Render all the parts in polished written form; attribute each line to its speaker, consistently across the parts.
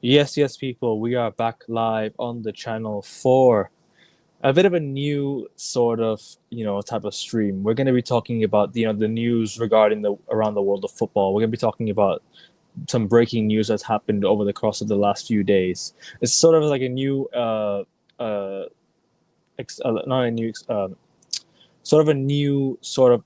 Speaker 1: Yes, yes, people, we are back live on the channel for a bit of a new sort of, type of stream. We're going to be talking about, the news regarding the around the world of football. We're going to be talking about some breaking news that's happened over the course of the last few days. It's sort of like a new, not a new, sort of a new sort of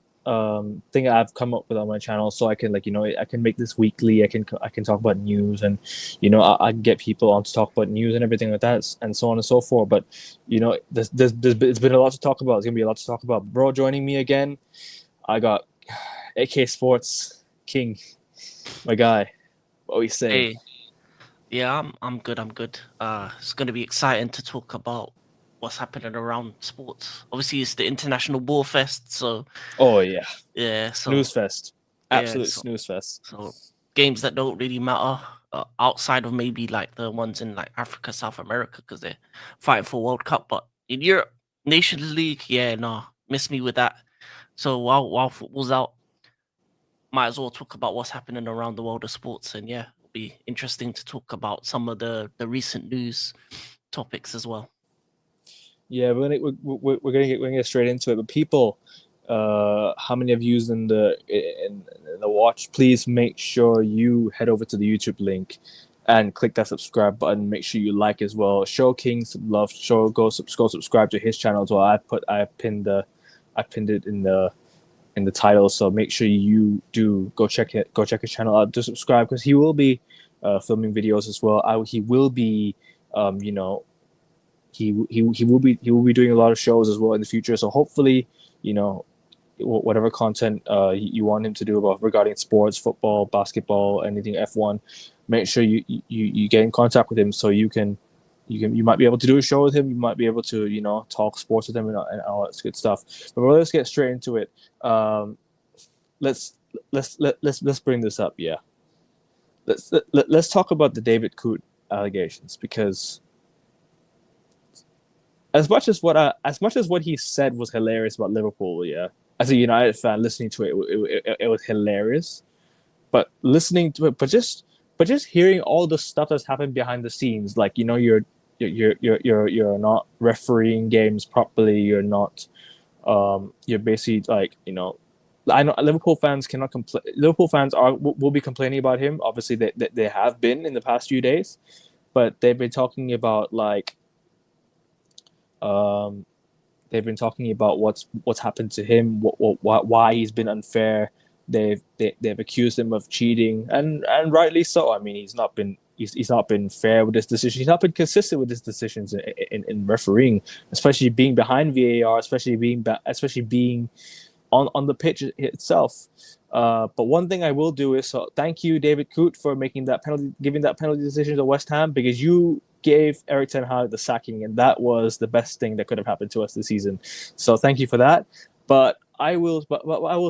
Speaker 1: thing I've come up with on my channel, so I can I can make this weekly. I can talk about news, and I can get people on to talk about news and everything like that, and so on and so forth. But it's been a lot to talk about. It's gonna be a lot to talk about. Bro, joining me again, I got AK Sports King, my guy. What we saying?
Speaker 2: Hey, yeah, I'm good. I'm good. It's gonna be exciting to talk about what's happening around sports. Obviously, it's the International Ball Fest, so
Speaker 1: Oh yeah,
Speaker 2: yeah,
Speaker 1: snooze fest,
Speaker 2: yeah,
Speaker 1: absolute
Speaker 2: so
Speaker 1: snooze fest.
Speaker 2: so games that don't really matter outside of maybe like the ones in like Africa, South America, because they're fighting for World Cup. But in Europe, Nations League, yeah, nah, miss me with that. So while football's out, might as well talk about what's happening around the world of sports. And yeah, it'll be interesting to talk about some of the recent news topics as well.
Speaker 1: Yeah, we're gonna get straight into it. But people, how many of you in the watch? Please make sure you head over to the YouTube link and click that subscribe button. Make sure you like as well. Show King some love. Go subscribe to his channel as well. I pinned it in the title. So make sure you do go check his channel out. Do subscribe because he will be filming videos as well. He will be you know he will be doing a lot of shows as well in the future. So hopefully, you know, whatever content you want him to do about regarding sports, football, basketball, anything F1, make sure you get in contact with him so you might be able to do a show with him. You might be able to talk sports with him and all that good stuff. But let's get straight into it. Let's let's bring this up. Yeah, let's talk about the David Coote allegations because as much as what he said was hilarious about Liverpool, yeah. As a United fan, listening to it was hilarious. But listening to it, but just hearing all the stuff that's happened behind the scenes, like you're not refereeing games properly. You're not. You're basically like I know Liverpool fans cannot complain. Liverpool fans will be complaining about him. Obviously, they have been in the past few days, but they've been talking about um, they've been talking about what's happened to him, why he's been unfair. They've accused him of cheating, and rightly so. I mean, he's not been fair with his decision. He's not been consistent with his decisions in refereeing, especially being behind VAR, especially being on the pitch itself. But one thing I will do is thank you, David Coote, for giving that penalty decision to West Ham because you gave Eric Ten Hag the sacking, and that was the best thing that could have happened to us this season. So thank you for that. But I will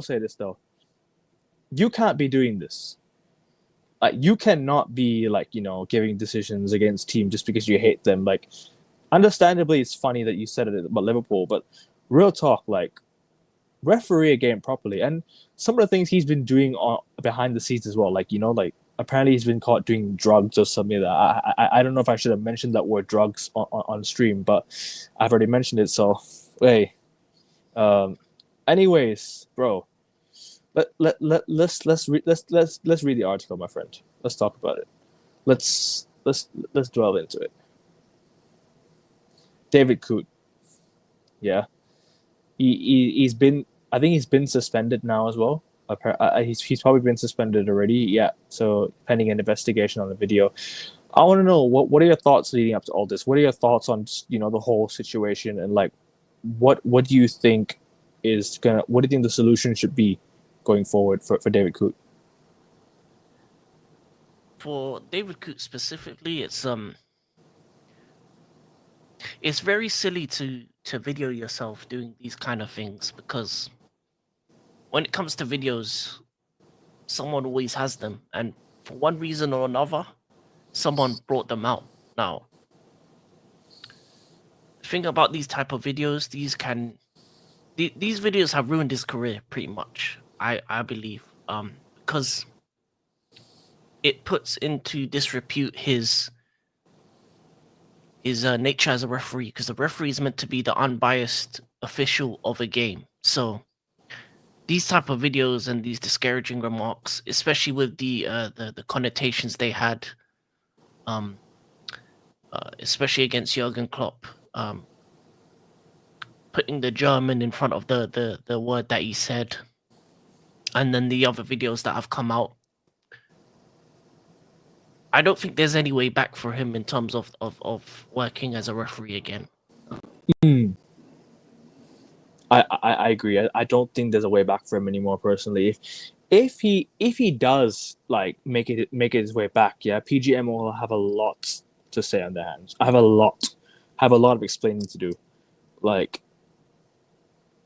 Speaker 1: say this though, you can't be doing this. Like you cannot be giving decisions against team just because you hate them. Like, understandably, it's funny that you said it about Liverpool, but real talk, like referee a game properly. And some of the things he's been doing behind the scenes as well, like apparently he's been caught doing drugs or something like that. I don't know if I should have mentioned that word drugs on stream, but I've already mentioned it. So hey, um, anyways, bro, let's read the article, my friend. Let's talk about it. Let's delve into it. David Coote, yeah, he's been, I think he's been suspended now as well. He's probably been suspended already. Yeah. So pending an investigation on the video. I want to know what are your thoughts leading up to all this? What are your thoughts on the whole situation and like what do you think what do you think the solution should be going forward for David Coote?
Speaker 2: For David Coote specifically, it's very silly to video yourself doing these kind of things because when it comes to videos, someone always has them, and for one reason or another, someone brought them out. Now, the thing about these type of videos, these videos have ruined his career pretty much. I believe, because it puts into disrepute his nature as a referee, because the referee is meant to be the unbiased official of a game. So these type of videos and these disparaging remarks, especially with the connotations they had, um, especially against Jurgen Klopp, putting the German in front of the word that he said, and then the other videos that have come out. I don't think there's any way back for him in terms of working as a referee again.
Speaker 1: Mm. I agree. I don't think there's a way back for him anymore. Personally, if he does like make it his way back, yeah, PGM will have a lot to say on their hands. I have a lot of explaining to do. Like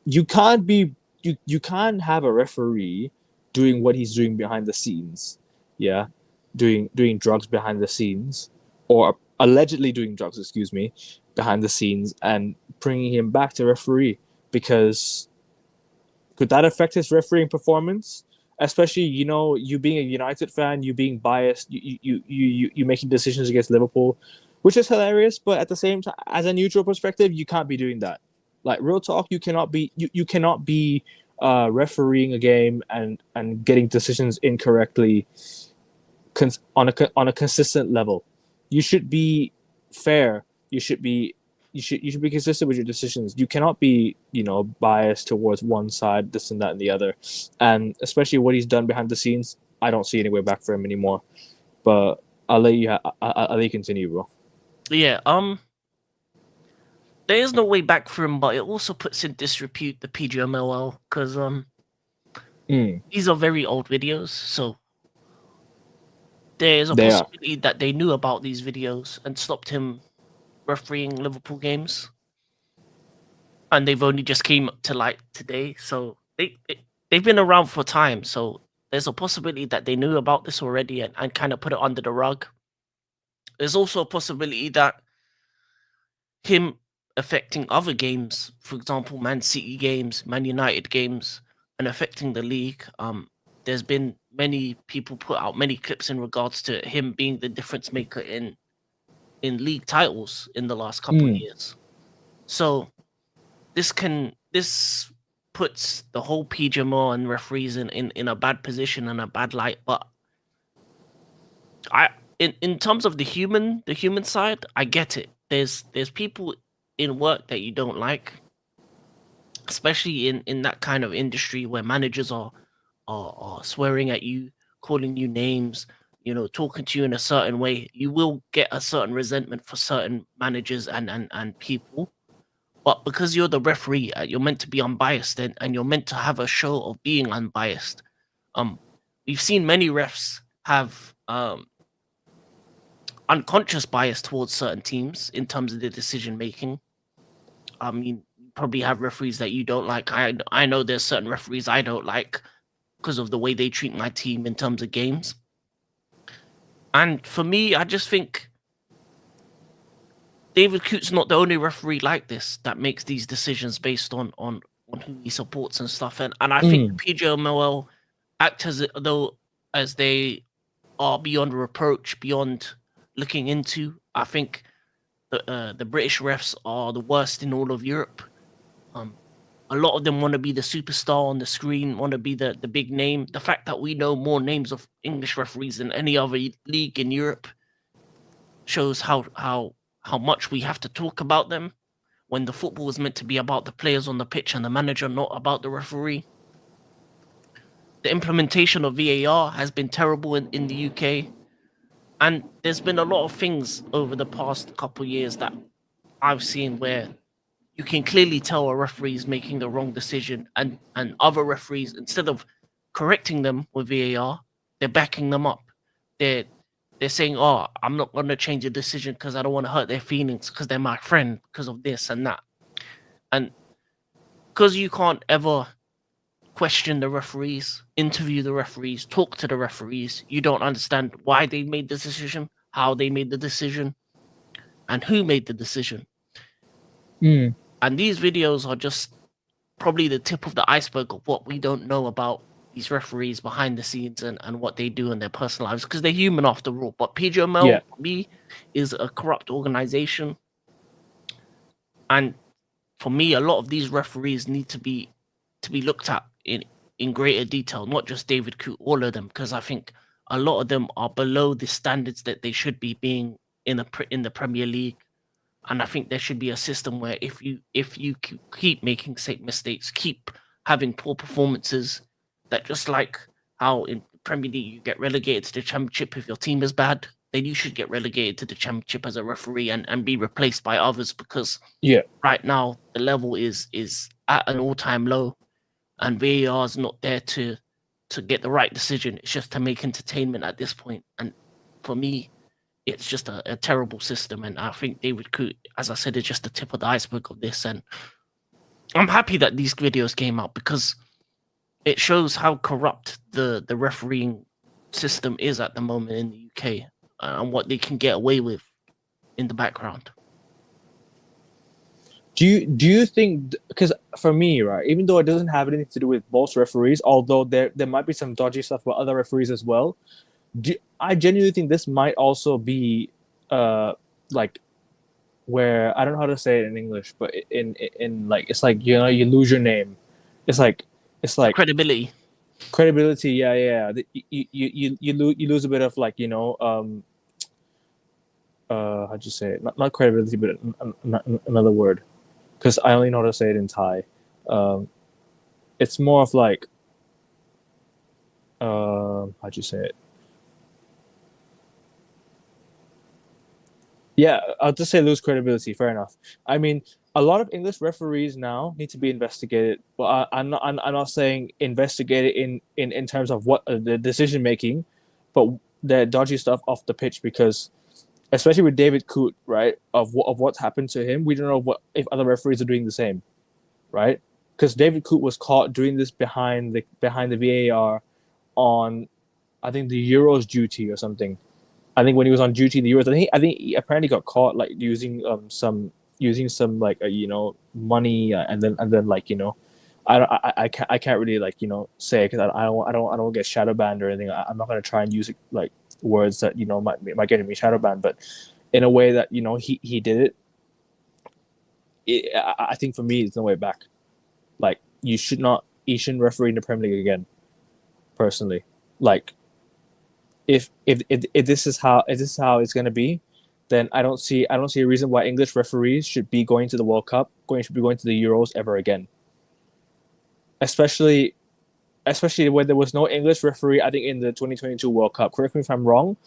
Speaker 1: you can't be you can't have a referee doing what he's doing behind the scenes, yeah, doing drugs behind the scenes, or allegedly doing drugs, excuse me, behind the scenes, and bringing him back to referee, because could that affect his refereeing performance? Especially, you know, you being a United fan, you being biased, you making decisions against Liverpool, which is hilarious. But at the same time, as a neutral perspective, you can't be doing that. Like real talk, you cannot be refereeing a game and getting decisions incorrectly on a consistent level. You should be fair. You should be consistent with your decisions. You cannot be, you know, biased towards one side, this and that and the other. And especially what he's done behind the scenes, I don't see any way back for him anymore. But I'll let you continue, bro.
Speaker 2: Yeah, there is no way back for him, but it also puts in disrepute the PGMOL, because these are very old videos, so there is a
Speaker 1: They are.
Speaker 2: possibility that they knew about these videos and stopped him refereeing Liverpool games, and they've only just came to light today. So they've been around for time. So there's a possibility that they knew about this already and kind of put it under the rug. There's also a possibility that him affecting other games, for example, Man City games, Man United games, and affecting the league. There's been many people put out many clips in regards to him being the difference maker in league titles in the last couple of years. So this puts the whole PGMO and referees in a bad position and a bad light. But in terms of the human side, I get it. There's people in work that you don't like, especially in that kind of industry where managers are swearing at you, calling you names, you know, talking to you in a certain way. You will get a certain resentment for certain managers and people. But because you're the referee, you're meant to be unbiased, and you're meant to have a show of being unbiased. We've seen many refs have unconscious bias towards certain teams in terms of their decision making. I mean, you probably have referees that you don't like. I know there's certain referees I don't like because of the way they treat my team in terms of games. And for me, I just think David Coote's not the only referee like this that makes these decisions based on who he supports and stuff. And I think PGMOL act as though as they are beyond reproach, beyond looking into. I think the British refs are the worst in all of Europe. A lot of them want to be the superstar on the screen, want to be the big name. The fact that we know more names of English referees than any other league in Europe shows how much we have to talk about them, when the football is meant to be about the players on the pitch and the manager, not about the referee. The implementation of VAR has been terrible in the UK. And there's been a lot of things over the past couple of years that I've seen where you can clearly tell a referee is making the wrong decision, and other referees, instead of correcting them with VAR, they're backing them up. They're saying, "Oh, I'm not going to change the decision because I don't want to hurt their feelings because they're my friend because of this and that." And because you can't ever question the referees, interview the referees, talk to the referees, you don't understand why they made the decision, how they made the decision, and who made the decision. And these videos are just probably the tip of the iceberg of what we don't know about these referees behind the scenes and what they do in their personal lives, because they're human after all. But PGML, for me, is a corrupt organization. And for me, a lot of these referees need to be looked at in greater detail, not just David Coote, all of them, because I think a lot of them are below the standards that they should be being in the Premier League. And I think there should be a system where if you keep making same mistakes, keep having poor performances, that just like how in Premier League you get relegated to the Championship if your team is bad, then you should get relegated to the Championship as a referee and be replaced by others, because
Speaker 1: Yeah.
Speaker 2: right now the level is at an all-time low, and VAR is not there to get the right decision. It's just to make entertainment at this point. And for me, it's just a terrible system. And I think David Coote, as I said, is just the tip of the iceberg of this. And I'm happy that these videos came out because it shows how corrupt the refereeing system is at the moment in the UK, and what they can get away with in the background.
Speaker 1: Do you think, because for me, right, even though it doesn't have anything to do with both referees, although there might be some dodgy stuff with other referees as well, I genuinely think this might also be like where, I don't know how to say it in English, but in like, it's like, you know, you lose your name. It's like
Speaker 2: Credibility.
Speaker 1: credibility. Yeah. You lose a bit of, like, you know, how'd you say it? Not credibility, but another word, because I only know how to say it in Thai. It's more of like, how'd you say it? Yeah, I'll just say lose credibility. Fair enough. I mean, a lot of English referees now need to be investigated. Well, I'm not saying investigated in terms of what the decision making, but the dodgy stuff off the pitch, because especially with David Coote, right, of what's happened to him, we don't know what if other referees are doing the same, right? Because David Coote was caught doing this behind the VAR on, I think, the Euros duty or something. I think when he was on duty in the Euros, I think he apparently got caught like using some like you know, money, and then like, you know, I can't really, like, you know, say, because I don't get shadow banned or anything. I'm not gonna try and use like words that, you know, might get me shadow banned, but in a way that, you know, he did it. I think for me, it's no way back. Like, you shouldn't referee in the Premier League again. Personally, like, if this is how it's going to be, then I don't see a reason why English referees should be going to the World Cup, should be going to the Euros ever again. Especially when there was no English referee, I think, in the 2022 World Cup. Correct me if I'm wrong,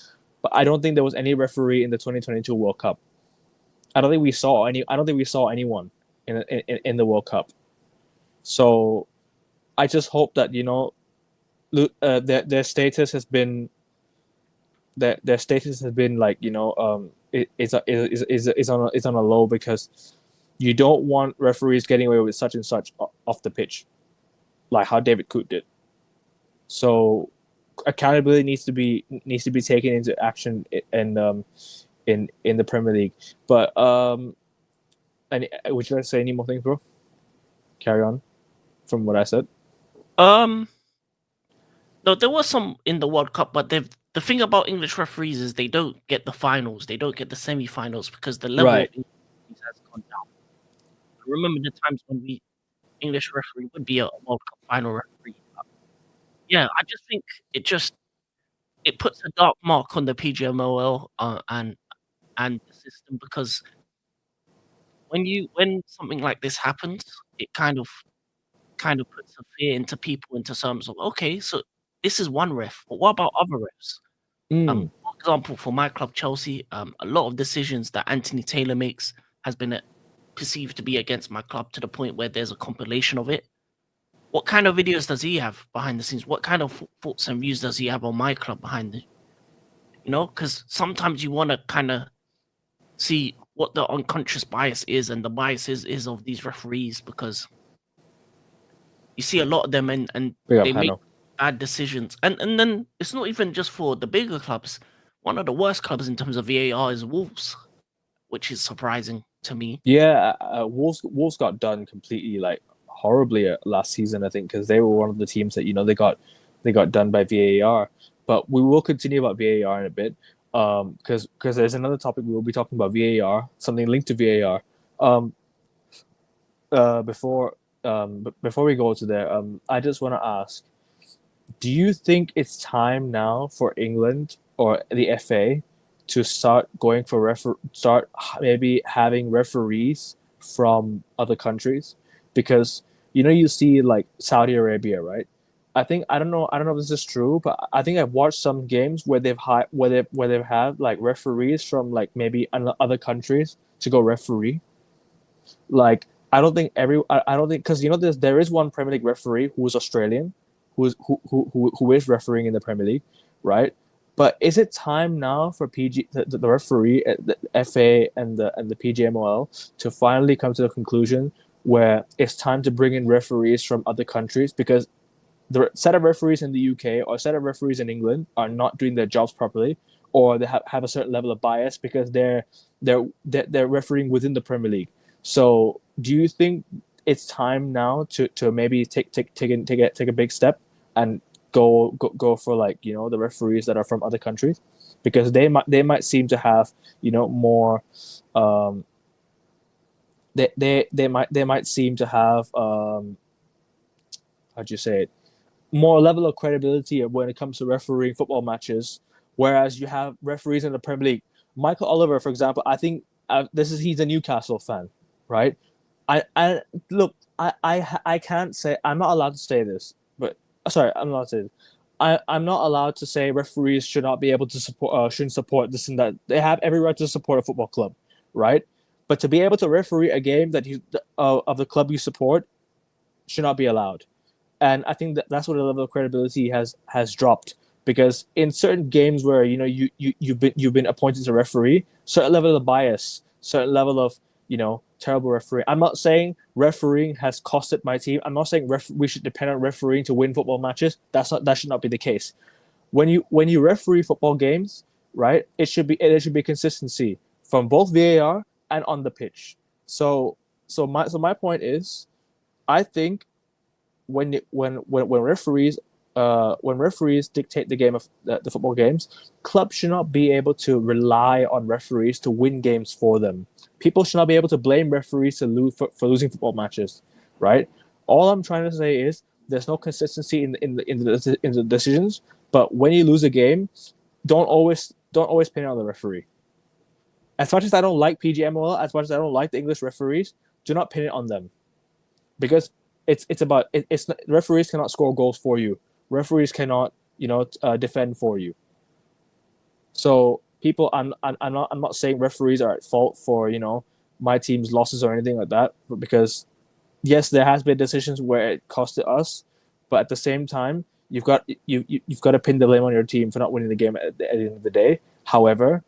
Speaker 1: but I don't think there was any referee in the 2022 World Cup. I don't think we saw anyone in the World Cup. So I just hope that, you know, their status has been like, you know, is on a low, because you don't want referees getting away with such and such off the pitch, like how David Coote did. So accountability needs to be taken into action in the Premier League. But would you like to say any more things, bro? Carry on from what I said.
Speaker 2: No, there was some in the World Cup, but the thing about English referees is they don't get the finals, they don't get the semi-finals, because the level
Speaker 1: Right.
Speaker 2: of English referees has gone down. I remember the times when English referee would be a World Cup final referee. Yeah, I just think it puts a dark mark on the PGMOL, and the system, because when something like this happens, it kind of puts a fear into people, into terms of, okay, so this is one ref, but what about other refs?
Speaker 1: Mm.
Speaker 2: For example, for my club Chelsea, a lot of decisions that Anthony Taylor makes has been perceived to be against my club, to the point where there's a compilation of it. What kind of videos does he have behind the scenes? What kind of thoughts and views does he have on my club behind the, you know? Because sometimes you want to kind of see what the unconscious bias is, and the bias is of these referees, because you see a lot of them, and
Speaker 1: Big up,
Speaker 2: they make
Speaker 1: Hano.
Speaker 2: bad decisions. And then it's not even just for the bigger clubs. One of the worst clubs in terms of VAR is Wolves, which is surprising to me.
Speaker 1: Yeah, Wolves got done completely, like, horribly last season, I think, because they were one of the teams that, you know, they got done by VAR. But we will continue about VAR in a bit, because there's another topic we will be talking about, VAR, something linked to VAR. before before we go to there, I just want to ask: do you think it's time now for England or the FA to start going for start maybe having referees from other countries? Because you see like Saudi Arabia, right? I don't know if this is true, but I think I've watched some games where they've had like referees from like maybe other countries to go referee. Like I don't think because there is one Premier League referee who is Australian, who is refereeing in the Premier League, right? But is it time now for the referee, the FA and the PGMOL to finally come to the conclusion where it's time to bring in referees from other countries, because the set of referees in the UK or set of referees in England are not doing their jobs properly, or they have a certain level of bias because they're refereeing within the Premier League. So, do you think it's time now to maybe take a big step and go for like the referees that are from other countries, because they might seem to have more um they might seem to have how'd you say it, more level of credibility when it comes to refereeing football matches, whereas you have referees in the Premier League. Michael Oliver, for example, I think he's a Newcastle fan, right? I look, I can't say, I'm not allowed to say this, but sorry, I'm not allowed to say this. I'm not allowed to say referees should not be able to support shouldn't support this and that. They have every right to support a football club, right? But to be able to referee a game that you of the club you support should not be allowed. And I think that's where the level of credibility has dropped, because in certain games where you've been appointed to referee, certain level of bias, certain level of terrible refereeing. I'm not saying refereeing has costed my team. I'm not saying we should depend on refereeing to win football matches. That should not be the case. When you referee football games, right, it should be consistency from both VAR and on the pitch. So my point is, I think when referees dictate the game of the football games, clubs should not be able to rely on referees to win games for them. People should not be able to blame referees to lose for losing football matches, right? All I'm trying to say is there's no consistency in the decisions. But when you lose a game, don't always pin it on the referee. As much as I don't like PGMOL, as much as I don't like the English referees, do not pin it on them, because it's about it's referees cannot score goals for you. Referees cannot defend for you. So people, I'm not saying referees are at fault for my team's losses or anything like that, but because yes, there has been decisions where it costed us, but at the same time, you've got to pin the blame on your team for not winning the game at the end of the day. However,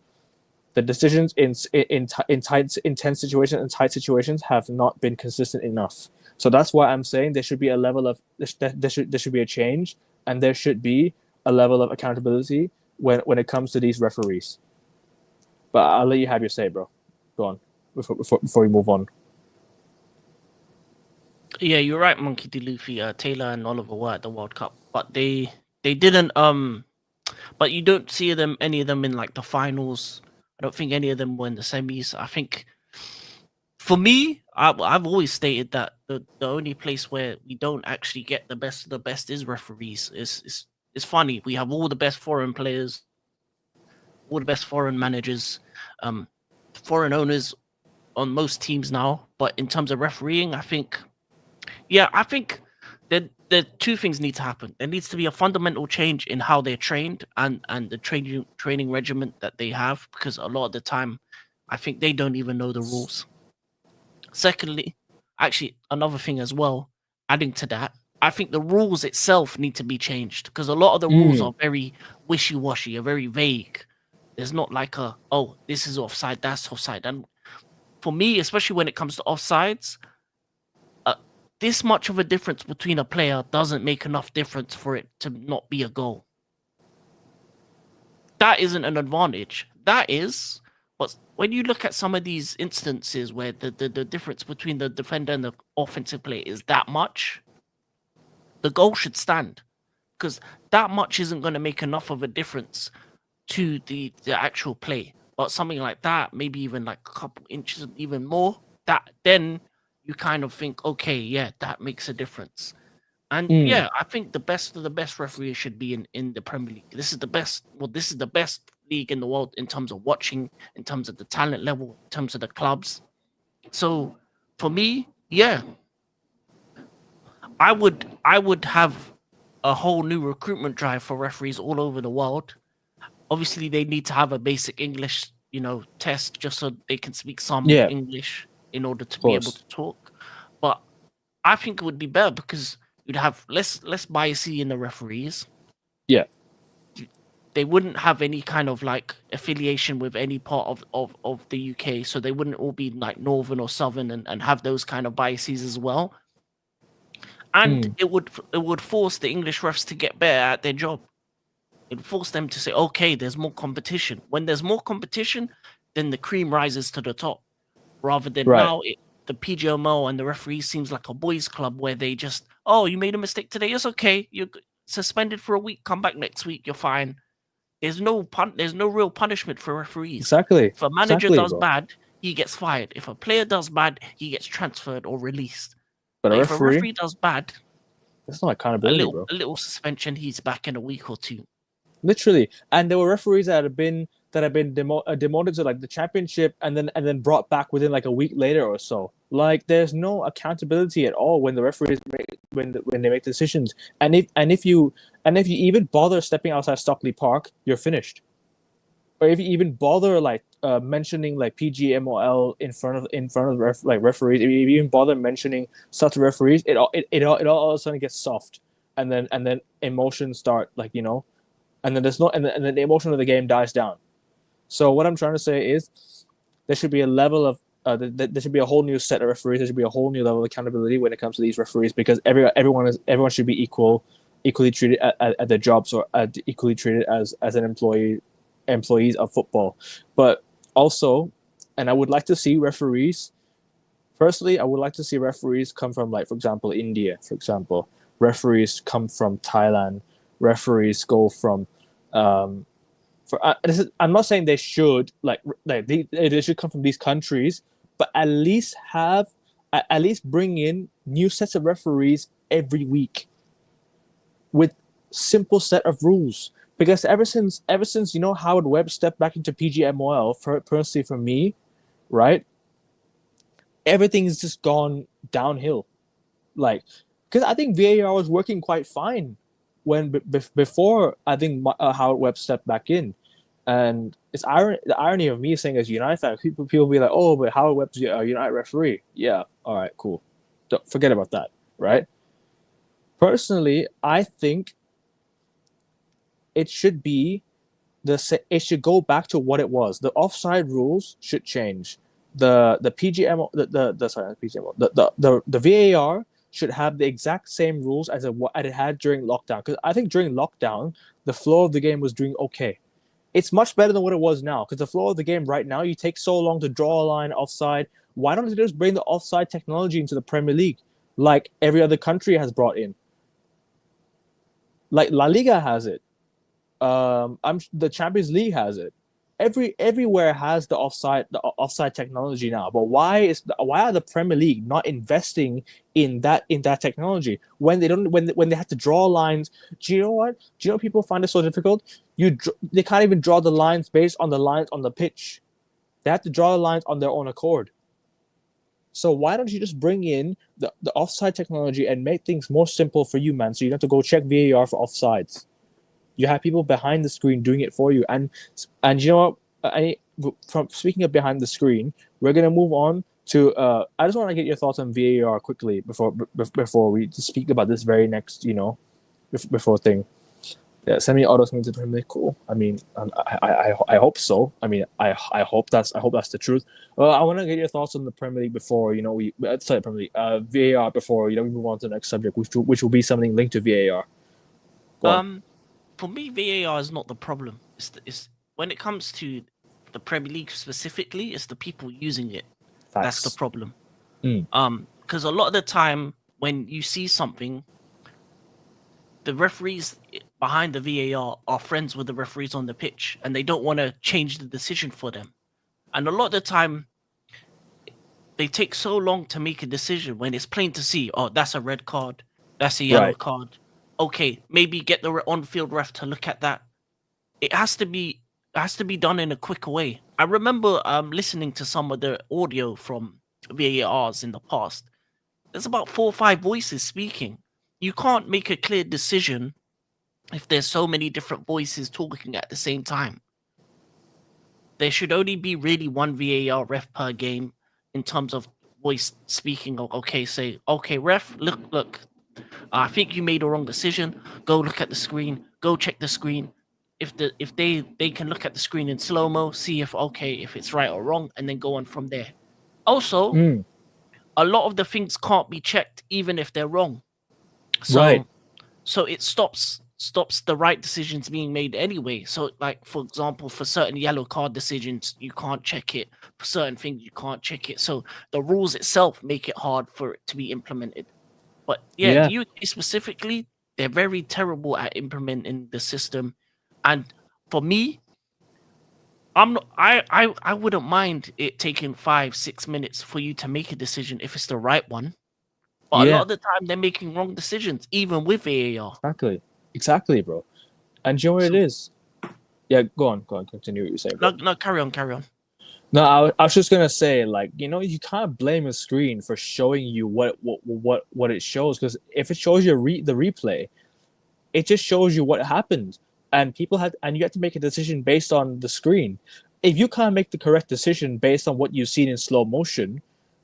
Speaker 1: the decisions in tight intense situations and tight situations have not been consistent enough. So that's why I'm saying there should be a level of there should be a change, and there should be a level of accountability when it comes to these referees. But I'll let you have your say, bro. Go on before we move on.
Speaker 2: Yeah, you're right, Monkey D. Luffy. Taylor and Oliver were at the World Cup, but they didn't. But you don't see any of them in like the finals. I don't think any of them were in the semis. I think for me, I've always stated that the only place where we don't actually get the best of the best is referees. It's funny. We have all the best foreign players, all the best foreign managers, um, foreign owners on most teams now. But in terms of refereeing, I think the two things need to happen. There needs to be a fundamental change in how they're trained and the training regimen that they have, because a lot of the time, I think they don't even know the rules. Secondly, actually, another thing as well, adding to that, I think the rules itself need to be changed, because a lot of the rules
Speaker 1: Mm,
Speaker 2: are very wishy-washy, are very vague. There's not like oh, this is offside, that's offside. And for me, especially when it comes to offsides, uh, this much of a difference between a player doesn't make enough difference for it to not be a goal. That isn't an advantage. That is, but when you look at some of these instances where the difference between the defender and the offensive player is that much, the goal should stand, because that much isn't going to make enough of a difference to the actual play. But something like that, maybe even like a couple inches, even more, that then you kind of think, okay, yeah, that makes a difference. And
Speaker 1: Mm.
Speaker 2: yeah, I think the best of the best referees should be in the Premier League. This is the best. Well, this is the best league in the world in terms of watching, in terms of the talent level, in terms of the clubs. So for me, yeah, I would have a whole new recruitment drive for referees all over the world. Obviously, they need to have a basic English, test just so they can speak some
Speaker 1: Yeah,
Speaker 2: English in order to
Speaker 1: of
Speaker 2: be able
Speaker 1: course.
Speaker 2: to talk. But I think it would be better because you'd have less biasy in the referees.
Speaker 1: Yeah,
Speaker 2: They wouldn't have any kind of like affiliation with any part of the UK, so they wouldn't all be like northern or southern and have those kind of biases as well. And
Speaker 1: mm.
Speaker 2: it would force the English refs to get better at their job. It forced them to say, okay, there's more competition. When there's more competition, then the cream rises to the top. Rather than
Speaker 1: Right.
Speaker 2: now, the PGMO and the referees seems like a boys' club where they just, oh, you made a mistake today, it's okay. You're suspended for a week. Come back next week. You're fine. There's no real punishment for referees.
Speaker 1: Exactly.
Speaker 2: If a manager
Speaker 1: Exactly,
Speaker 2: does
Speaker 1: bro.
Speaker 2: bad, he gets fired. If a player does bad, he gets transferred or released.
Speaker 1: But a
Speaker 2: But if a
Speaker 1: referee,
Speaker 2: referee does bad,
Speaker 1: that's not
Speaker 2: a
Speaker 1: accountability,
Speaker 2: little
Speaker 1: bro.
Speaker 2: a little suspension, he's back in a week or two.
Speaker 1: Literally. And there were referees that have been demoted to like the championship and then brought back within like a week later or so. Like there's no accountability at all when the referees when they make decisions. And if you even bother stepping outside Stockley Park, you're finished. Or if you even bother like mentioning like PGMOL in front of referees, if you even bother mentioning such referees, it all of a sudden gets soft, and then emotions start and then and then the emotion of the game dies down. So what I'm trying to say is there should be a level of there should be a whole new set of referees. There should be a whole new level of accountability when it comes to these referees because everyone should be equally treated at their jobs or equally treated as an employees of football. But also, and I would like to see referees. Personally, I would like to see referees come from, like, for example, India. For example, referees come from Thailand. Referees go from I'm not saying they should they should come from these countries, but at least bring in new sets of referees every week with simple set of rules. Because ever since Howard Webb stepped back into PGMOL, personally for me, right, everything's just gone downhill. Like, because I think VAR was working quite fine before I think Howard Webb stepped back in. And the irony of me saying as a United fan, people be like, "Oh, but Howard Webb's a United referee." Yeah, all right, cool. Don't forget about that, right? Personally, I think it should be it should go back to what it was. The offside rules should change. The PGM the sorry not PGM the VAR should have the exact same rules as it had during lockdown. Because I think during lockdown the flow of the game was doing okay. It's much better than what it was now because the flow of the game right now, you take so long to draw a line offside. Why don't they just bring the offside technology into the Premier League like every other country has brought in? Like La Liga has it. The Champions League has it. Everywhere has the offside technology now. But why are the Premier League not investing in that technology when they have to draw lines? Do you know what? Do you know people find it so difficult? They can't even draw the lines based on the lines on the pitch. They have to draw the lines on their own accord. So why don't you just bring in the offside technology and make things more simple for you, man? So you don't have to go check VAR for offsides. You have people behind the screen doing it for you, and you know what? From speaking of behind the screen, we're gonna move on to. I just want to get your thoughts on VAR quickly before we speak about this very next, before thing. Yeah, semi-autos into the Premier League. Cool. I mean, I hope so. I mean, I hope that's the truth. Well, I want to get your thoughts on the Premier League before sorry, Premier League, VAR before we move on to the next subject, which will be something linked to VAR. Go on.
Speaker 2: Um, for me, VAR is not the problem. It's when it comes to the Premier League specifically, it's the people using it. That's the
Speaker 1: Facts.
Speaker 2: problem.
Speaker 1: Mm.
Speaker 2: Because a lot of the time when you see something, the referees behind the VAR are friends with the referees on the pitch, and they don't want to change the decision for them. And a lot of the time, they take so long to make a decision when it's plain to see, oh, that's a red card, that's a yellow
Speaker 1: Right.
Speaker 2: card. Okay, maybe get the on-field ref to look at that. It has to be done in a quicker way. I remember listening to some of the audio from VARs in the past. There's about 4 or 5 voices speaking. You can't make a clear decision if there's so many different voices talking at the same time. There should only be really one VAR ref per game in terms of voice speaking. Okay, say, okay, ref, look, I think you made a wrong decision. Go look at the screen. Go check the screen. If they can look at the screen in slow mo, see if it's right or wrong, and then go on from there. Also,
Speaker 1: Mm,
Speaker 2: a lot of the things can't be checked even if they're wrong.
Speaker 1: right.
Speaker 2: So it stops the right decisions being made anyway. So like for example, for certain yellow card decisions, you can't check it. For certain things, you can't check it. So the rules itself make it hard for it to be implemented. But yeah,
Speaker 1: Yeah.
Speaker 2: the UK specifically, they're very terrible at implementing the system. And for me, I'm not, I wouldn't mind it taking 5 6 minutes for you to make a decision if it's the right one. But a lot
Speaker 1: Yeah.
Speaker 2: of the time they're making wrong decisions, even with VAR.
Speaker 1: Exactly, bro. And you know what it
Speaker 2: So
Speaker 1: is? Yeah, go on, continue what you're saying, bro.
Speaker 2: no, carry on.
Speaker 1: No, I was just gonna say, like, you can't blame a screen for showing you what it shows, because if it shows you the replay, it just shows you what happened, and you have to make a decision based on the screen. If you can't make the correct decision based on what you've seen in slow motion,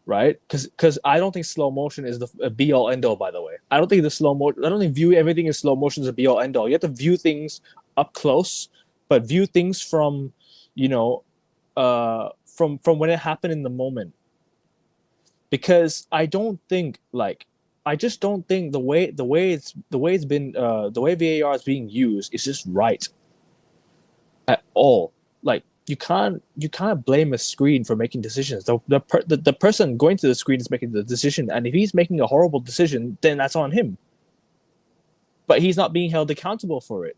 Speaker 1: right? Because I don't think slow motion is the be all end all. By the way, I don't think view everything in slow motion is a be all end all. You have to view things up close, but view things from, you know, from when it happened in the moment. Because I just don't think the way it's been the way VAR is being used is just right at all. Like you can't blame a screen for making decisions. The person going to the screen is making the decision, and if he's making a horrible decision, then that's on him. But he's not being held accountable for it.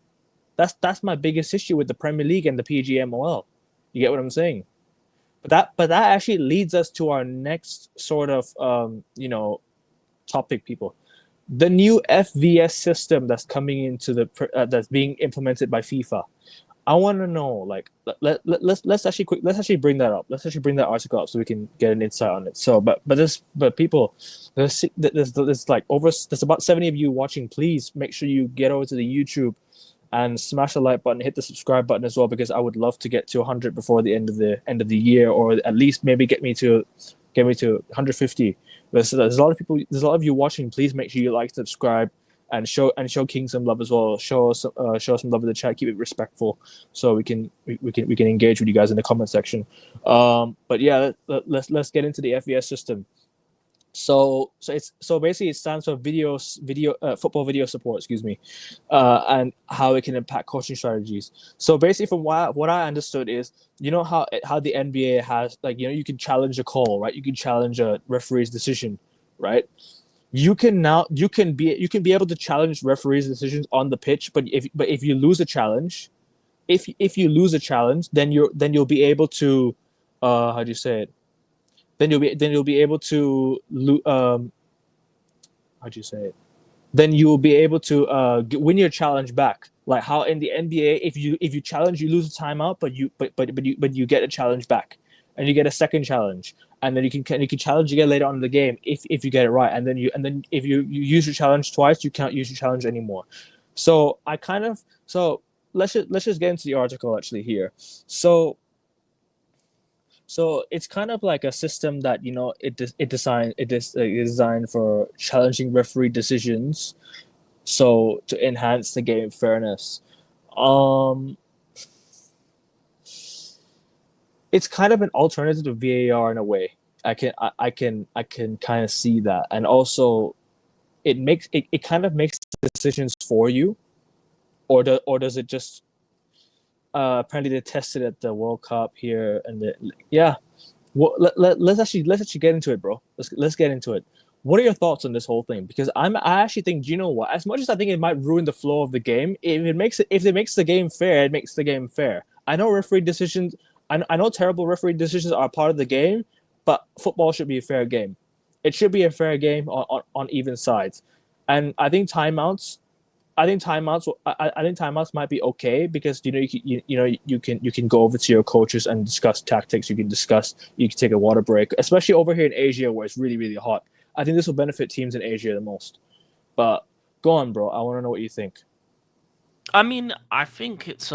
Speaker 1: That's my biggest issue with the Premier League and the PGMOL. You get what I'm saying? But that actually leads us to our next sort of topic, people. The new FVS system that's coming into that's being implemented by FIFA. I want to know, like, let's actually bring that up. Let's actually bring that article up so we can get an insight on it. So, but people, there's about 70 of you watching. Please make sure you get over to the YouTube and smash the like button, hit the subscribe button as well, because I would love to get to 100 before the end of the year, or at least maybe get me to 150. There's a lot of people. There's a lot of you watching. Please make sure you like, subscribe, and show King some love as well. Show some love in the chat. Keep it respectful, so we can engage with you guys in the comment section. But yeah, let's get into the FVS system. So basically it stands for football video support, excuse me, and how it can impact coaching strategies. So basically, from what I understood is, how the NBA has, like, you can challenge a call, right? You can challenge a referee's decision, right? You can be able to challenge referees' decisions on the pitch, but if you lose a challenge, if you lose a challenge, then you'll be able to, how do you say it? Then you'll be able to how do you say it? Then you will be able to win your challenge back. Like how in the NBA, if you challenge, you lose a timeout, but you get a challenge back, and you get a second challenge, and then you can challenge again later on in the game if you get it right, and then if you use your challenge twice, you can't use your challenge anymore. So let's just get into the article actually here. So it's kind of like a system that is designed for challenging referee decisions, so to enhance the game fairness. It's kind of an alternative to VAR in a way. I can kind of see that, and also it kind of makes decisions for you, or does it just apparently they tested at the World Cup here, and well, let's actually get into it, bro. Let's get into it. What are your thoughts on this whole thing? Because I actually think, do you know what? As much as I think it might ruin the flow of the game, if it makes the game fair, it makes the game fair. I know referee decisions. I know terrible referee decisions are part of the game, but football should be a fair game. It should be a fair game on even sides, and I think timeouts might be okay because you can go over to your coaches and discuss tactics. You can take a water break, especially over here in Asia where it's really hot. I think this will benefit teams in Asia the most. But go on, bro. I want to know what you think.
Speaker 2: I mean, I think it's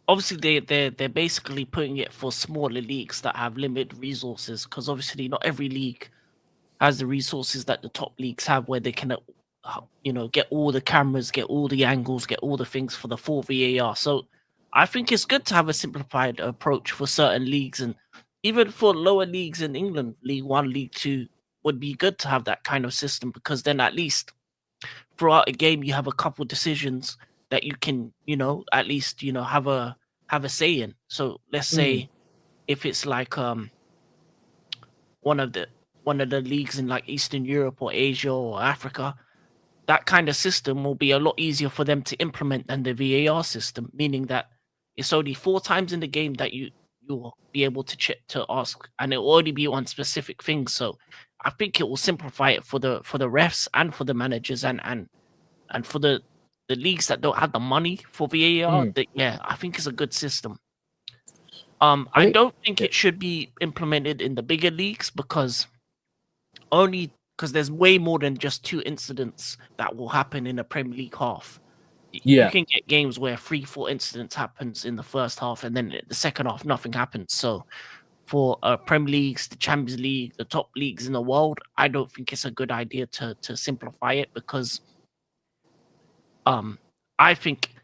Speaker 2: obviously they're basically putting it for smaller leagues that have limited resources because obviously not every league has the resources that the top leagues have where they can get all the cameras, get all the angles, get all the things for the full VAR. So I think it's good to have a simplified approach for certain leagues and even for lower leagues in England, League One, League Two would be good to have that kind of system because then at least throughout a game you have a couple decisions that you can, at least, have a say in. So let's
Speaker 1: Mm,
Speaker 2: say if it's like one of the one of the leagues in like Eastern Europe or Asia or Africa, that kind of system will be a lot easier for them to implement than the VAR system, meaning that it's only 4 times in the game that you'll be able to check to ask, and it will already be on specific things. So I think it will simplify it for the refs and for the managers and for the leagues that don't have the money for VAR.
Speaker 1: mm.
Speaker 2: That yeah, I think it's a good system.
Speaker 1: I
Speaker 2: I
Speaker 1: think
Speaker 2: don't think
Speaker 1: yeah,
Speaker 2: it should be implemented in the bigger leagues because there's way more than just 2 incidents that will happen in a Premier League half. You
Speaker 1: yeah,
Speaker 2: can get games where 3, 4 incidents happens in the first half, and then in the second half nothing happens. So for Premier Leagues, the Champions League, the top leagues in the world, I don't think it's a good idea to simplify it because um I think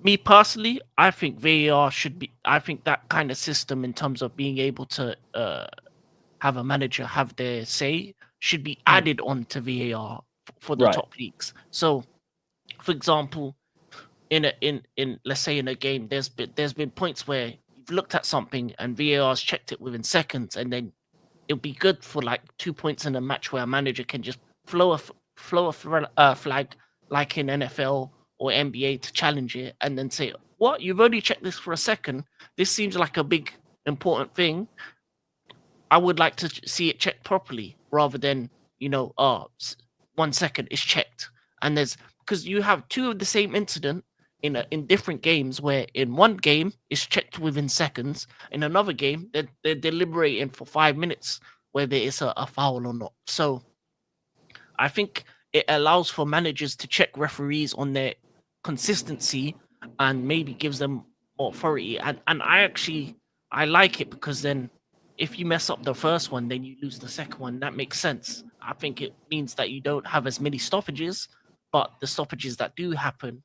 Speaker 2: me personally, I think VAR should be. I think that kind of system in terms of being able to have a manager have their say should be
Speaker 1: mm,
Speaker 2: added on to VAR for the
Speaker 1: right.
Speaker 2: top leagues. So, for example, in let's say in a game, there's been points where you've looked at something and VAR's checked it within seconds, and then it'll be good for like 2 points in a match where a manager can just flow a flag like in NFL or NBA to challenge it, and then say, "What? You've only checked this for a second. This seems like a big important thing. I would like to see it checked properly rather than, 1 second is checked. And there's because you have two of the same incident in different games where in one game it's checked within seconds, in another game they're deliberating for 5 minutes whether it's a foul or not. So I think it allows for managers to check referees on their consistency and maybe gives them more authority. And I like it because then if you mess up the first one, then you lose the second one. That makes sense. I think it means that you don't have as many stoppages, but the stoppages that do happen,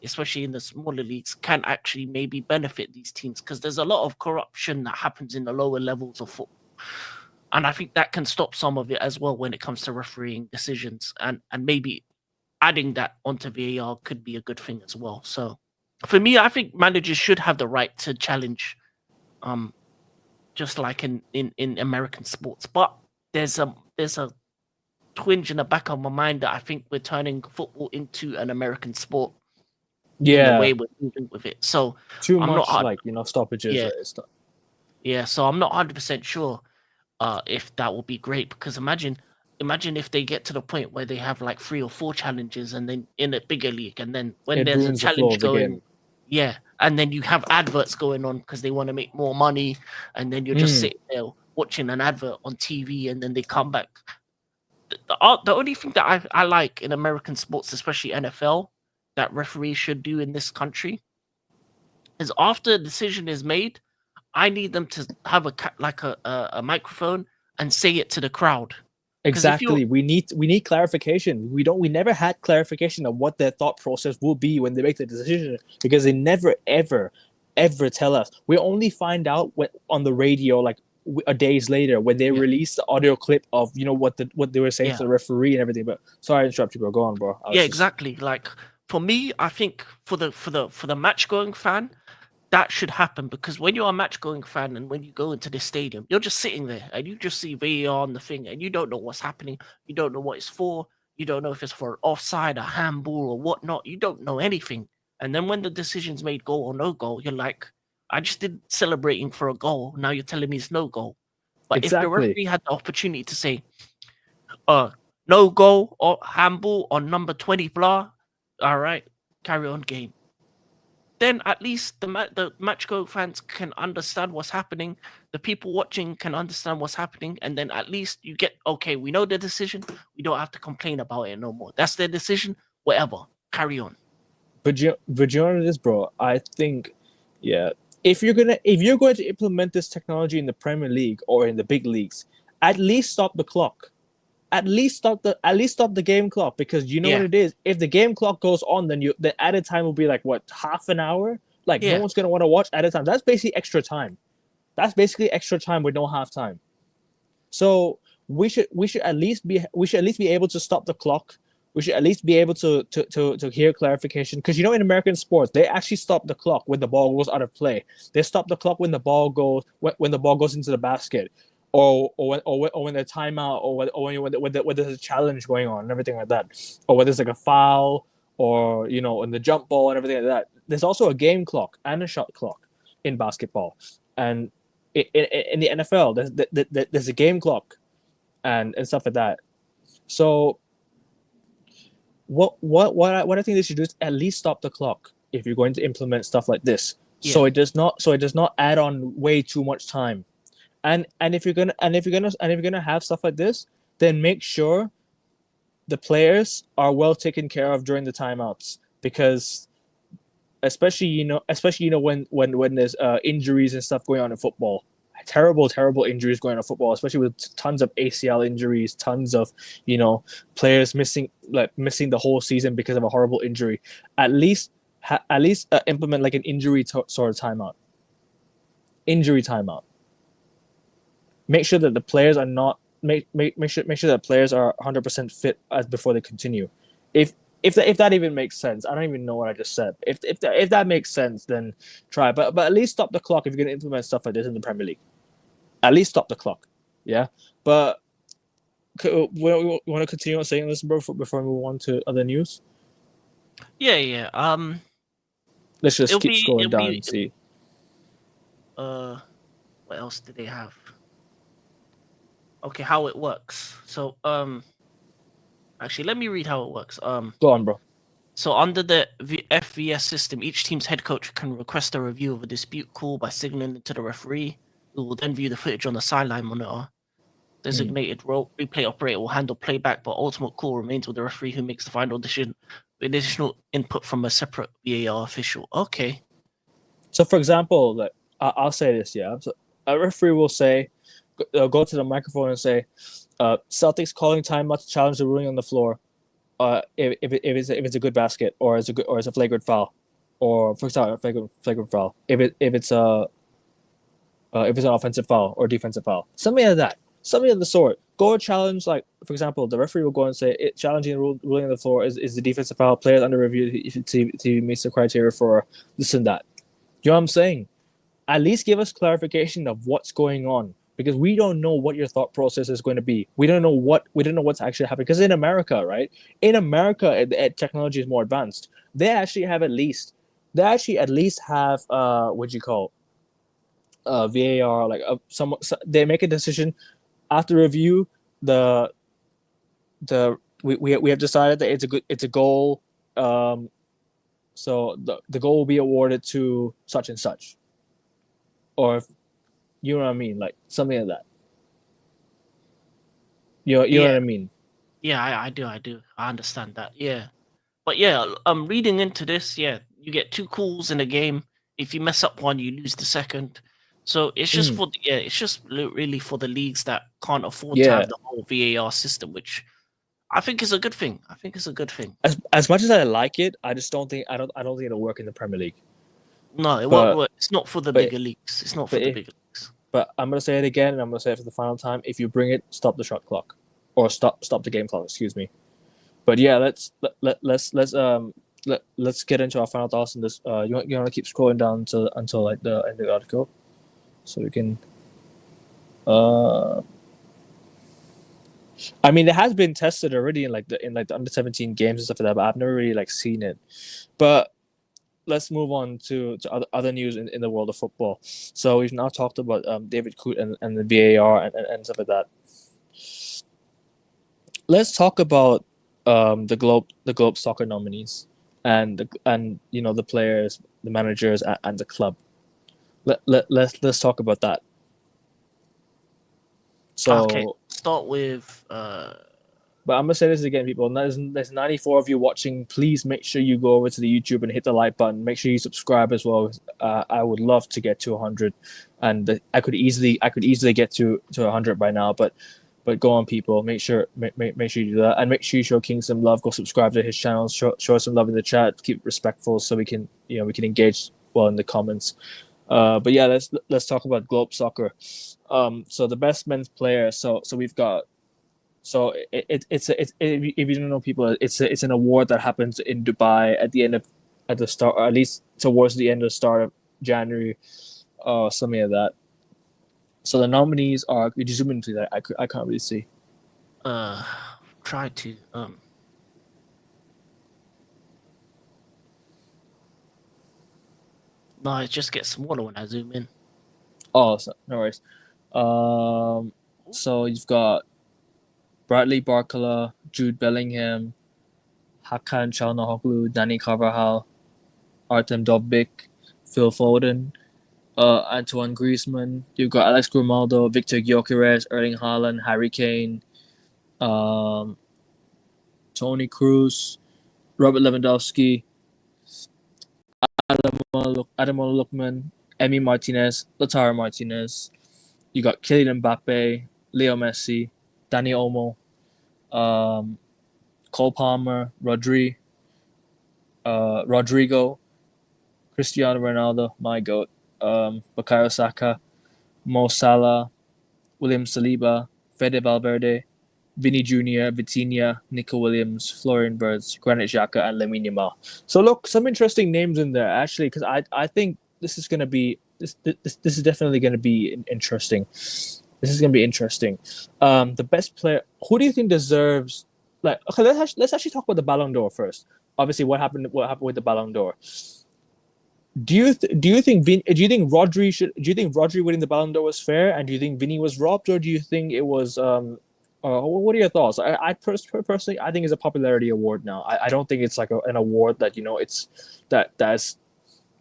Speaker 2: especially in the smaller leagues, can actually maybe benefit these teams because there's a lot of corruption that happens in the lower levels of football. And I think that can stop some of it as well when it comes to refereeing decisions, and maybe adding that onto VAR could be a good thing as well. So for me, I think managers should have the right to challenge, um, just like in American sports. But there's a twinge in the back of my mind that I think we're turning football into an American sport in the
Speaker 1: Yeah,
Speaker 2: way we're moving with it. So
Speaker 1: too
Speaker 2: I'm not
Speaker 1: much
Speaker 2: hard,
Speaker 1: like stoppages.
Speaker 2: yeah,
Speaker 1: It's not,
Speaker 2: yeah. So I'm not 100% sure if that will be great because imagine if they get to the point where they have like 3 or 4 challenges and then in a bigger league and then when
Speaker 1: it
Speaker 2: there's a
Speaker 1: ruins the flow
Speaker 2: challenge
Speaker 1: of the game.
Speaker 2: going, yeah, and then you have adverts going on because they want to make more money, and then you're just
Speaker 1: Mm,
Speaker 2: sitting there watching an advert on TV and then they come back. The only thing that I like in American sports, especially NFL, that referees should do in this country is after a decision is made, I need them to have like a microphone and say it to the crowd. Because if you're
Speaker 1: exactly. We need clarification. We never had clarification of what their thought process will be when they make the decision because they never ever tell us. We only find out when, on the radio like a days later when they
Speaker 2: yeah,
Speaker 1: release the audio clip of what they were saying to
Speaker 2: yeah,
Speaker 1: the referee and everything. But sorry to interrupt you, bro. Go on, bro. I
Speaker 2: yeah,
Speaker 1: was just
Speaker 2: exactly. Like for me, I think for the match going fan, that should happen because when you're a match going fan and when you go into the stadium, you're just sitting there and you just see VAR on the thing and you don't know what's happening. You don't know what it's for. You don't know if it's for an offside, a handball, or whatnot. You don't know anything. And then when the decision's made goal or no goal, you're like, I just did celebrating for a goal. Now you're telling me it's no goal. But if the
Speaker 1: Exactly.
Speaker 2: referee had the opportunity to say, no goal or handball on number 20, blah, all right, carry on game. Then at least the Matchgo fans can understand what's happening. The people watching can understand what's happening, and then at least you get okay. We know the decision. We don't have to complain about it no more. That's their decision. Whatever, carry on.
Speaker 1: But you know this, bro. I think, yeah, if you're going to implement this technology in the Premier League or in the big leagues, at least stop the clock. At least stop the game clock, because you know what
Speaker 2: Yeah,
Speaker 1: it is. If the game clock goes on, then the added time will be like what, half an hour. Like no
Speaker 2: yeah,
Speaker 1: one's gonna want to watch added time. That's basically extra time. That's basically extra time with no half time. So we should at least be able to stop the clock. We should at least be able to hear clarification, because in American sports they actually stop the clock when the ball goes out of play. They stop the clock when the ball goes into the basket, or when the timeout, or when there's a challenge going on and everything like that, or when there's like a foul, or in the jump ball and everything like that. There's also a game clock and a shot clock in basketball, and in the NFL there's a game clock and stuff like that. So what I think they should do is at least stop the clock if you're going to implement stuff like this,
Speaker 2: yeah,
Speaker 1: so it does not add on way too much time. And if you're gonna have stuff like this, then make sure the players are well taken care of during the timeouts, because especially when there's injuries and stuff going on in football, terrible injuries going on in football, especially with tons of ACL injuries, tons of players missing the whole season because of a horrible injury. At least implement like an sort of timeout. Injury timeout. Make sure that the players are not make sure that players are 100% fit as before they continue. If that even makes sense. I don't even know what I just said. If that makes sense, then try. But at least stop the clock if you're going to implement stuff like this in the Premier League. At least stop the clock. Yeah. But we want to continue on saying this, bro, before we move on to other news.
Speaker 2: yeah.
Speaker 1: Let's just
Speaker 2: It'll
Speaker 1: keep
Speaker 2: be
Speaker 1: scrolling
Speaker 2: it'll
Speaker 1: down
Speaker 2: be
Speaker 1: and see.
Speaker 2: uh, what else do they have? Okay, how it works. So actually, let me read how it works.
Speaker 1: Go on, bro.
Speaker 2: So under the FVS system, each team's head coach can request a review of a dispute call by signaling to the referee, who will then view the footage on the sideline monitor. Designated role replay operator will handle playback, but ultimate call remains with the referee, who makes the final decision with additional input from a separate VAR official. Okay.
Speaker 1: So, for example, like I'll say this, yeah. So a referee will say, go to the microphone and say, Celtics calling timeout to challenge the ruling on the floor. If it's a good basket, or it's a flagrant foul, or for example, a flagrant foul. If it's an offensive foul or defensive foul, something like that, something of the sort. Go challenge, like for example, the referee will go and say, challenging the ruling on the floor is the defensive foul. Players under review if he meets the criteria for this and that. You know what I'm saying? At least give us clarification of what's going on, because we don't know what your thought process is going to be. We don't know what's actually happening, because in America, right? In America, technology is more advanced. They actually at least have what you call VAR, like they make a decision after review. We have decided that it's a goal. So the goal will be awarded to such and such, or you know what I mean, like something like that. You know
Speaker 2: Yeah,
Speaker 1: what I mean.
Speaker 2: yeah, I do, I understand that. Yeah, but yeah, reading into this, yeah, you get two calls in a game. If you mess up one, you lose the second. So it's just
Speaker 1: Mm,
Speaker 2: for it's just really for the leagues that can't afford to
Speaker 1: yeah.
Speaker 2: have the whole VAR system, which I think is a good thing. I think it's a good thing.
Speaker 1: As much as I like it, I just don't think it'll work in the Premier League.
Speaker 2: No, it won't
Speaker 1: But
Speaker 2: work. It's not for the
Speaker 1: but
Speaker 2: bigger leagues. It's not for
Speaker 1: but
Speaker 2: the
Speaker 1: if
Speaker 2: bigger leagues.
Speaker 1: but I'm gonna say it again, and I'm gonna say it for the final time. If you bring it, stop the shot clock, or stop the game clock. Excuse me. But yeah, let's get into our final thoughts on this. You want to keep scrolling down until like the end of the article, so we can. Uh, I mean, it has been tested already in like the under 17 games and stuff like that, but I've never really like seen it. But let's move on to other news in the world of football. So we've now talked about David Coote and the VAR and stuff like that. Let's talk about the Globe Soccer nominees and the players, the managers, and the club. Let's talk about that.
Speaker 2: Okay,
Speaker 1: So,
Speaker 2: start with
Speaker 1: but I'm gonna say this again, people. There's 94 of you watching. Please make sure you go over to the YouTube and hit the like button. Make sure you subscribe as well. I would love to get to 100, and I could easily get to 100 by now. But go on, people. Make sure you do that, and make sure you show King some love. Go subscribe to his channel. Show us some love in the chat. Keep it respectful so we can engage well in the comments. But yeah, let's talk about Globe Soccer. So the best men's player. So we've got. So it's if you don't know, people, it's an award that happens in Dubai at the start, or at least towards the end of the start of January, something like that. So the nominees are. Could you zoom into that? I can't really see.
Speaker 2: try to no, it just gets smaller when I zoom in.
Speaker 1: Oh, no worries. So you've got Bradley Barcola, Jude Bellingham, Hakan Çalhanoğlu, Dani Carvajal, Artem Dovbyk, Phil Foden, Antoine Griezmann. You've got Alex Grimaldo, Victor Gyökeres, Erling Haaland, Harry Kane, Toni Kroos, Robert Lewandowski, Adam Lukman, Emi Martinez, Lautaro Martinez. You got Kylian Mbappe, Leo Messi, Dani Olmo, Cole Palmer, Rodrigo, Cristiano Ronaldo, my goat, Bukayo Saka, Mo Salah, William Saliba, Fede Valverde, Vinny Jr., Vitinha, Nico Williams, Florian Wirtz, Granit Xhaka, and Lamine Yamal. So look, some interesting names in there actually, because I think this is this is definitely gonna be interesting. This is gonna be interesting. The best player. Who do you think deserves? Like, okay, let's actually talk about the Ballon d'Or first. Obviously, what happened with the Ballon d'Or? Do you think Rodri winning the Ballon d'Or was fair, and do you think Vinny was robbed, or do you think it was what are your thoughts? Personally, I think it's a popularity award now. I don't think it's like an award that it's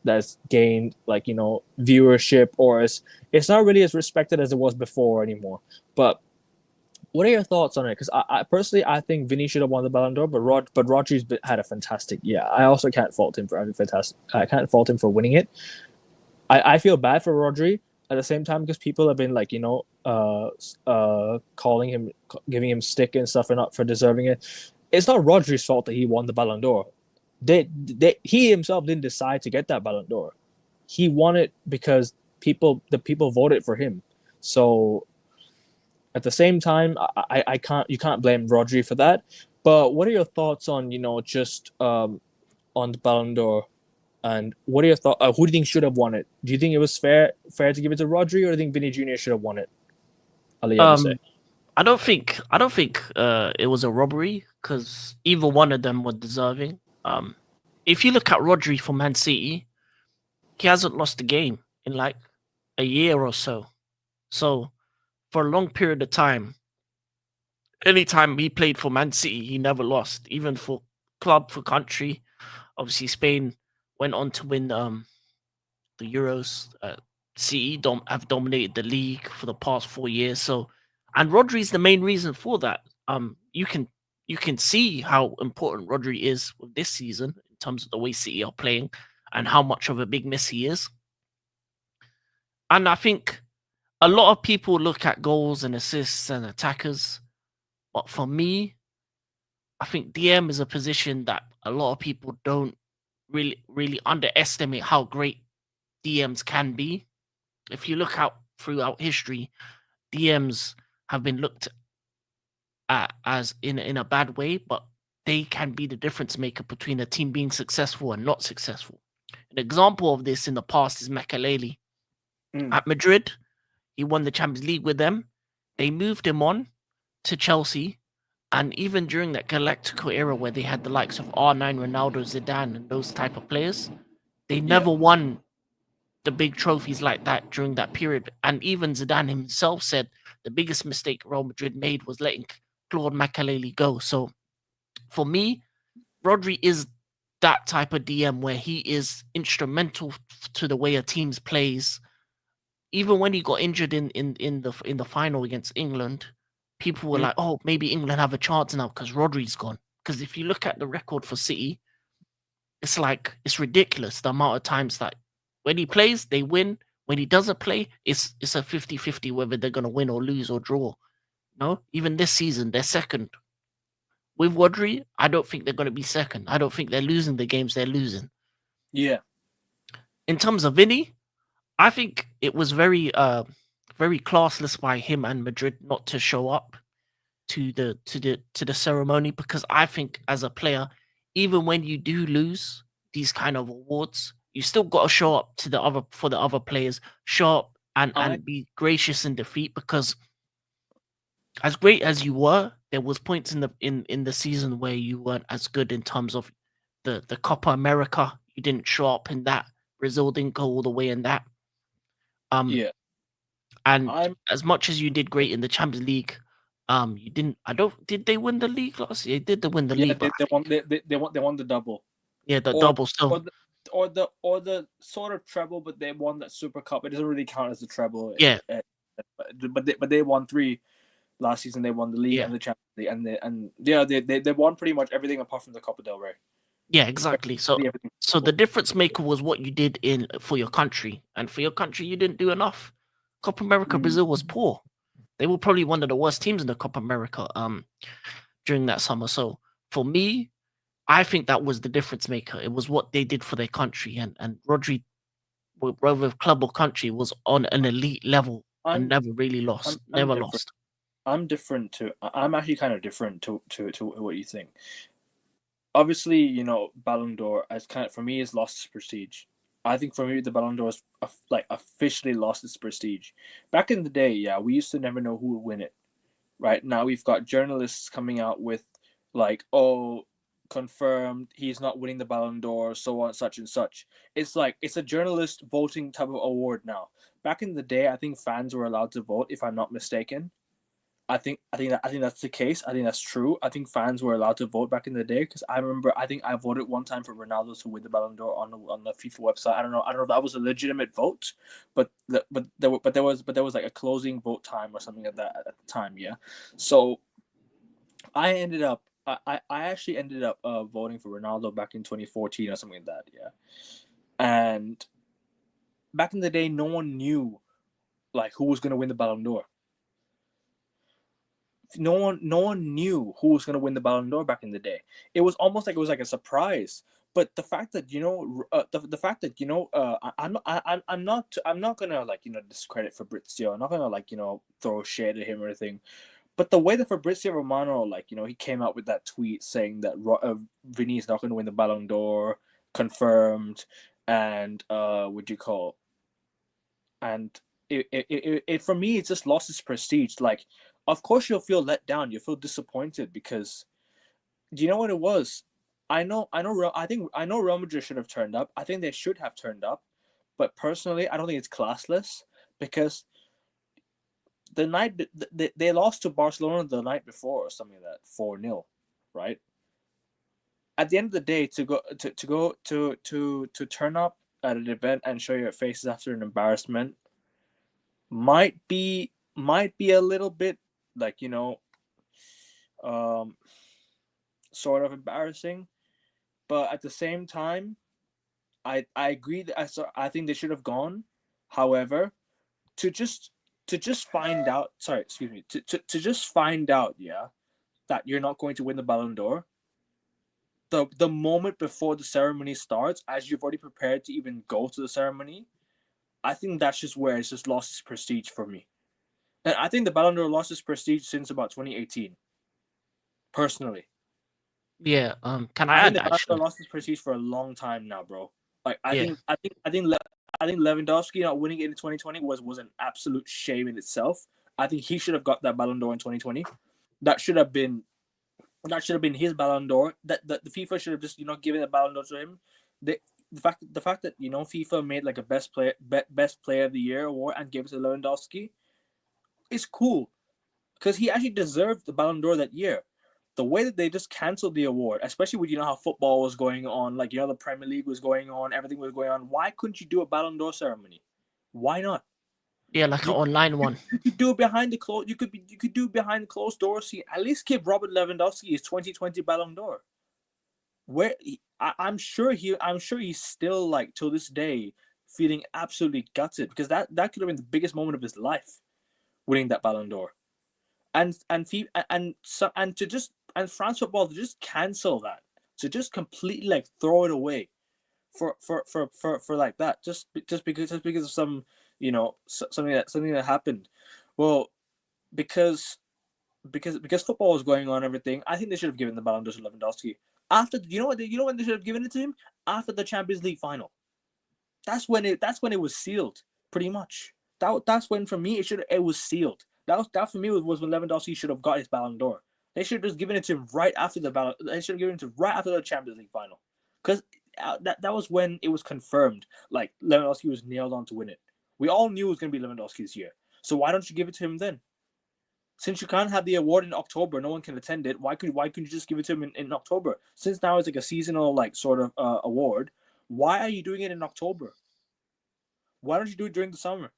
Speaker 1: that's gained like viewership, or it's not really as respected as it was before anymore. But what are your thoughts on it? Because I personally I think Vinny should have won the Ballon d'Or, but Rodri's had a fantastic year. I also can't fault him for having fantastic. I can't fault him for winning it. I feel bad for Rodri at the same time because people have been like calling him, giving him stick and stuff for deserving it. It's not Rodri's fault that he won the Ballon d'Or. He himself didn't decide to get that Ballon d'Or. He won it because the people voted for him. So at the same time, you can't blame Rodri for that. But what are your thoughts on just on the Ballon d'Or, and what are your thoughts? Who do you think should have won it? Do you think it was fair to give it to Rodri, or do you think Vinny Jr. should have won it? I'll let you have to say.
Speaker 2: I don't think it was a robbery because either one of them were deserving. If you look at Rodri for Man City, he hasn't lost a game in like a year or so. So for a long period of time, anytime he played for Man City, he never lost, even for club, for country. Obviously, Spain went on to win the Euros. City have dominated the league for the past 4 years. So, and Rodri is the main reason for that. You can see how important Rodri is with this season in terms of the way City are playing and how much of a big miss he is. And I think a lot of people look at goals and assists and attackers, but for me, I think DM is a position that a lot of people don't really underestimate how great DMs can be. If you look out throughout history, DMs have been looked at as in a bad way, but they can be the difference maker between a team being successful and not successful. An example of this in the past is Makelele. At Madrid, he won the Champions League with them. They moved him on to Chelsea. And even during that Galactico era where they had the likes of R9, Ronaldo, Zidane, and those type of players, They
Speaker 1: Yeah.
Speaker 2: never won the big trophies like that during that period. And even Zidane himself said the biggest mistake Real Madrid made was letting Claude Makelele go. So for me, Rodri is that type of DM where he is instrumental to the way a team's plays. Even when he got injured in the final against England, people were
Speaker 1: Mm.
Speaker 2: like, "Oh, maybe England have a chance now because Rodri's gone." Because if you look at the record for City, it's like it's ridiculous the amount of times that when he plays, they win. When he doesn't play, it's a 50-50 whether they're gonna win or lose or draw. No, even this season, they're second. With Rodri, I don't think they're gonna be second. I don't think they're losing the games they're losing.
Speaker 1: Yeah.
Speaker 2: In terms of Vinny, I think it was very classless by him and Madrid not to show up to the ceremony because I think as a player, even when you do lose these kind of awards, you still got to show up to the other for the other players, show up and
Speaker 1: I
Speaker 2: be gracious in defeat because as great as you were, there was points in the season where you weren't as good in terms of the Copa America. You didn't show up in that. Brazil didn't go all the way in that. Um,
Speaker 1: yeah.
Speaker 2: and
Speaker 1: I'm
Speaker 2: as much as you did great in the Champions League, you didn't. I don't. Did they win the league last year? They did win the
Speaker 1: Yeah.
Speaker 2: league, but I think
Speaker 1: They won the double,
Speaker 2: yeah, the
Speaker 1: or
Speaker 2: double still.
Speaker 1: or the or the sort of treble, but they won that Super Cup. It doesn't really count as a treble.
Speaker 2: Yeah,
Speaker 1: But they won three last season. They won the league
Speaker 2: yeah,
Speaker 1: and the Champions League, and yeah, they won pretty much everything apart from the Copa del Rey.
Speaker 2: yeah, exactly. So
Speaker 1: Everything.
Speaker 2: so the difference maker was what you did in for your country, and for your country, you didn't do enough. Copa America,
Speaker 1: Mm,
Speaker 2: Brazil was poor. They were probably one of the worst teams in the Copa America during that summer. So for me, I think that was the difference maker. It was what they did for their country, and Rodri, whether club or country, was on an elite level and
Speaker 1: I'm
Speaker 2: never really lost.
Speaker 1: I'm
Speaker 2: Never
Speaker 1: different.
Speaker 2: lost.
Speaker 1: I'm different to. I'm actually kind of different to what you think. Obviously, Ballon d'Or as kind of for me has lost its prestige. I think for me the Ballon d'Or is like officially lost its prestige. Back in the day, yeah, we used to never know who would win it. Right now, we've got journalists coming out with like, "Oh, confirmed, he's not winning the Ballon d'Or," so on, such and such. It's like it's a journalist voting type of award now. Back in the day, I think fans were allowed to vote, if I'm not mistaken. I think that's the case. I think that's true. I think fans were allowed to vote back in the day because I remember I think I voted one time for Ronaldo to win the Ballon d'Or on the FIFA website. I don't know if that was a legitimate vote, but there was like a closing vote time or something like that at the time. Yeah, so I actually ended up voting for Ronaldo back in 2014 or something like that. Yeah, and back in the day, no one knew like who was gonna win the Ballon d'Or. No one knew who was going to win the Ballon d'Or back in the day. It was almost like it was like a surprise. But the fact that the fact that I'm not gonna like discredit Fabrizio. I'm not gonna like throw shade at him or anything. But the way that Fabrizio Romano he came out with that tweet saying that Vinny is not going to win the Ballon d'Or, confirmed, and what do you call and it for me it just lost its prestige. Like, of course you'll feel let down, you'll feel disappointed because do you know what it was? I know Real Madrid should have turned up. I think they should have turned up, but personally, I don't think it's classless because the night they lost to Barcelona the night before or something like that 4-0, right? At the end of the day, to turn up at an event and show your faces after an embarrassment might be a little bit like um sort of embarrassing, but at the same time I agree that I think they should have gone. However, to just find out, sorry, excuse me, to just find out, yeah, that you're not going to win the Ballon d'Or the moment before the ceremony starts, as you've already prepared to even go to the ceremony, I think that's just where it's just lost its prestige for me. And I think the Ballon d'Or lost its prestige since about 2018. Personally,
Speaker 2: Yeah. Can I
Speaker 1: I think
Speaker 2: add
Speaker 1: the Ballon d'Or
Speaker 2: actually?
Speaker 1: lost its prestige for a long time now, bro. Like I
Speaker 2: Yeah.
Speaker 1: think I think I think I think Lewandowski not winning it in 2020 was an absolute shame in itself. I think he should have got that Ballon d'Or in 2020. That should have been his Ballon d'Or. That the FIFA should have just given the Ballon d'Or to him. They the fact that FIFA made like a best player of the year award and gave it to Lewandowski is cool because he actually deserved the Ballon d'Or that year. The way that they just canceled the award, especially with how football was going on, like the Premier League was going on, everything was going on. Why couldn't you do a Ballon d'Or ceremony? Why not?
Speaker 2: Yeah, like an
Speaker 1: You
Speaker 2: online one.
Speaker 1: you could do it behind the close. You could do it behind closed doors. At least give Robert Lewandowski his 2020 Ballon d'Or. I'm sure he's still like till this day feeling absolutely gutted because that could have been the biggest moment of his life, winning that Ballon d'Or, and France football to just cancel that, to just completely like throw it away for like that, just because of some something that happened. Well, because football was going on and everything, I think they should have given the Ballon d'Or to Lewandowski. After when they should have given it to him? After the Champions League final. That's when it was sealed, pretty much. That's when for me it was sealed. That for me was when Lewandowski should have got his Ballon d'Or. They should have just given it to him right after the Ballon. They should have given it to him right after the Champions League final, because that was when it was confirmed. Like Lewandowski was nailed on to win it. We all knew it was going to be Lewandowski's year. So why don't you give it to him then? Since you can't have the award in October, no one can attend it. Why couldn't you just give it to him in October? Since now it's like a seasonal like sort of award, why are you doing it in October? Why don't you do it during the summer?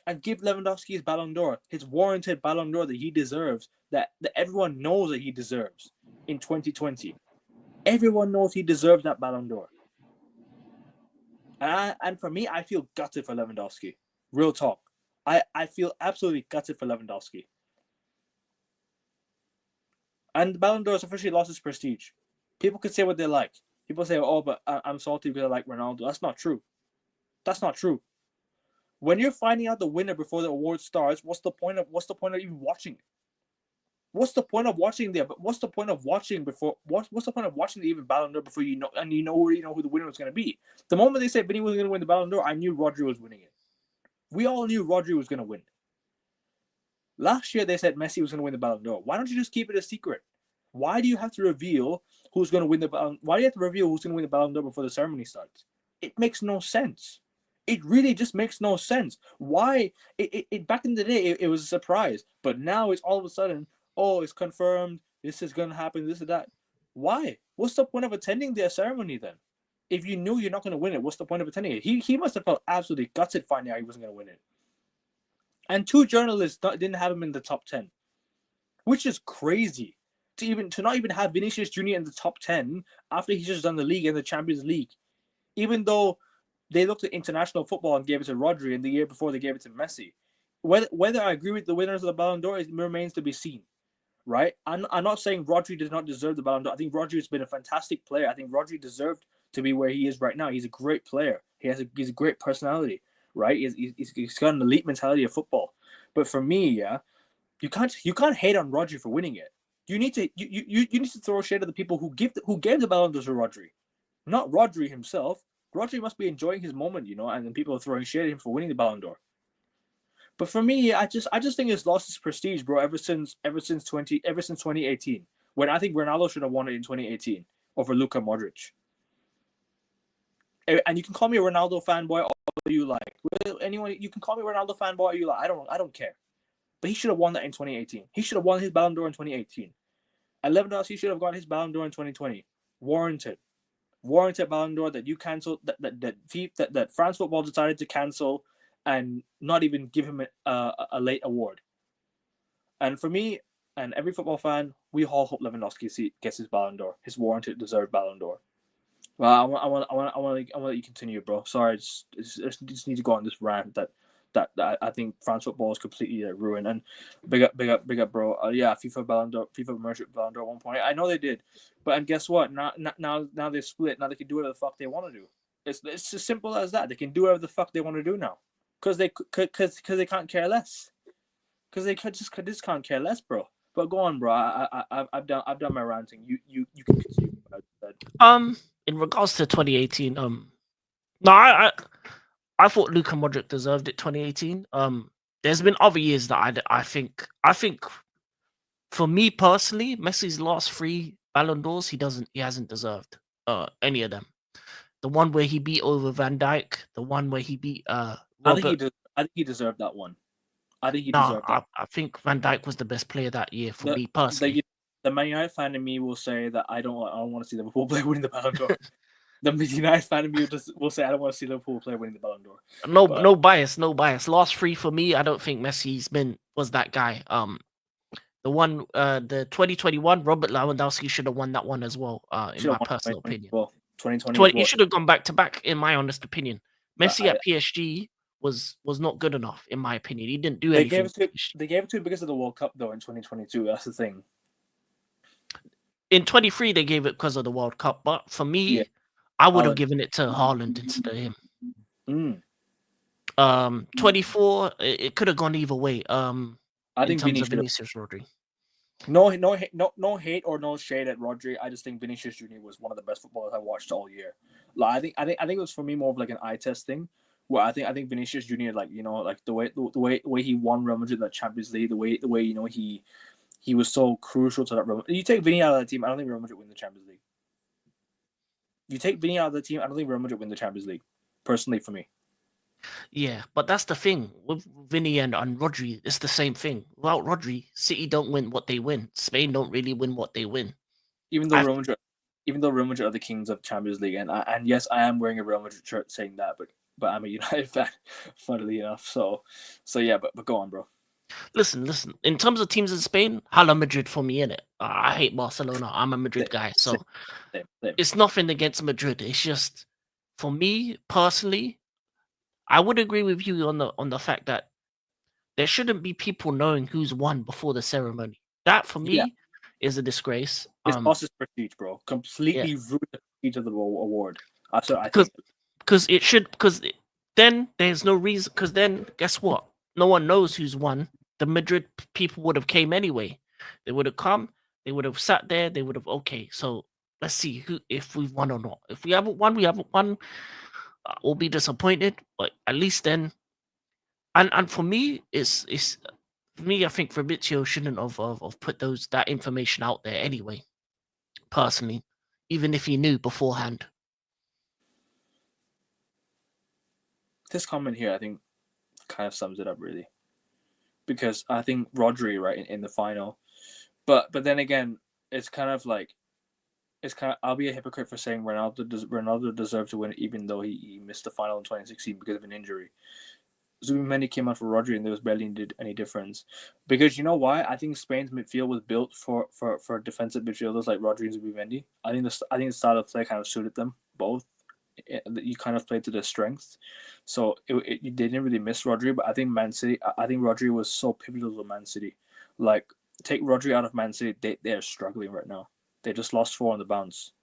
Speaker 1: And give Lewandowski his Ballon d'Or, his warranted Ballon d'Or that he deserves, that everyone knows that he deserves in 2020. Everyone knows he deserves that Ballon d'Or. And for me, I feel gutted for Lewandowski. Real talk. I feel absolutely gutted for Lewandowski. And the Ballon d'Or has officially lost its prestige. People can say what they like. People say, "Oh, but I'm salty because I like Ronaldo." That's not true. That's not true. When you're finding out the winner before the award starts, what's the point of even watching it? What's the point of watching there? But what's the point of watching before? What's the point of watching the even Ballon d'Or before you know who the winner was going to be? The moment they said Vinny was going to win the Ballon d'Or, I knew Rodri was winning it. We all knew Rodri was going to win. Last year they said Messi was going to win the Ballon d'Or. Why don't you just keep it a secret? Why do you have to reveal who's going to win the Ballon? Why do you have to reveal who's going to win the Ballon d'Or before the ceremony starts? It makes no sense. It really just makes no sense. Why? It back in the day, it was a surprise, but now it's all of a sudden, oh, it's confirmed. This is going to happen. This and that. Why? What's the point of attending the ceremony then? If you knew you're not going to win it, what's the point of attending it? He must have felt absolutely gutted finding out he wasn't going to win it. And 2 journalists didn't have him in the top 10, which is crazy. To not even have Vinicius Jr. in the top 10 after he's just done the league and the Champions League, even though they looked at international football and gave it to Rodri, and the year before they gave it to Messi. Whether I agree with the winners of the Ballon d'Or, it remains to be seen, right? I'm not saying Rodri did not deserve the Ballon d'Or. I think Rodri has been a fantastic player. I think Rodri deserved to be where he is right now. He's a great player. He's a great personality, right? He's got an elite mentality of football. But for me, yeah, you can't hate on Rodri for winning it. You need to throw shade at the people who gave the Ballon d'Or to Rodri, not Rodri himself. Rodri must be enjoying his moment, and then people are throwing shade at him for winning the Ballon d'Or. But for me, I just think it's lost its prestige, bro. Ever since 2018, when I think Ronaldo should have won it in 2018 over Luka Modric. And you can call me a Ronaldo fanboy all you like. Anyone, you can call me a Ronaldo fanboy all you like. I don't care. But he should have won that in 2018. He should have won his Ballon d'Or in 2018. And Lewandowski should have got his Ballon d'Or in 2020. Warranted Ballon d'Or that you cancelled, that France football decided to cancel and not even give him a late award. And for me and every football fan, we all hope Lewandowski gets his Ballon d'Or, his warranted, deserved Ballon d'Or. Well, I want to let you continue, bro. Sorry, I just need to go on this rant that I think France football is completely ruined. And big up, bro. Yeah, FIFA Ballon d'Or, FIFA merged Ballon d'Or at one point. I know they did, but and guess what? Now they split. Now they can do whatever the fuck they want to do. It's as simple as that. They can do whatever the fuck they want to do now, because they can't care less. Because they just can't care less, bro. But go on, bro. I've done my ranting. You can continue.
Speaker 2: In regards to 2018, no, I thought Luka Modric deserved it 2018. There's been other years that I think for me personally, Messi's last 3 Ballon d'Ors, he hasn't deserved any of them. The one where he beat over Van Dijk, the one where he beat
Speaker 1: I
Speaker 2: Robert.
Speaker 1: think he deserved that one. I think he
Speaker 2: No,
Speaker 1: deserved that.
Speaker 2: I think Van Dijk was the best player that year for
Speaker 1: The
Speaker 2: me personally.
Speaker 1: the Man United fan in me will say that I don't want to see Liverpool player winning the Ballon d'Or. The United fan in me will say I don't want to see Liverpool player winning the Ballon d'Or.
Speaker 2: No,
Speaker 1: But
Speaker 2: no bias, no bias. Last three for me, I don't think Messi's was that guy. The one, the 2021, Robert Lewandowski should have won that one as well. In
Speaker 1: should have
Speaker 2: my
Speaker 1: won
Speaker 2: personal
Speaker 1: 2020
Speaker 2: opinion,
Speaker 1: as well. 2020 as
Speaker 2: he
Speaker 1: well.
Speaker 2: should have gone back to back. In my honest opinion,
Speaker 1: But
Speaker 2: Messi at PSG was not good enough. In my opinion, he didn't do
Speaker 1: they gave
Speaker 2: anything.
Speaker 1: it to they gave it to because of the World Cup though in 2022. That's the thing.
Speaker 2: In 23, they gave it because of the World Cup, but for
Speaker 1: Yeah,
Speaker 2: me, I would have
Speaker 1: Haaland.
Speaker 2: given it to Haaland instead of him.
Speaker 1: Mm.
Speaker 2: 24, it could have gone either way.
Speaker 1: I
Speaker 2: In
Speaker 1: think
Speaker 2: terms
Speaker 1: Vinny
Speaker 2: of
Speaker 1: should have.
Speaker 2: Vinicius Rodri.
Speaker 1: No hate or no shade at Rodri. I just think Vinicius Junior was one of the best footballers I watched all year. Like I think it was for me more of like an eye test thing, where I think Vinicius Junior, like like the way he won Real Madrid in the Champions League, the way he was so crucial to that Real Madrid. You take Vinny out of the team, I don't think Real Madrid win the Champions League. You take Vinny out of the team, I don't think Real Madrid win the Champions League. Personally, for me.
Speaker 2: Yeah, but that's the thing with Vinny and Rodri. It's the same thing. Without Rodri, City don't win what they win. Spain don't really win what they win.
Speaker 1: Even though Real Madrid are the kings of Champions League, and yes, I am wearing a Real Madrid shirt saying that, but I'm a United fan, funnily enough. So yeah, but go on, bro.
Speaker 2: Listen. In terms of teams in Spain, Hala Madrid for me in it. I hate Barcelona. I'm a Madrid guy,
Speaker 1: Same,
Speaker 2: so
Speaker 1: same.
Speaker 2: it's nothing against Madrid. It's just for me personally, I would agree with you on the fact that there shouldn't be people knowing who's won before the ceremony. That for
Speaker 1: Yeah,
Speaker 2: me is a disgrace.
Speaker 1: it's lost its prestige, bro.
Speaker 2: Yeah,
Speaker 1: Completely ruined the prestige of the award. That's what I
Speaker 2: because
Speaker 1: think.
Speaker 2: it should then there's no reason because then guess what? No one knows who's won. The Madrid people would have came anyway. They would have come. They would have sat there. They would have okay. So let's see who if we've won or not. If we haven't won, we haven't won. We'll be disappointed. But at least then, and for me, it's for me. I think Fabrizio shouldn't have put that information out there anyway. Personally, even if he knew beforehand.
Speaker 1: This comment here, I think, kind of sums it up really, because I think Rodri right in the final, but then again, it's kind of like I'll be a hypocrite for saying Ronaldo deserved to win even though he missed the final in 2016 because of an injury. Zubimendi came out for Rodri and there was barely any difference. Because you know why? I think Spain's midfield was built for defensive midfielders like Rodri and Zubimendi. I think the style of play kind of suited them both. You kind of played to their strengths, so they didn't really miss Rodri. But I think Man City, I think Rodri was so pivotal to Man City. Like take Rodri out of Man City, they are struggling right now. They just lost 4 on the bounce.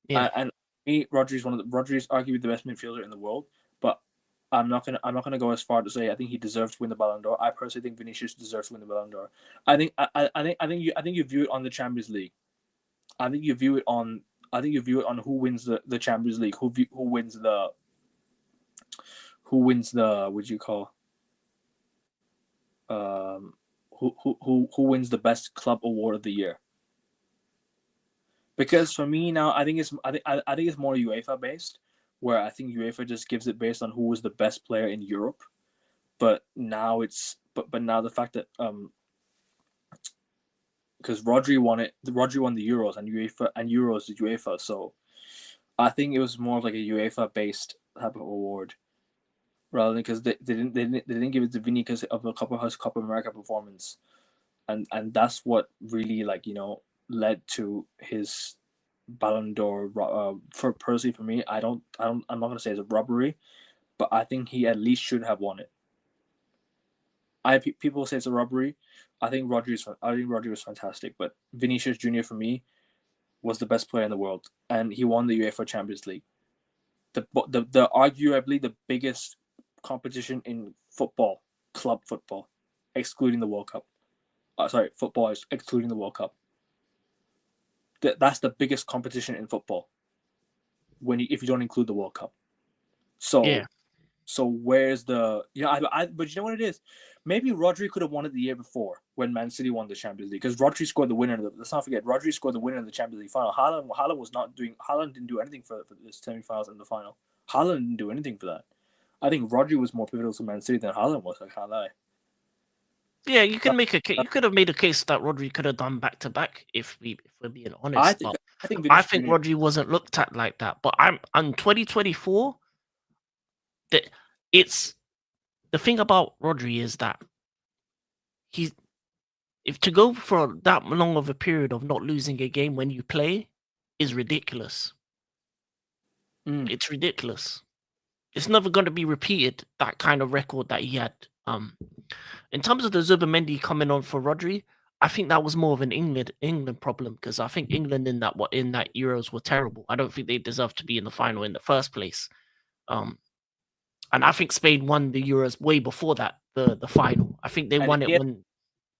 Speaker 2: Yeah,
Speaker 1: And me, Rodri's arguably the best midfielder in the world. But I'm not gonna go as far to say I think he deserves to win the Ballon d'Or. I personally think Vinicius deserves to win the Ballon d'Or. I think you view it on the Champions League. I think you view it on who wins the Champions League, who wins the what you call who wins the best club award of the year. Because for me now, I think it's more UEFA based, where I think UEFA just gives it based on who was the best player in Europe. But now now the fact that because Rodri won the Euros and Euros is UEFA, so I think it was more of like a UEFA based type of award rather than because they didn't give it to Vini because of the Copa America performance, and that's what really led to his Ballon d'Or. For personally for me, I'm not gonna say it's a robbery, but I think he at least should have won it. People say it's a robbery. I think Rodri was fantastic, but Vinicius Junior for me was the best player in the world, and he won the UEFA Champions League. The arguably the biggest competition in football, club football, excluding the World Cup. Football is excluding the World Cup. That's the biggest competition in football if you don't include the World Cup. So
Speaker 2: yeah.
Speaker 1: So where's the but you know what it is? Maybe Rodri could have won it the year before when Man City won the Champions League because Rodri scored the winner. Let's not forget Rodri scored the winner in the Champions League final. Haaland was not doing. Haaland didn't do anything for the semifinals and the final. Haaland didn't do anything for that. I think Rodri was more pivotal to Man City than Haaland was. I can't lie.
Speaker 2: Yeah, you can make a case. You could have made a case that Rodri could have done back to back if we're being
Speaker 1: I
Speaker 2: honest.
Speaker 1: think
Speaker 2: But
Speaker 1: I think
Speaker 2: I
Speaker 1: Vinicius
Speaker 2: think
Speaker 1: Junior.
Speaker 2: Rodri wasn't looked at like that. But I'm on 2024. That it's the thing about Rodri is that he's if to go for that long of a period of not losing a game when you play is ridiculous. It's ridiculous. It's never going to be repeated. That kind of record that he had. In terms of the Zubimendi coming on for Rodri, I think that was more of an England problem because I think England in that Euros were terrible. I don't think they deserved to be in the final in the first place. Um, and I think Spain won the Euros way before that, the final. I think they
Speaker 1: And
Speaker 2: won it when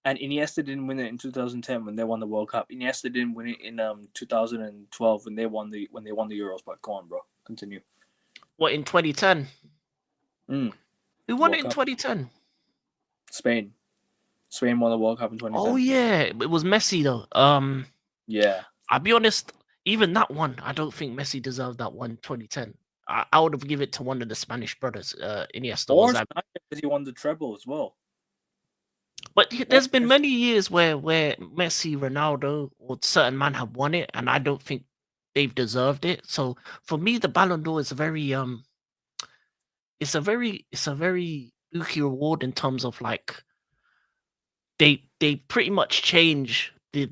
Speaker 1: Iniesta didn't win it in 2010 when they won the World Cup. Iniesta didn't win it in 2012 when they won the Euros. But go on, bro, continue.
Speaker 2: what in 2010. Who won
Speaker 1: World
Speaker 2: it in
Speaker 1: Cup.
Speaker 2: 2010?
Speaker 1: Spain. Spain won the World Cup in 2010.
Speaker 2: Oh yeah, it was Messi though.
Speaker 1: Yeah.
Speaker 2: I'll be honest, even that one, I don't think Messi deserved that one 2010. I would have given it to one of the Spanish brothers, Iniesta
Speaker 1: Or
Speaker 2: was.
Speaker 1: Schneider because he won the treble as well.
Speaker 2: But
Speaker 1: Or
Speaker 2: there's been many years where Messi, Ronaldo, or certain man have won it, and I don't think they've deserved it. So for me, the Ballon d'Or is it's a very spooky reward in terms of like they pretty much change the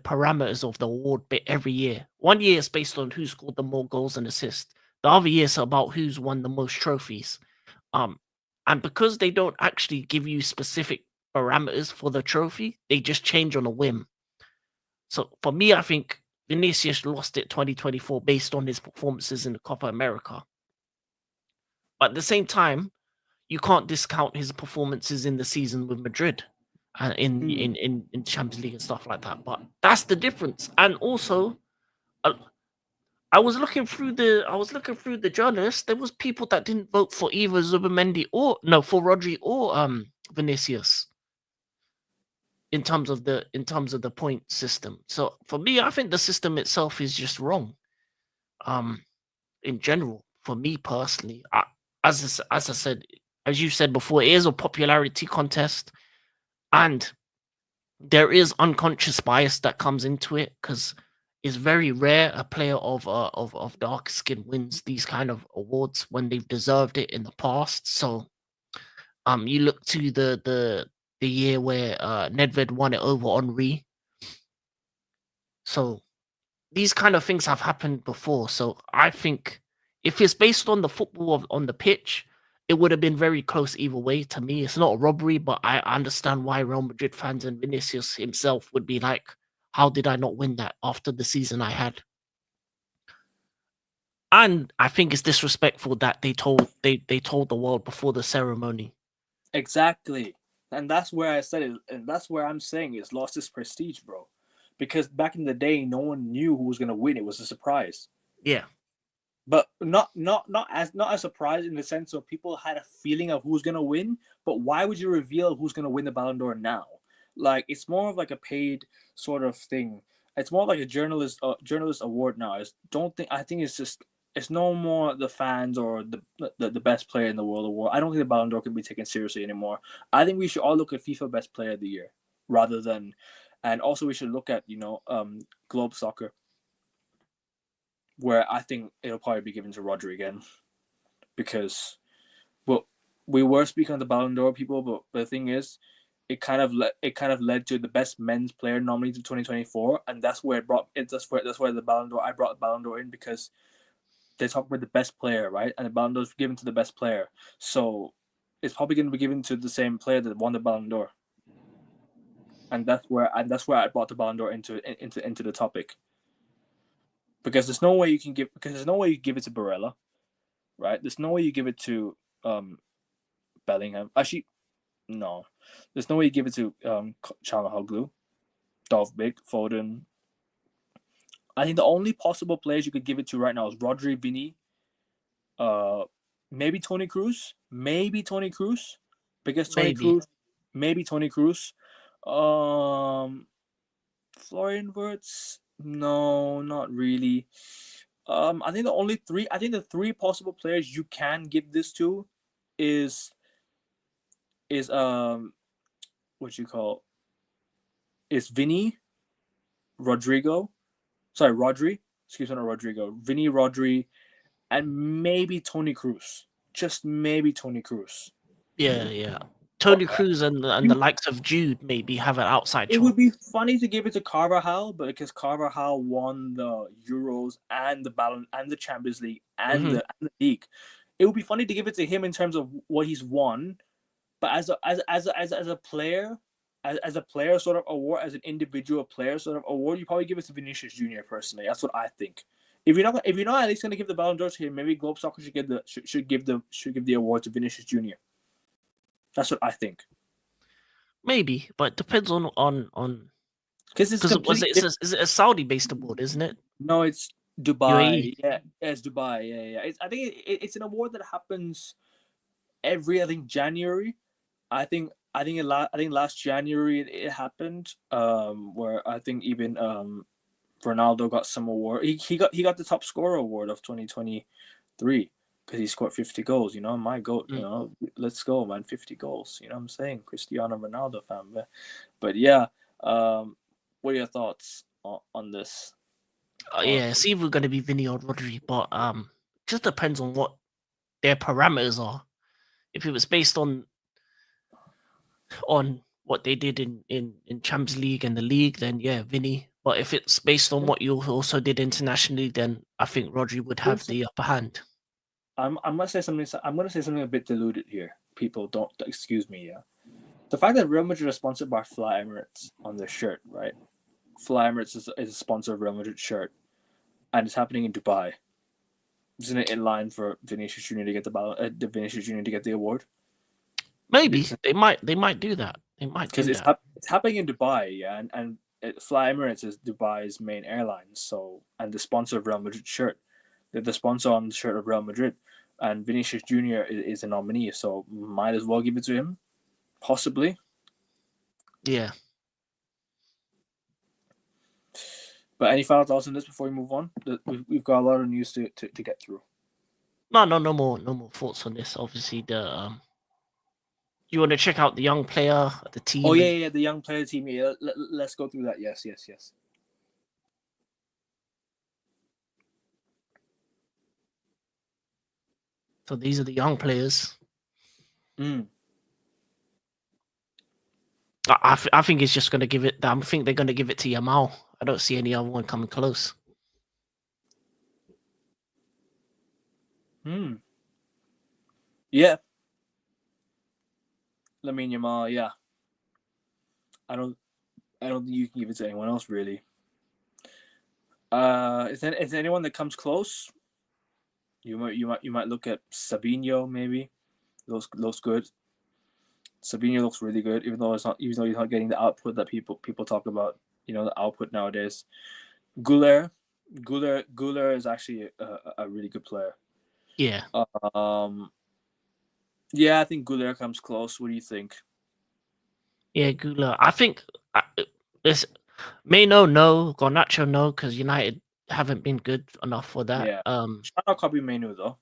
Speaker 2: parameters of the award bit every year. One year is based on who scored the more goals and assists. The other year is about who's won the most trophies. Um, and because they don't actually give you specific parameters for the trophy, they just change on a whim. So for me, I think Vinicius lost it 2024 based on his performances in the Copa America. But at the same time, you can't discount his performances in the season with Madrid and in Champions League and stuff like that. But that's the difference. And also, uh, I was looking through the journalists. There was people that didn't vote for either Zubimendi or no for Rodri or Vinicius in terms of the point system. So for me, I think the system itself is just wrong. Um, in general, for me personally, as I said, as you said before, it is a popularity contest, and there is unconscious bias that comes into it because it's very rare a player of dark skin wins these kind of awards when they've deserved it in the past. So you look to the year where Nedved won it over Henri. So these kind of things have happened before. So I think if it's based on the football on the pitch, it would have been very close either way. To me, it's not a robbery, but I understand why Real Madrid fans and Vinicius himself would be like, "How did I not win that after the season I had?" And I think it's disrespectful that they told the world before the ceremony.
Speaker 1: Exactly. And that's where I said it, and that's where I'm saying it's lost its prestige, bro. Because back in the day, no one knew who was gonna win. It was a surprise.
Speaker 2: Yeah,
Speaker 1: But not as surprise in the sense of people had a feeling of who's gonna win. But why would you reveal who's gonna win the Ballon d'Or now? Like it's more of like a paid sort of thing. It's more like a journalist award now. I think it's just it's no more the fans or the best player in the world award. I don't think the Ballon d'Or can be taken seriously anymore. I think we should all look at FIFA Best Player of the Year rather than, and also we should look at Globe Soccer, where I think it'll probably be given to Rodri again because, well, we were speaking on the Ballon d'Or people, but the thing is, it kind of led to the best men's player nominee to 2024, and that's where it brought it. That's where the Ballon d'Or I brought the Ballon d'Or in because they talk about the best player, right? And the Ballon d'Or is given to the best player, so it's probably going to be given to the same player that won the Ballon d'Or, and that's where I brought the Ballon d'Or into the topic. Because there's no way you can give it to Barella, right? There's no way you give it to Bellingham. Actually, no. There's no way you give it to Çalhanoğlu, Dovbyk, Foden. I think the only possible players you could give it to right now is Rodri, Vini, maybe Tony Cruz, because Tony
Speaker 2: Maybe.
Speaker 1: Cruz, maybe Tony Cruz, Florian Wirtz, no, not really. I think the three possible players you can give this to is is what you call is Vinny, Rodrigo, sorry, Rodri, excuse me, not Rodrigo, Vinny, Rodri, and maybe Tony Cruz. Just maybe Tony Cruz.
Speaker 2: Yeah.
Speaker 1: Or,
Speaker 2: Tony Cruz and the likes of Jude maybe have an outside
Speaker 1: it would
Speaker 2: chance.
Speaker 1: be funny to give it to Carvajal, but because Carvajal won the Euros and the Ballon and the Champions League and
Speaker 2: Hmm.
Speaker 1: the league, it would be funny to give it to him in terms of what he's won. But as a player, as a player sort of award, as an individual player sort of award, you probably give it to Vinicius Junior. Personally, that's what I think. If you're not at least going to give the Ballon d'Or to him, maybe Globe Soccer should give the award to Vinicius Junior. That's what I think.
Speaker 2: Maybe, but it depends
Speaker 1: Because it's
Speaker 2: because was
Speaker 1: completely
Speaker 2: it
Speaker 1: different.
Speaker 2: is it a Saudi based award, isn't it?
Speaker 1: No, it's
Speaker 2: UAE.
Speaker 1: Dubai. Yeah, it's Dubai. Yeah. I think it's an award that happens every, I think, January. I think last January it happened. Where I think even Ronaldo got some award. He got the top scorer award of 2023 because he scored 50 goals. You know, my goal. You
Speaker 2: Mm.
Speaker 1: know, let's go, man, 50 goals. You know what I'm saying? Cristiano Ronaldo fan. But yeah, what are your thoughts on this? On
Speaker 2: Yeah, it's either going to be Vinny or Rodri, but just depends on what their parameters are. If it was based on what they did in Champions League and the league, then yeah, Vinny. But if it's based on what you also did internationally, then I think Rodri would have
Speaker 1: Here's
Speaker 2: the upper hand.
Speaker 1: I'm gonna say something. I'm gonna say something a bit diluted here. People don't excuse me. Yeah, the fact that Real Madrid is sponsored by Fly Emirates on their shirt, right? Fly Emirates is a sponsor of Real Madrid shirt, and it's happening in Dubai. Isn't it in line for Vinicius Junior to get the Vinicius Junior to get the award?
Speaker 2: Maybe they might do that. They might
Speaker 1: Because
Speaker 2: do that.
Speaker 1: it's happening in Dubai, yeah, and Fly Emirates is Dubai's main airline, so and the sponsor of Real Madrid shirt, the sponsor on the shirt of Real Madrid, and Vinicius Junior is a nominee, so might as well give it to him, possibly.
Speaker 2: Yeah.
Speaker 1: But any final thoughts on this before we move on? We've got a lot of news to get through.
Speaker 2: No more thoughts on this. Obviously, you want to check out the young player, the team.
Speaker 1: Oh yeah, the young player team. Yeah, let's go through that. Yes.
Speaker 2: So these are the young players. I think it's just going to give it. I think they're going to give it to Yamal. I don't see any other one coming close.
Speaker 1: Yeah. Lamine Yamal. Yeah. I don't think you can give it to anyone else really. Is there anyone that comes close? You might look at Sabinho maybe. Looks good. Sabinho looks really good, even though he's not getting the output that people talk about. You know, the output nowadays. Goulet is actually a really good player.
Speaker 2: Yeah.
Speaker 1: Yeah, I think Goulet comes close. What do you think?
Speaker 2: Yeah, Gula. I think this Mano no, Garnacho no, because United haven't been good enough for that.
Speaker 1: Yeah. Shout out Kobe Menu though.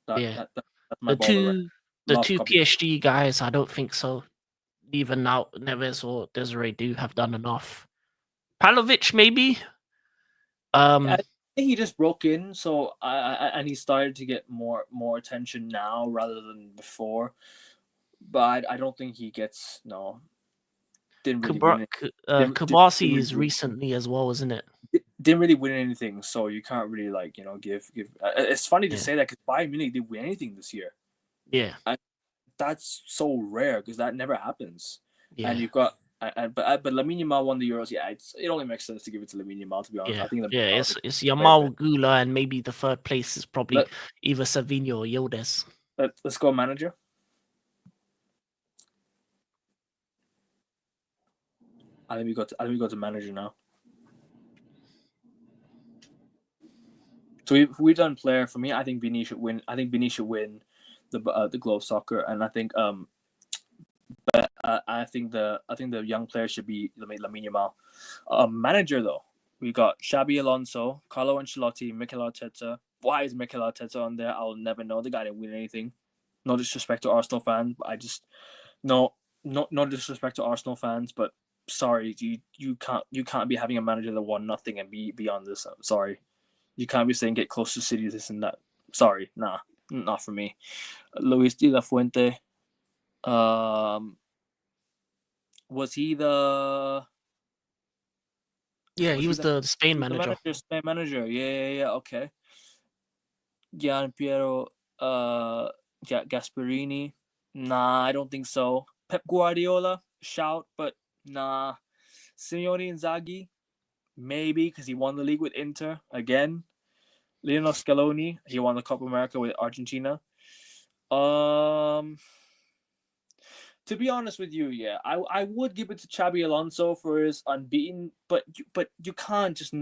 Speaker 1: That's my
Speaker 2: The
Speaker 1: baller, right?
Speaker 2: the
Speaker 1: Love
Speaker 2: two
Speaker 1: Kobe.
Speaker 2: PSG guys, I don't think so. Even now, Neves or Desiree do have done enough. Palovic maybe.
Speaker 1: I think he just broke in, so and he started to get more attention now rather than before. But I don't think he gets didn't really win it.
Speaker 2: Kubasi is recently as well, isn't it?
Speaker 1: Didn't really win anything, so you can't really give. It's funny to say that because Bayern Munich didn't win anything this year.
Speaker 2: Yeah,
Speaker 1: and that's so rare because that never happens.
Speaker 2: Yeah.
Speaker 1: And you've got, but Lamine Yamal won the Euros. Yeah, it only makes sense to give it to Lamine Yamal. To be honest,
Speaker 2: yeah,
Speaker 1: I think
Speaker 2: it's Yamal, Gula, and maybe the third place is probably either Savinho or Yildiz.
Speaker 1: Let's go manager. I think we got to manager now. So we've done player. For me, I think Vinny should win. the glove soccer, and I think I think the young player should be Lamine Yamal. Manager though, we got Xabi Alonso, Carlo Ancelotti, Mikel Arteta. Why is Mikel Arteta on there? I'll never know. The guy didn't win anything. No disrespect to Arsenal fans, but I just no disrespect to Arsenal fans, but sorry, you can't be having a manager that won nothing and be beyond this. Sorry, you can't be saying get close to City, this and that. Sorry, nah, not for me. Luis de la Fuente, was he the
Speaker 2: Yeah,
Speaker 1: was
Speaker 2: he
Speaker 1: he
Speaker 2: was
Speaker 1: the
Speaker 2: the Spain manager.
Speaker 1: Spain manager? Yeah, okay. Gian Piero Gasperini. Nah, I don't think so. Pep Guardiola, shout, but nah. Simeone Inzaghi, maybe because he won the league with Inter again. Lionel Scaloni, he won the Copa America with Argentina. To be honest with you, yeah, I would give it to Xabi Alonso for his unbeaten, but you can't just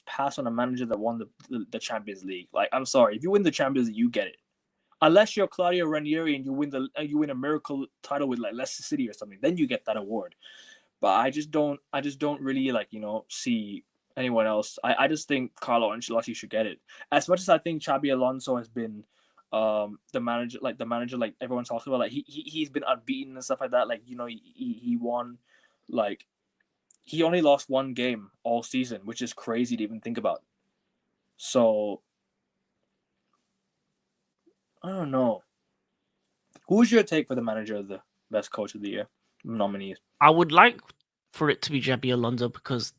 Speaker 1: pass on a manager that won the Champions League. Like, I'm sorry, if you win the Champions League, you get it. Unless you're Claudio Ranieri and you win a miracle title with like Leicester City or something, then you get that award. But I just don't really see anyone else. I just think Carlo Ancelotti should get it. As much as I think Xabi Alonso has been the manager like everyone talks about, like he's been unbeaten and stuff like that. Like, he won, like, he only lost one game all season, which is crazy to even think about. So I don't know. Who's your take for the manager of the best coach of the year nominees?
Speaker 2: I would like for it to be Xabi Alonso because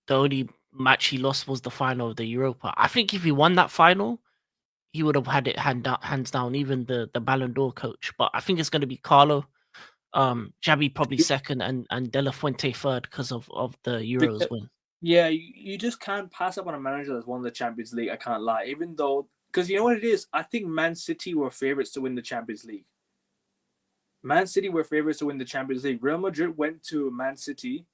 Speaker 2: the only match he lost was the final of the Europa. I think if he won that final, he would have had it hands down, even the Ballon d'Or coach. But I think it's going to be Carlo, Xabi probably second, and De La Fuente third because of the Euros win.
Speaker 1: Yeah, you just can't pass up on a manager that's won the Champions League. I can't lie. Even though, because you know what it is? I think Man City were favorites to win the Champions League. Man City were favorites to win the Champions League. Real Madrid went to Man City,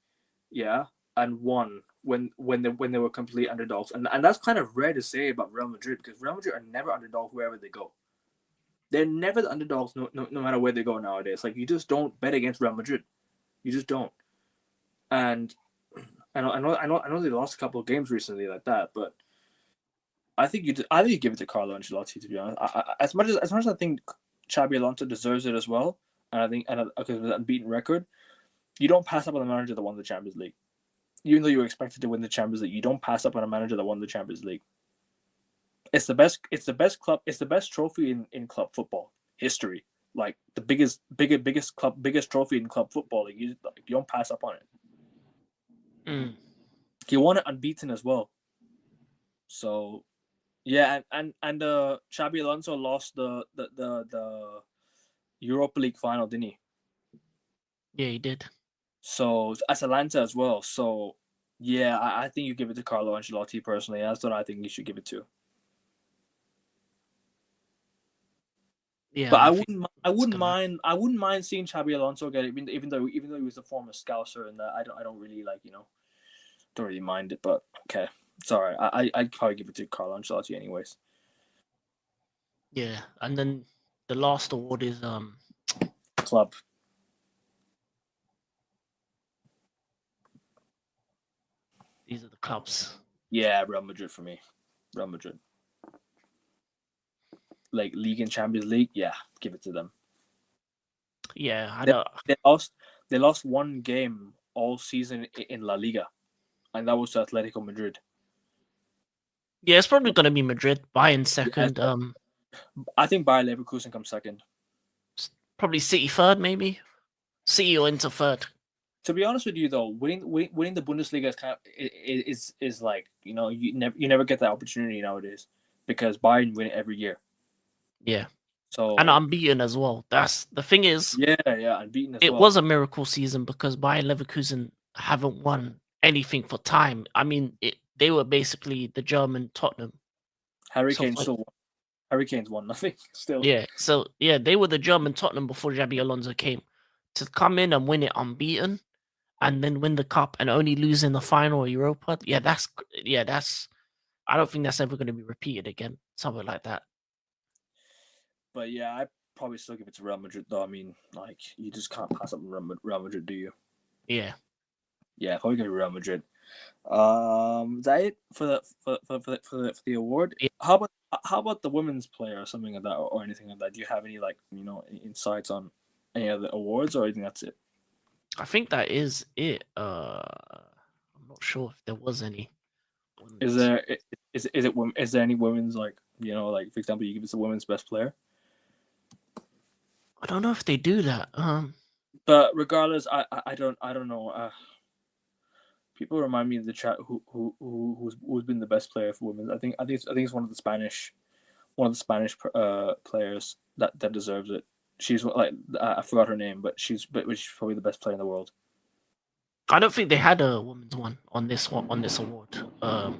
Speaker 1: yeah, and won when they were complete underdogs. And that's kind of rare to say about Real Madrid, because Real Madrid are never underdogs wherever they go. They're never the underdogs no matter where they go nowadays. Like, you just don't bet against Real Madrid. You just don't. And I know they lost a couple of games recently like that, but I think you give it to Carlo Ancelotti, to be honest. As much as I think Xabi Alonso deserves it as well, and I think because of the unbeaten record, you don't pass up on the manager that won the Champions League. Even though you were expected to win the Champions League, you don't pass up on a manager that won the Champions League. It's the best club. It's the best trophy in club football history. Like, the biggest trophy in club football. Like, you don't pass up on it. He won it unbeaten as well. So, yeah, and Xabi Alonso lost the Europa League final, didn't he?
Speaker 2: Yeah, he did.
Speaker 1: So Atalanta as well. So yeah, I think you give it to Carlo Ancelotti personally. That's what I think you should give it to.
Speaker 2: Yeah,
Speaker 1: but I wouldn't mind seeing Xabi Alonso get it, even though he was a former Scouser, and that I don't really don't really mind it. But okay, sorry, I'd probably give it to Carlo Ancelotti anyways.
Speaker 2: Yeah, and then the last award is
Speaker 1: club.
Speaker 2: These are the clubs.
Speaker 1: Yeah, Real Madrid for me. Real Madrid. Like, League and Champions League, yeah, give it to them.
Speaker 2: Yeah, I
Speaker 1: know they lost one game all season in La Liga, and that was to Atletico Madrid.
Speaker 2: Yeah, it's probably going to be Madrid. Bayern second.
Speaker 1: Yeah, I think Bayer Leverkusen comes second.
Speaker 2: Probably City third, maybe. City or Inter third.
Speaker 1: To be honest with you, though, winning the Bundesliga is kind of is like, you never get that opportunity nowadays, because Bayern win it every year.
Speaker 2: Yeah.
Speaker 1: So,
Speaker 2: and unbeaten as well. That's the thing is.
Speaker 1: Yeah, unbeaten as well.
Speaker 2: It was a miracle season because Bayer Leverkusen haven't won anything for time. I mean, they were basically the German Tottenham.
Speaker 1: Harry Kane's won nothing still.
Speaker 2: Yeah, so yeah, they were the German Tottenham before Xabi Alonso came. To come in and win it unbeaten, and then win the cup and only lose in the final of Europa. Yeah, that's. I don't think that's ever going to be repeated again. Something like that.
Speaker 1: But yeah, I probably still give it to Real Madrid though. I mean, like you just can't pass up Real Madrid, do you?
Speaker 2: Yeah.
Speaker 1: Yeah, probably give it Real Madrid. Is that it for the award?
Speaker 2: Yeah.
Speaker 1: How about the women's player or something like that, or anything like that? Do you have any like insights on any other awards, or do you think that's it?
Speaker 2: I think that is it. I'm not sure if there was any
Speaker 1: Is
Speaker 2: ones.
Speaker 1: there is there any women's like like for example you give us the women's best player?
Speaker 2: I don't know if they do that.
Speaker 1: But regardless, I don't know. People remind me of the chat who's been the best player for women. I think it's one of the Spanish players that deserves it. She's like I forgot her name, but she's probably the best player in the world.
Speaker 2: I don't think they had a women's one on this award.
Speaker 1: Uh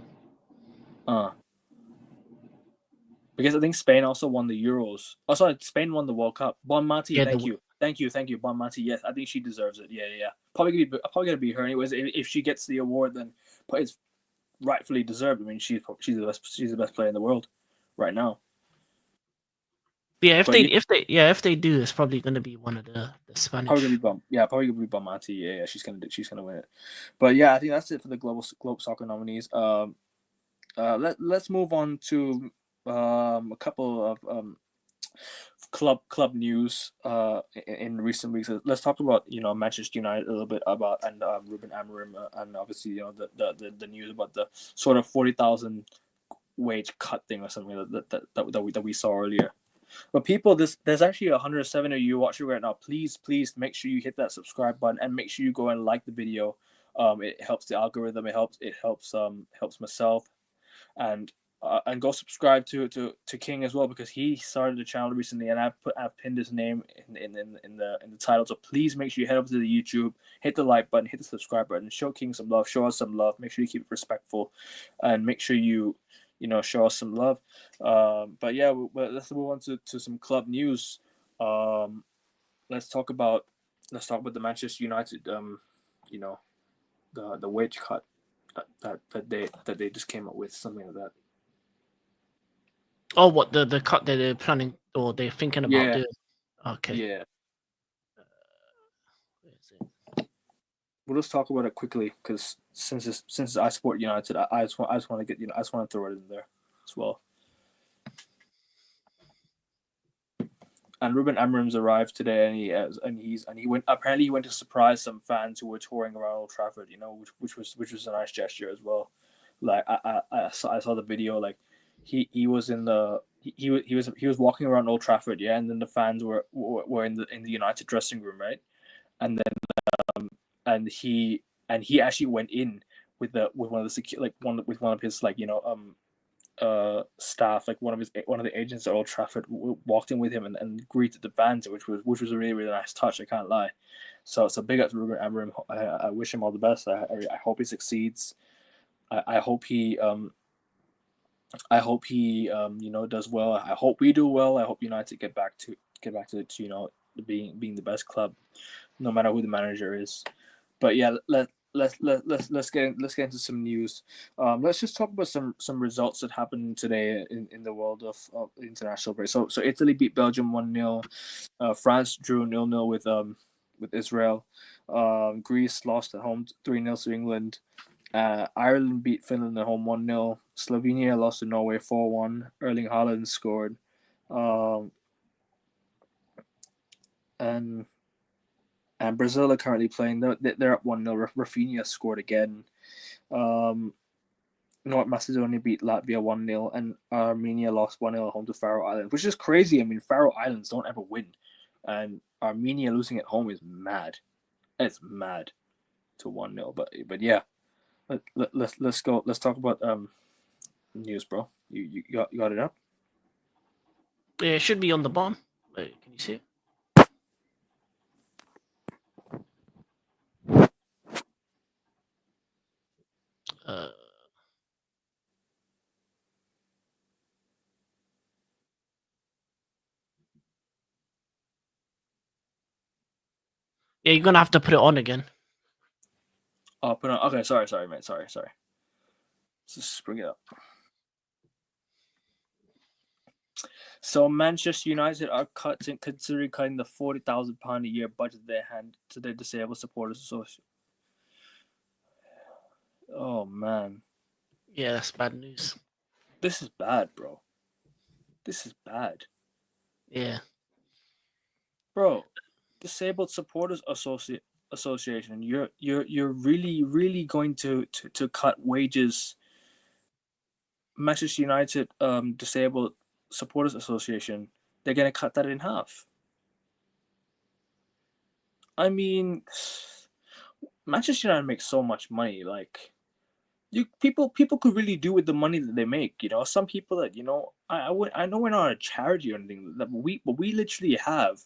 Speaker 1: because I think Spain also won the Euros. Oh, sorry, Spain won the World Cup. Bon Mati,
Speaker 2: Yeah,
Speaker 1: thank you, Bon Mati. Yes, I think she deserves it. Yeah, yeah, yeah. Probably gonna be her anyways. If she gets the award, then it's rightfully deserved. I mean, she's the best player in the world right now.
Speaker 2: yeah.
Speaker 1: But yeah,
Speaker 2: If they do, it's probably gonna be one of the
Speaker 1: probably gonna be
Speaker 2: Spanish.
Speaker 1: probably gonna be Bon Mati. Yeah, yeah, she's gonna win it. But yeah, I think that's it for the Globe Soccer nominees. Let's move on to a couple of club news in recent weeks. Let's talk about Manchester United a little bit about and Ruben Amorim and obviously the news about the sort of 40,000 wage cut thing or something that we saw earlier. But people, there's actually 107 of you watching right now. Please make sure you hit that subscribe button and make sure you go and like the video. It helps the algorithm. Helps myself and go subscribe to King as well because he started the channel recently and I've pinned his name in the title. So please make sure you head over to the YouTube, hit the like button, hit the subscribe button, show King some love, show us some love. Make sure you keep it respectful, and make sure you show us some love. But yeah, let's move on to some club news. Um, let's talk about the Manchester United. You know the wage cut that they just came up with, something like that.
Speaker 2: Oh, what the cut that they're planning or they're thinking about
Speaker 1: Yeah,
Speaker 2: doing? Okay.
Speaker 1: yeah.
Speaker 2: Where is it?
Speaker 1: We'll just talk about it quickly because since I support United, I just want to get I just want to throw it in there as well. And Ruben Amorim's arrived today, and he went apparently he went to surprise some fans who were touring around Old Trafford. Which was a nice gesture as well. Like I saw the video. Like he was in the he was walking around Old Trafford, yeah, and then the fans were in the United dressing room, right? And and he actually went in with one of the with one of his staff, like one of the agents at Old Trafford walked in with him and greeted the fans, which was a really nice touch. I can't lie. So big up to Ruben Amorim. I wish him all the best. I hope he succeeds. I hope he does well. I hope we do well. I hope United get back to being the best club, no matter who the manager is. But yeah, let's get into some news. Let's just talk about some results that happened today in the world of international break. So Italy beat Belgium 1-0. France drew 0-0 with Israel. Greece lost at home 3-0 to England. Ireland beat Finland at home 1-0. Slovenia lost to Norway 4-1. Erling Haaland scored. Um, and Brazil are currently playing. They're up 1-0. Rafinha scored again. Um, North Macedonia beat Latvia 1-0, and Armenia lost 1-0 at home to Faroe Islands, which is crazy. I mean, Faroe Islands don't ever win, and Armenia losing at home is mad. It's mad to 1-0. But yeah, let's go. Let's talk about news, bro. You got it up?
Speaker 2: Yeah, it should be on the bottom. Wait, can you see it? Uh, yeah, you're gonna have to put it on again.
Speaker 1: Oh, put on. Okay, sorry, mate. Sorry. Let's just bring it up. So Manchester United are considering cutting the £40,000 a year budget they hand to their disabled supporters association. Oh man,
Speaker 2: Yeah, that's bad news.
Speaker 1: this is bad, bro. This is bad,
Speaker 2: Yeah.
Speaker 1: bro. Disabled Supporters Association. You're really going to cut wages. Manchester United Disabled Supporters Association. They're gonna cut that in half. I mean, Manchester United makes so much money. Like you people could really do with the money that they make. Some people that I know we're not a charity or anything, but we literally have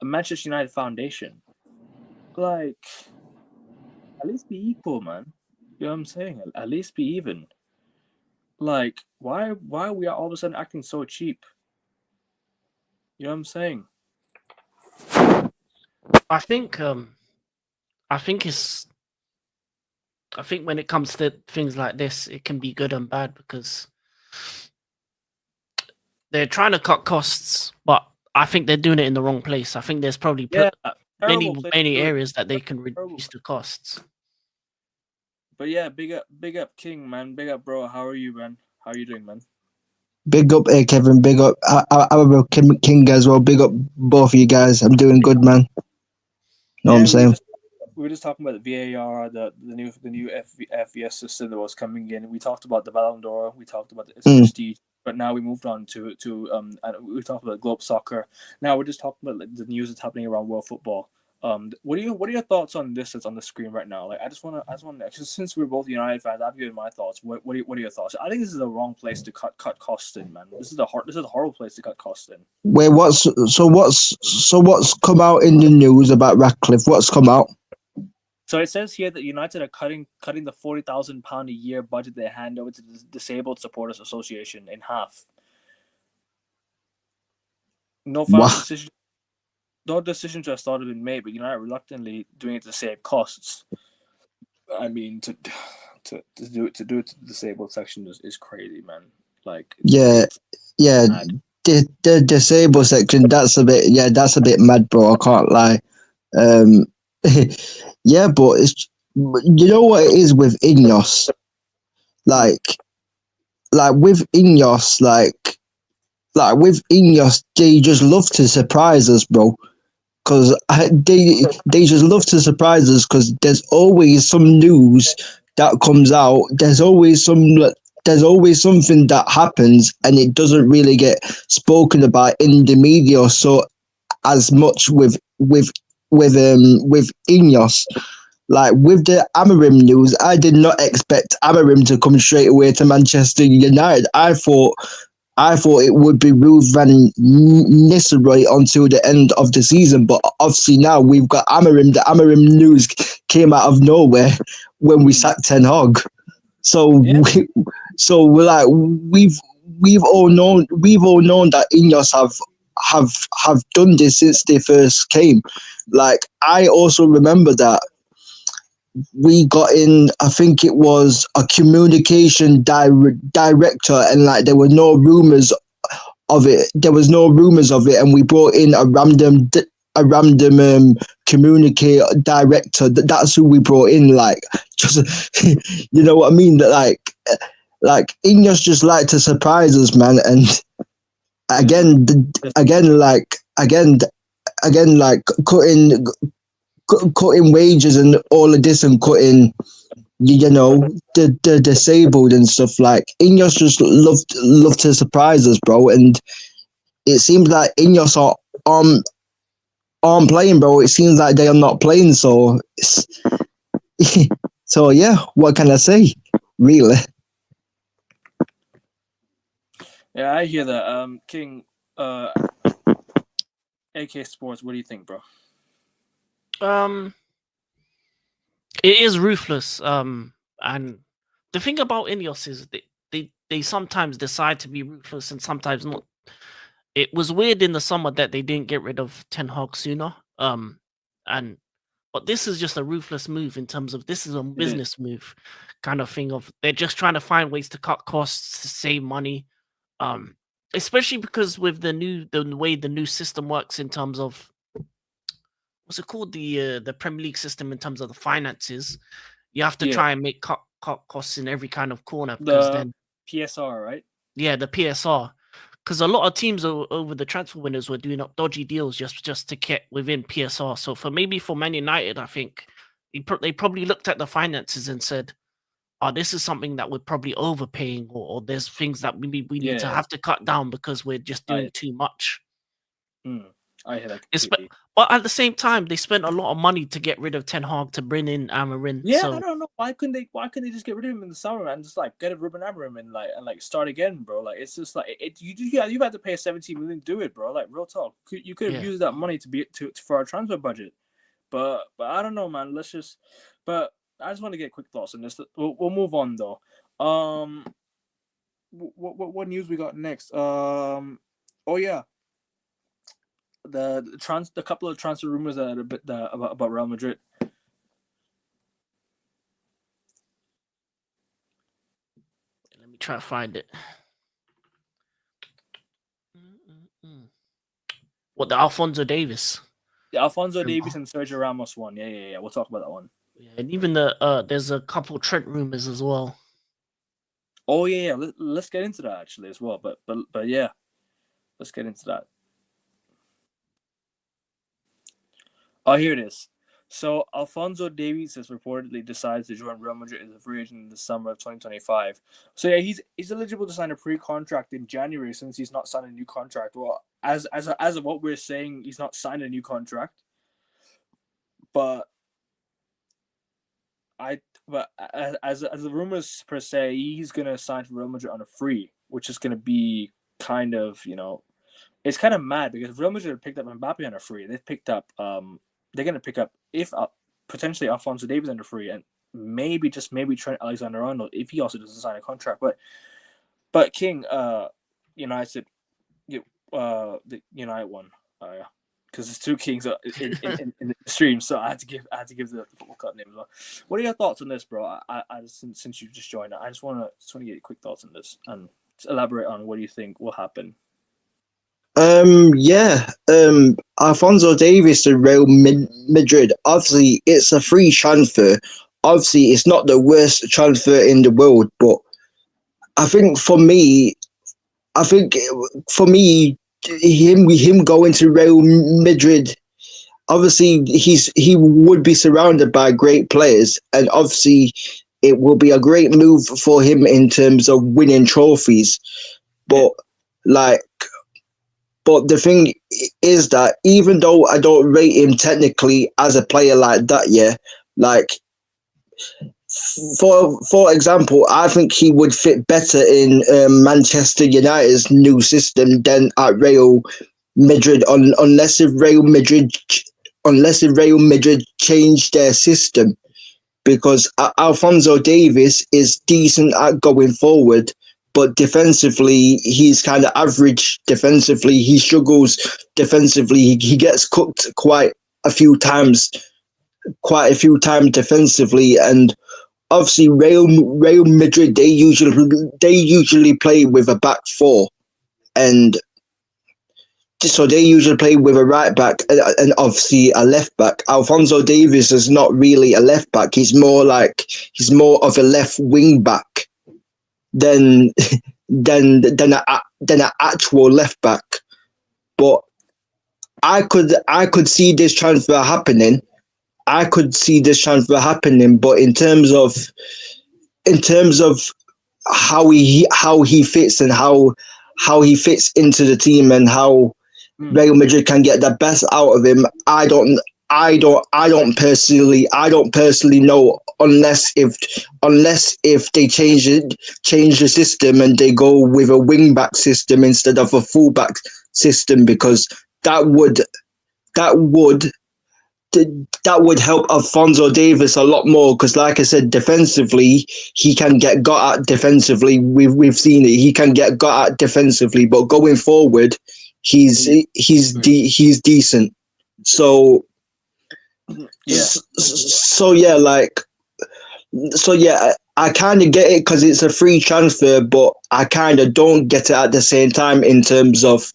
Speaker 1: a Manchester United Foundation. Like, at least be equal, man. You know what I'm saying? At least be even. Like, why are we all of a sudden acting so cheap? You know what I'm saying?
Speaker 2: I think I think it's I think when it comes to things like this, it can be good and bad because they're trying to cut costs, but I think they're doing it in the wrong place. I think there's probably
Speaker 1: Yeah,
Speaker 2: many
Speaker 1: terrible place
Speaker 2: many
Speaker 1: to do it.
Speaker 2: areas that they can
Speaker 1: Terrible.
Speaker 2: reduce the costs.
Speaker 1: But yeah, big up, King, man. Big up, bro. How are you, man? How are you doing, man?
Speaker 3: Big up, Kevin. Big up. I'm a King as well. Big up both of you guys. I'm doing good, man. Know what I'm
Speaker 1: Yeah,
Speaker 3: saying?
Speaker 1: we were just talking about the VAR, the new FVS system that was coming in. We talked about the Ballon d'Or. We talked about its
Speaker 3: Mm.
Speaker 1: prestige. But now we moved on to and we talked about globe soccer. Now we're just talking about like, the news that's happening around world football. What are your thoughts on this that's on the screen right now? Like, I just want to, since we're both United fans, I've given my thoughts. What are your thoughts? I think this is the wrong place to cut costs in, man. This is a horrible place to cut costs in.
Speaker 3: Wait, what's come out in the news about Radcliffe? What's come out?
Speaker 1: So it says here that United are cutting the £40,000 a year budget they hand over to the Disabled Supporters Association in half. No final
Speaker 3: What?
Speaker 1: decision. No decisions have started been made, but United reluctantly doing it to save costs. I mean, to do it to the disabled section is crazy, man. Like
Speaker 3: Yeah,
Speaker 1: it's
Speaker 3: yeah.
Speaker 1: mad.
Speaker 3: The disabled section. That's a bit. Yeah, that's a bit mad, bro. I can't lie. Um, yeah, but it's you know what it is with Ineos.
Speaker 1: Hmm.
Speaker 3: Like, with Ineos, with Ineos, they just love to surprise us, bro. Because they just love to surprise us. Because there's always some news that comes out. There's always something that happens, and it doesn't really get spoken about in the media so as much with Ineos. Like with the Amarim news, I did not expect Amarim to come straight away to Manchester United. I thought it would be Ruth Van Nistelrooy until the end of the season, but obviously now we've got Amarim. The Amarim news came out of nowhere when we
Speaker 1: Hmm.
Speaker 3: sacked Ten Hag. So
Speaker 1: Yeah.
Speaker 3: we're like we've all known that Ineos have have done this since they first came. Like I also remember that we got in. I think it was a communication director, and like there were no rumors of it. There was no rumors of it, and we brought in a random communicate director. That's who we brought in. Like, just you know what I mean? That like Ineos just like to surprise us, man. And
Speaker 1: Yeah.
Speaker 3: again, again, like cutting wages and all of this, and cutting the disabled and stuff. Like Ineos just love to surprise us, bro. And it seems like Ineos aren't playing, bro. It seems like they are not playing. So, so yeah. What can I say? Really?
Speaker 1: Yeah, I hear that. King, AK Sports. What do you think, bro?
Speaker 2: Um, it is ruthless. And the thing about Ineos is they sometimes decide to be ruthless and sometimes not. It was weird in the summer that they didn't get rid of Ten Hag sooner. And but this is just a ruthless move in terms of this is a
Speaker 1: It is.
Speaker 2: business move, kind of thing of they're just trying to find ways to cut costs to save money. Um, especially because with the way the new system works in terms of what's it called, the Premier League system in terms of the finances, you have to
Speaker 1: Yeah,
Speaker 2: try and cut costs in every kind of corner because
Speaker 1: the
Speaker 2: then
Speaker 1: PSR, right?
Speaker 2: yeah, the PSR. Because a lot of teams over the transfer windows were doing up dodgy deals just to get within PSR. So for Man United, I think they probably looked at the finances and said, "Oh, this is something that we're probably overpaying, or there's things that we need to
Speaker 1: Yeah,
Speaker 2: have to cut down because we're just doing
Speaker 1: I
Speaker 2: too much."
Speaker 1: I hear that
Speaker 2: It's,
Speaker 1: completely.
Speaker 2: but at the same time, they spent a lot of money to get rid of Ten Hag to bring in Amarin.
Speaker 1: Yeah, I
Speaker 2: So
Speaker 1: don't know why couldn't they? Why couldn't they just get rid of him in the summer and just like get a Ruben Amorim and start again, bro? Like it's just like you've had to pay 17 million to do it, bro. Like real talk, you could have
Speaker 2: yeah,
Speaker 1: used that money to for our transfer budget, but I don't know, man. Let's just. But I just want to get quick thoughts on this. We'll move on though. What news we got next? Oh yeah, the couple of transfer rumors that are a bit about Real Madrid.
Speaker 2: let me try to find it. What, the Alfonso Davis?
Speaker 1: The Alfonso Davies and Sergio Ramos one. Yeah. We'll talk about that one.
Speaker 2: Yeah, and even there's a couple Trent rumors as well.
Speaker 1: Oh yeah. Let's get into that actually as well. But yeah, let's get into that. Oh, here it is. So Alfonso Davies has reportedly decided to join Real Madrid as a free agent in the summer of 2025. So yeah, he's eligible to sign a pre-contract in January since he's not signed a new contract. Well, as of what we're saying, he's not signed a new contract. But as the rumors per se, he's gonna sign for Real Madrid on a free, which is gonna be kind of it's kind of mad because Real Madrid picked up Mbappe on a free. They've picked up they're gonna pick up if potentially Alfonso Davies on a free and maybe Trent Alexander-Arnold if he also doesn't sign a contract. But King, United, the United one. Because there's two Kings in the stream, so I had to give the football club name as well. What are your thoughts on this, bro? I since you just joined, I just want to get your quick thoughts on this and elaborate on what do you think will happen.
Speaker 3: Alfonso Davies to Real Madrid. Obviously, it's a free transfer. Obviously, it's not the worst transfer in the world, but I think for me, him going to Real Madrid, obviously he would be surrounded by great players, and obviously it will be a great move for him in terms of winning trophies. But but the thing is that even though I don't rate him technically as a player like that, for example, I think he would fit better in Manchester United's new system than at Real Madrid, unless if Real Madrid changed their system, because Alfonso Davies is decent at going forward, but defensively he's kind of average. Defensively, he struggles. Defensively, he gets cooked quite a few times defensively, and obviously Real Madrid they usually play with a back four, and so they usually play with a right back and obviously a left back. Alfonso Davies is not really a left back. He's more of a left wing back than an actual left back. But I could see this transfer happening. But in terms of how he fits and how he fits into the team and how Real Madrid can get the best out of him, I don't personally know, unless if they change the system and they go with a wing back system instead of a full back system, because that would help Alfonso Davies a lot more, because like I said, defensively he can get got at defensively. We've seen it. He can get got at defensively, but going forward, he's decent. So I kind of get it because it's a free transfer, but I kind of don't get it at the same time in terms of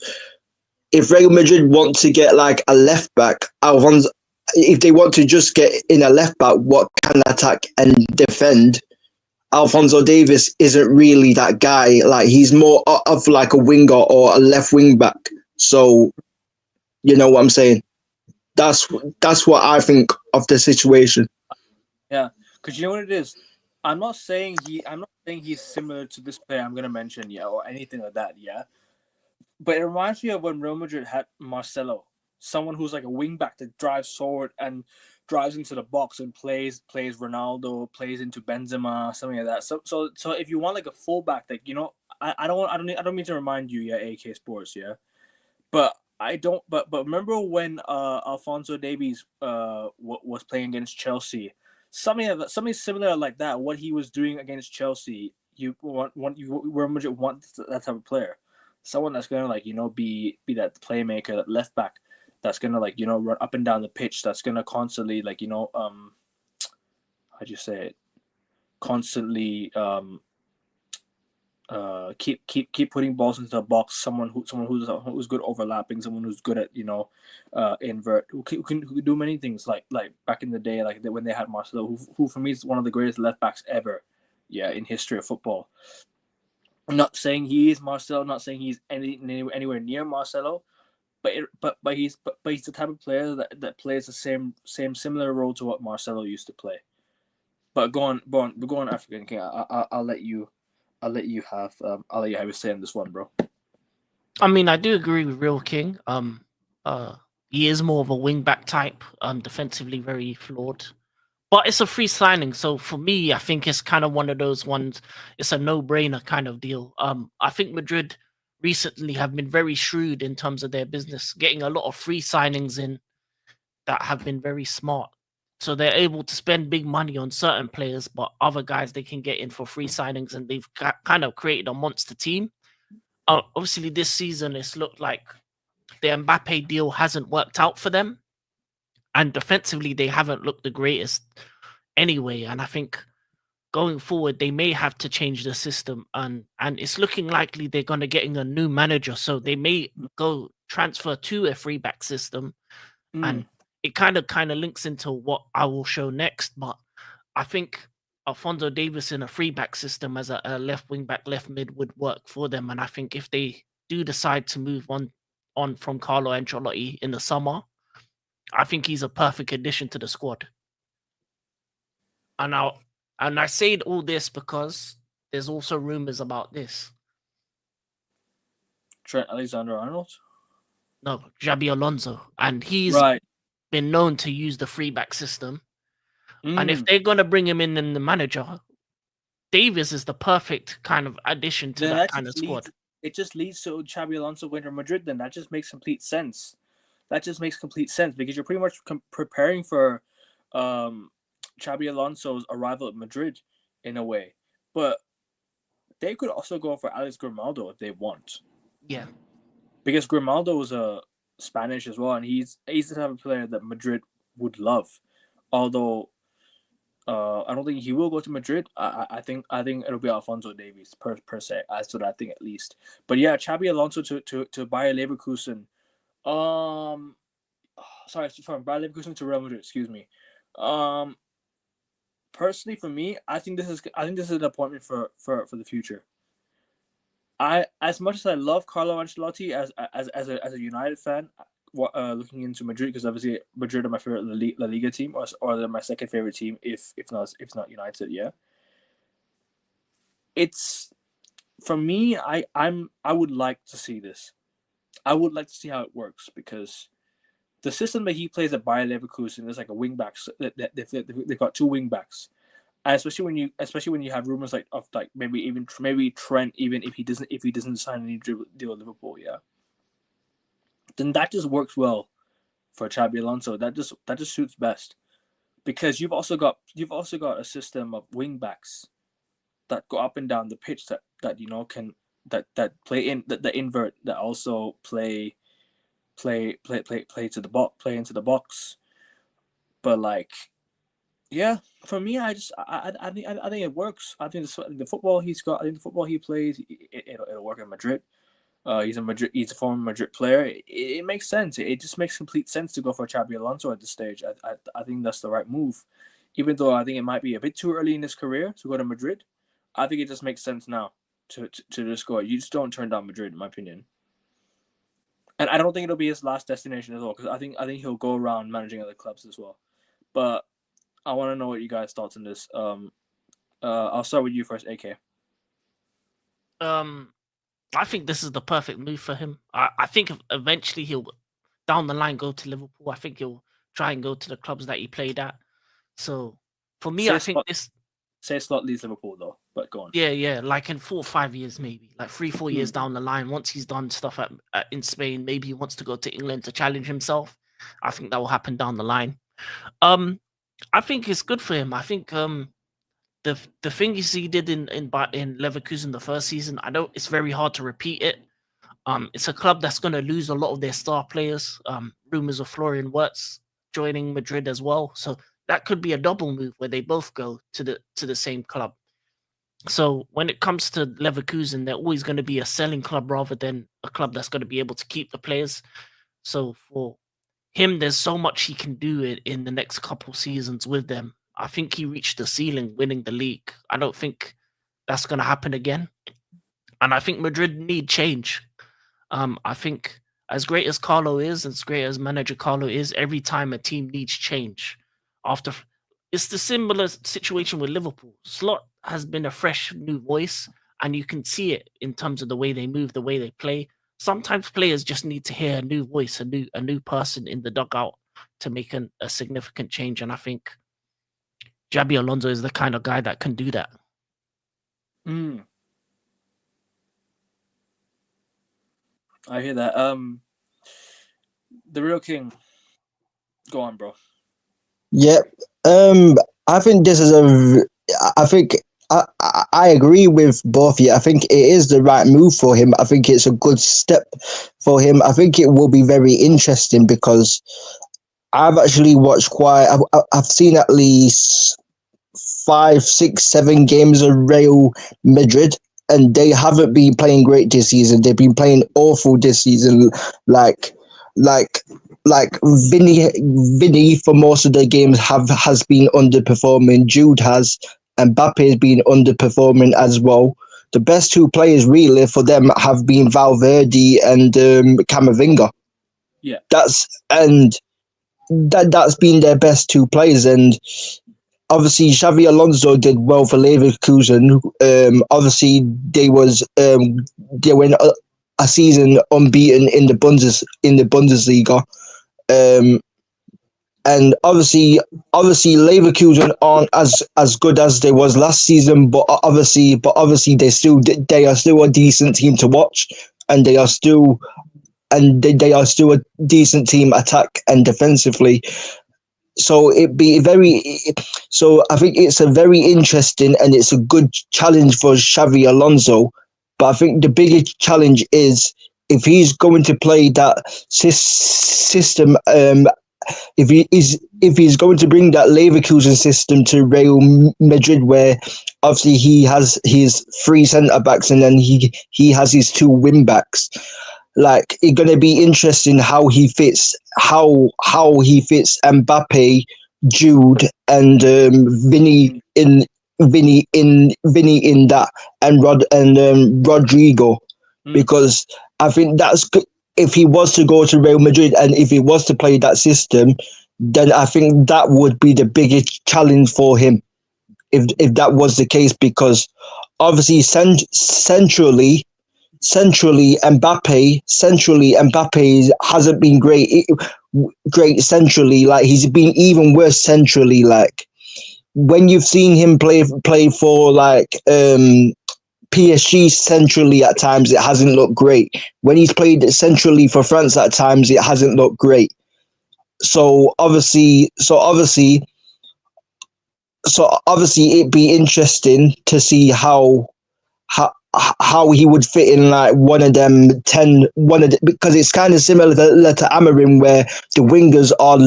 Speaker 3: if Real Madrid want to get like a left back, Alfonso, if they want to just get in a left back, what can attack and defend? Alfonso Davis isn't really that guy. Like he's more of like a winger or a left wing back. So you know what I'm saying? That's what I think of the situation.
Speaker 1: Yeah, because you know what it is. I'm not saying he's similar to this player I'm gonna mention, yeah, or anything like that, yeah. But it reminds me of when Real Madrid had Marcelo, someone who's like a wing back that drives forward and drives into the box and plays Ronaldo, plays into Benzema, something like that. So if you want like a fullback, like I don't mean to remind you, yeah, AK Sports, yeah, but I don't. But remember when Alfonso Davies was playing against Chelsea, something similar like that. What he was doing against Chelsea, Real Madrid want that type of player, someone that's gonna be that playmaker, that left back, that's gonna run up and down the pitch, that's gonna constantly how'd you say it, constantly keep putting balls into the box. Someone who's good overlapping. Someone who's good at invert. Who can do many things. Like back in the day, like when they had Marcelo, who for me is one of the greatest left backs ever. Yeah, in history of football. I'm not saying he is Marcelo. I'm not saying he's anywhere near Marcelo. But he's the type of player that plays the similar role to what Marcelo used to play. But go on, African King. I'll let you. I'll let you have your say on this one, bro.
Speaker 2: I mean, I do agree with Real King. He is more of a wing back type. Defensively very flawed, but it's a free signing. So for me, I think it's kind of one of those ones. It's a no brainer kind of deal. I think Madrid recently have been very shrewd in terms of their business, getting a lot of free signings in that have been very smart. So they're able to spend big money on certain players, but other guys they can get in for free signings, and they've kind of created a monster team. Obviously, this season it's looked like the Mbappe deal hasn't worked out for them, and defensively they haven't looked the greatest anyway. And I think going forward they may have to change the system, and it's looking likely they're going to getting a new manager, so they may go transfer to a free back system. And it kind of links into what I will show next. But I think Alfonso Davis in a free back system as a left wing back, left mid would work for them. And I think if they do decide to move on from Carlo Ancelotti in the summer, I think he's a perfect addition to the squad. And I say all this because there's also rumors about this.
Speaker 1: Trent Alexander-Arnold?
Speaker 2: No, Xabi Alonso. And he's been known to use the free back system. And if they're going to bring him in the manager, Davis is the perfect kind of addition to that kind of squad.
Speaker 1: It just leads to Xabi Alonso going to Madrid. Then that just makes complete sense. That just makes complete sense because you're pretty much preparing for Xabi Alonso's arrival at Madrid in a way. But they could also go for Alex Grimaldo if they want.
Speaker 2: Yeah.
Speaker 1: Because Grimaldo is a Spanish as well, and he's the type of player that Madrid would love. Although I don't think he will go to Madrid. I think it'll be Alfonso Davies per se. That's what I think at least. But yeah, Xabi Alonso to Bayer Leverkusen. Sorry, from Bayer Leverkusen to Real Madrid. Excuse me. Personally, for me, I think this is an appointment for the future. As much as I love Carlo Ancelotti as a United fan, looking into Madrid, because obviously Madrid are my favorite La Liga team, or they're my second favorite team if not United. Yeah, it's for me. I would like to see this. I would like to see how it works because the system that he plays at Bayer Leverkusen is like a wing back. They've got two wing backs. And especially when you have rumors of maybe Trent, even if he doesn't sign any deal with Liverpool, yeah, then that just works well for Xabi Alonso. That just suits best because you've also got a system of wing backs that go up and down the pitch that play in the invert, that also play into the box, but like. Yeah, For me, I think it works. I think the football he's got, I think the football he plays, it'll work in Madrid. He's a former Madrid player. It makes sense. It just makes complete sense to go for Xabi Alonso at this stage. I think that's the right move, even though I think it might be a bit too early in his career to go to Madrid. I think it just makes sense now to just go. You just don't turn down Madrid, in my opinion. And I don't think it'll be his last destination as well, because I think he'll go around managing other clubs as well. But I want to know what you guys' thoughts on this. I'll start with you first, AK.
Speaker 2: I think this is the perfect move for him. I think eventually he'll down the line go to Liverpool. I think he'll try and go to the clubs that he played at. So for me, I think this.
Speaker 1: Say Slot leaves Liverpool though, but go on.
Speaker 2: Yeah, like in 4 or 5 years, maybe like 3-4 years down the line, once he's done stuff in Spain, maybe he wants to go to England to challenge himself. I think that will happen down the line. I think it's good for him. I think the things he did in Leverkusen the first season, I know it's very hard to repeat it. It's a club that's going to lose a lot of their star players. Rumors of Florian Wirtz joining Madrid as well, so that could be a double move where they both go to the same club. So when it comes to Leverkusen, they're always going to be a selling club rather than a club that's going to be able to keep the players. So for him, there's so much he can do in the next couple seasons with them. I think he reached the ceiling winning the league. I don't think that's going to happen again. And I think Madrid need change. I think as great as Carlo is, as great as manager Carlo is, every time a team needs change. It's the similar situation with Liverpool. Slot has been a fresh new voice, and you can see it in terms of the way they move, the way they play. Sometimes players just need to hear a new voice, a new person in the dugout to make a significant change. And I think Xabi Alonso is the kind of guy that can do that.
Speaker 1: I hear that. The real king. Go on, bro.
Speaker 3: Yep. I think this is I agree with both of you. I think it is the right move for him. I think it's a good step for him. I think it will be very interesting because I've actually watched I've seen at least 5, 6, 7 games of Real Madrid, and they haven't been playing great this season. They've been playing awful this season. Like Vinny for most of the games has been underperforming. Jude has, and Mbappe has been underperforming as well. The best 2 players really for them have been Valverde and Camavinga.
Speaker 1: Yeah,
Speaker 3: that's been their best 2 players, and obviously Xabi Alonso did well for Leverkusen. Obviously they went a season unbeaten in the Bundesliga. And obviously Leverkusen aren't as good as they was last season, but obviously they are still a decent team to watch, and they are still a decent team attack and defensively. So I think it's a very interesting and it's a good challenge for Xabi Alonso. But I think the biggest challenge is if he's going to play that system. If he's going to bring that Leverkusen system to Real Madrid, where obviously he has his 3 centre backs and then he has his 2 wing backs. Like, it's gonna be interesting how he fits Mbappe, Jude, and Vinny in that, and Rodrigo, because I think that's good. If he was to go to Real Madrid and if he was to play that system, then I think that would be the biggest challenge for him. If that was the case, because obviously centrally Mbappe hasn't been great centrally. Like, he's been even worse centrally. Like, when you've seen him play for like PSG centrally at times, it hasn't looked great. When he's played centrally for France at times, it hasn't looked great. So obviously it'd be interesting to see how how he would fit in like one of them 10 because it's kind of similar to Amarim where the wingers are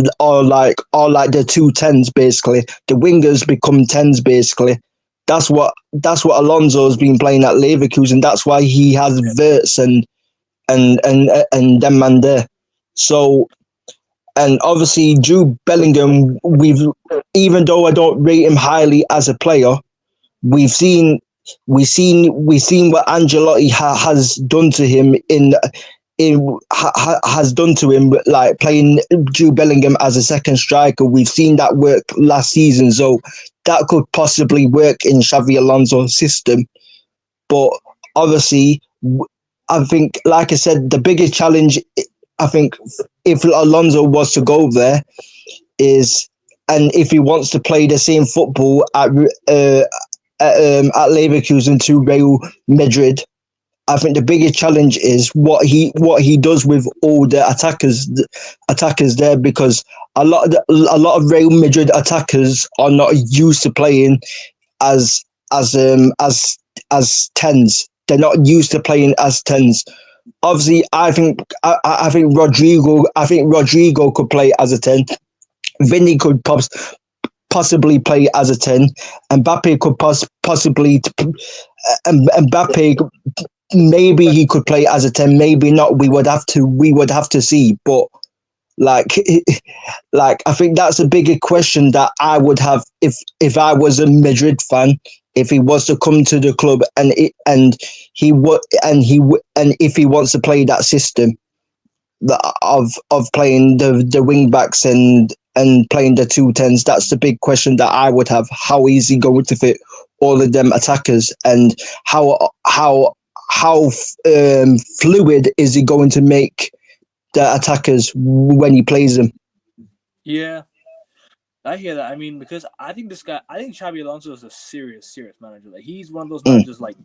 Speaker 3: like the two tens basically. The wingers become tens basically. That's what Alonso's been playing at Leverkusen. That's why he has Verts and them man there. So, and obviously Jude Bellingham, even though I don't rate him highly as a player, we've seen what Ancelotti has done to him has done to him, like playing Jude Bellingham as a second striker. We've seen that work last season, so that could possibly work in Xavi Alonso's system. But obviously, I think, like I said, the biggest challenge, I think, if Alonso was to go there, is, and if he wants to play the same football at Leverkusen to Real Madrid, I think the biggest challenge is what he does with all the attackers there, because a lot of Real Madrid attackers are not used to playing as tens. They're not used to playing as tens. Obviously, I think Rodrigo could play as a 10. Vinny could possibly play as a 10. Mbappe could possibly Mbappe, maybe he could play as a 10, maybe not. We would have to see. But like like I think that's a bigger question that I would have if I was a Madrid fan, if he was to come to the club and if he wants to play that system of playing the wing backs and playing the 2 10s. That's the big question that I would have. How is he going to fit all of them attackers, and how fluid is he going to make the attackers when he plays them?
Speaker 1: Yeah, I hear that. I mean, because I think Xabi Alonso is a serious manager. Like, he's one of those managers. Like,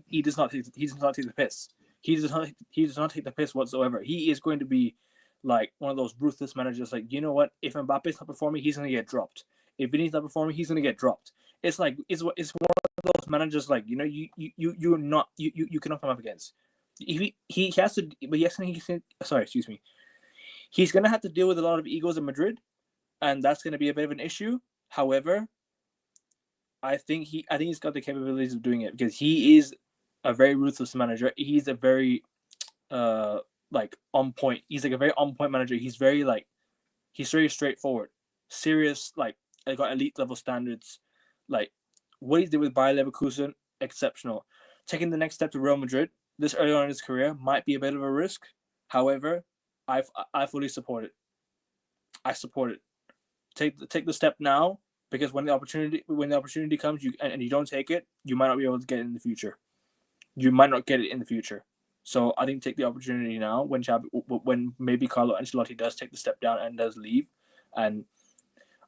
Speaker 1: he does not take the piss. He does not take the piss whatsoever. He is going to be like one of those ruthless managers. Like, you know what? If Mbappe's not performing, he's going to get dropped. If Vinny's not performing, he's going to get dropped. It's like it's one of those managers. Like, you cannot come up against. He has to, but excuse me. He's going to have to deal with a lot of egos in Madrid, and that's going to be a bit of an issue. However, I think he's got the capabilities of doing it, because he is a very ruthless manager. He's a very on point. He's like a very on point manager. He's very straightforward, serious. Like, I got elite level standards. Like, what he did with Bayer Leverkusen, exceptional. Taking the next step to Real Madrid this early on in his career might be a bit of a risk. However, I fully support it. I support it. Take the step now, because when the opportunity comes, and you don't take it, you might not be able to get it in the future. You might not get it in the future. So I think take the opportunity now when maybe Carlo Ancelotti does take the step down and does leave. And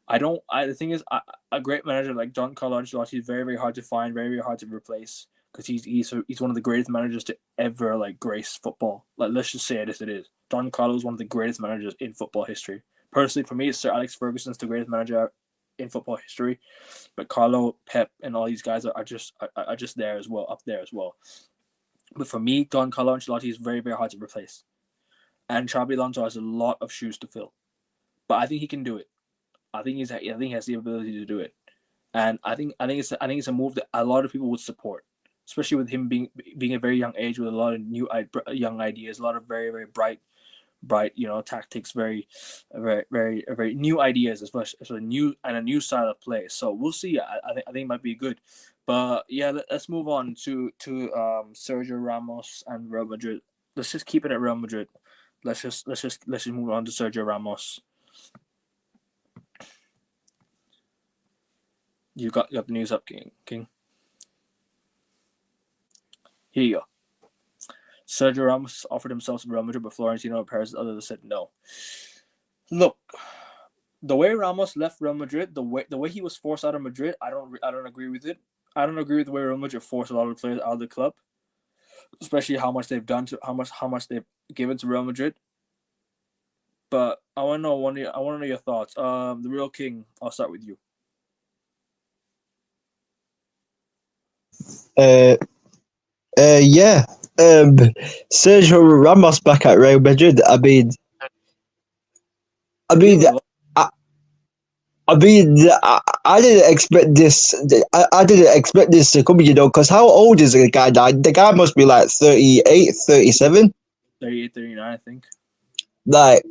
Speaker 1: the thing is, a great manager like Don Carlo Ancelotti is very, very hard to find, very, very hard to replace, because he's one of the greatest managers to ever grace football. Like, let's just say it as it is. Don Carlo is one of the greatest managers in football history. Personally, for me, Sir Alex Ferguson's the greatest manager in football history, but Carlo, Pep, and all these guys are just there as well, up there as well. But for me, Don Carlo Ancelotti is very, very hard to replace, and Xabi Alonso has a lot of shoes to fill, but I think he can do it. I think he has the ability to do it, and I think it's a move that a lot of people would support, especially with him being a very young age, with a lot of young ideas, a lot of very, very bright, tactics, very new ideas, especially a new style of play. So we'll see. I think it might be good, but yeah, let's move on to Sergio Ramos and Real Madrid. Let's just keep it at Real Madrid. Let's just move on to Sergio Ramos. You got the news up, King. Here you go. Sergio Ramos offered himself to Real Madrid, but Florentino and Paris others said no. Look, the way Ramos left Real Madrid, the way he was forced out of Madrid, I don't agree with it. I don't agree with the way Real Madrid forced a lot of players out of the club, especially how much they've done to how much they've given to Real Madrid. But I want to know your thoughts. The Real King, I'll start with you.
Speaker 3: Yeah. Sergio Ramos back at Real Madrid. I mean, I, I didn't expect this. I didn't expect this to come, because how old is the guy now? The guy must be like 38, 37.
Speaker 1: 38, 39, I think.
Speaker 3: Like,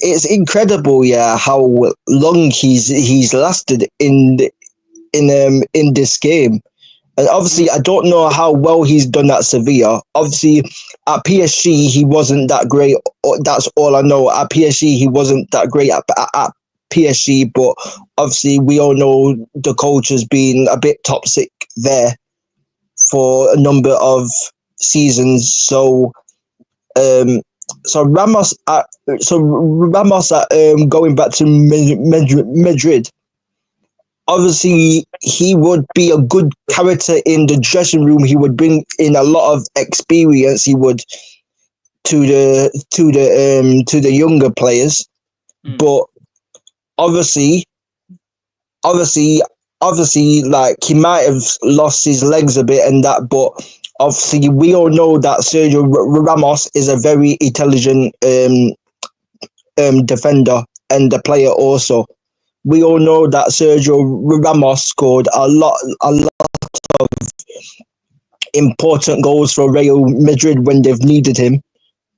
Speaker 3: it's incredible, yeah, how long he's lasted in this game. And obviously, I don't know how well he's done at Sevilla. Obviously, at PSG, he wasn't that great. That's all I know. At PSG, he wasn't that great at PSG, but obviously, we all know the coach has been a bit toxic there for a number of seasons. Um, so Ramos, going back to Madrid, obviously he would be a good character in the dressing room. He would bring in a lot of experience. He would to the younger players, but obviously, obviously, like he might have lost his legs a bit and that, but obviously we all know that Sergio Ramos is a very intelligent defender and a player also. We all know that Sergio Ramos scored a lot of important goals for Real Madrid when they've needed him,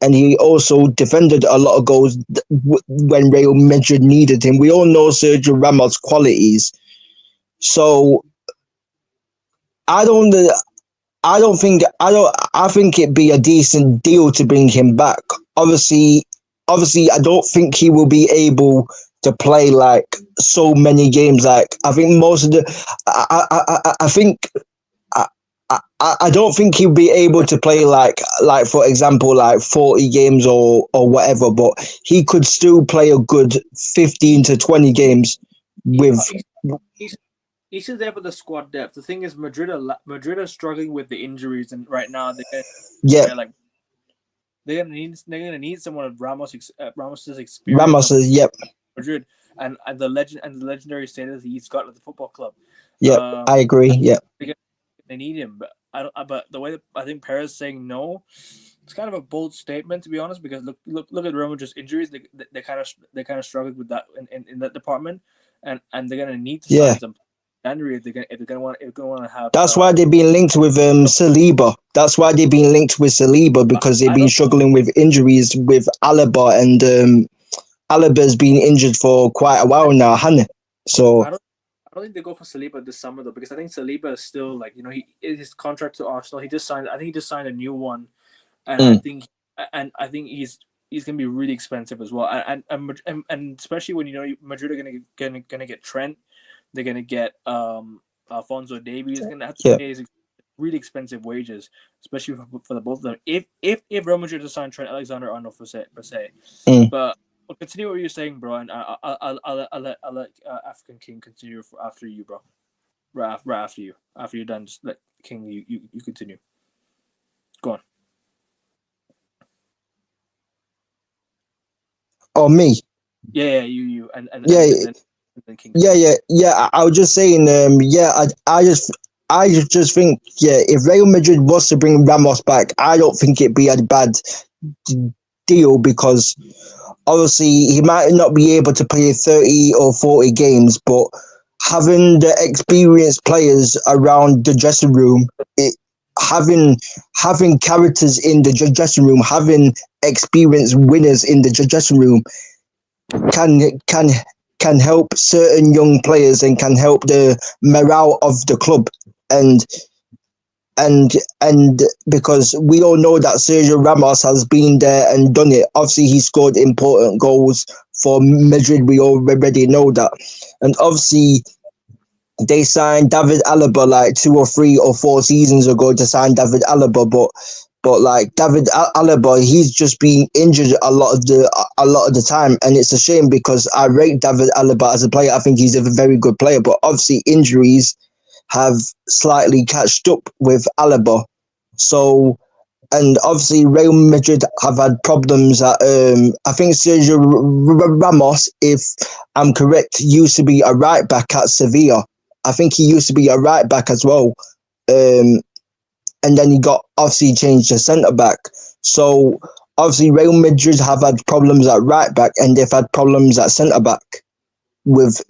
Speaker 3: and he also defended a lot of goals when Real Madrid needed him. We all know Sergio Ramos' qualities, so I don't. I think it'd be a decent deal to bring him back. Obviously, I don't think he will be able to play like so many games. Like I think most of the, I think. I don't think he'll be able to play like for example like 40 games or whatever, but he could still play a good 15 to 20 games with.
Speaker 1: He's there for the squad depth. The thing is, Madrid are struggling with the injuries, and right now they're gonna need someone of Ramos's experience.
Speaker 3: Yep.
Speaker 1: Madrid and the legendary status he's got at the football club.
Speaker 3: Yep, I agree. Yep.
Speaker 1: They need him, but but the way that I think Perez saying no, it's kind of a bold statement, to be honest. Because look at Real Madrid's injuries. They kind of struggled with that in that department, and they're gonna need to sign some January if they're gonna want to have.
Speaker 3: That's why they've been linked with Saliba. That's why they've been linked with Saliba, because they've been struggling with injuries with Alaba, and Alaba's been injured for quite a while now, hasn't it? So
Speaker 1: I don't think they go for Saliba this summer though, because I think Saliba is still his contract to Arsenal. He just signed a new one, and I think he's gonna be really expensive as well. And especially when Madrid are gonna get Trent, they're gonna get Alfonso Davies. He's gonna have to pay his really expensive wages, especially for the both of them. If Real Madrid to sign Trent Alexander-Arnold per se, but. Well, continue what you're saying, bro, and I'll let African King continue after you, bro. Right after you. After you're done, just let King you continue. Go on.
Speaker 3: Oh, me?
Speaker 1: Yeah, you and then King.
Speaker 3: Yeah. I was just saying, I just think, if Real Madrid was to bring Ramos back, I don't think it'd be a bad deal, because obviously he might not be able to play 30 or 40 games, but having the experienced players around the dressing room, having characters in the dressing room, having experienced winners in the dressing room can help certain young players and can help the morale of the club. And because we all know that Sergio Ramos has been there and done it. Obviously, he scored important goals for Madrid. We already know that. And obviously, they signed David Alaba like 2 or 3 or 4 seasons ago to sign David Alaba, but like David Alaba, he's just been injured a lot of the time, and it's a shame, because I rate David Alaba as a player. I think he's a very good player, but obviously injuries have slightly catched up with Alaba. So, and obviously Real Madrid have had problems at, I think Sergio Ramos, if I'm correct, used to be a right back at Sevilla. I think he used to be a right back as well. and then he got obviously changed to centre back. So obviously Real Madrid have had problems at right back, and they've had problems at centre back with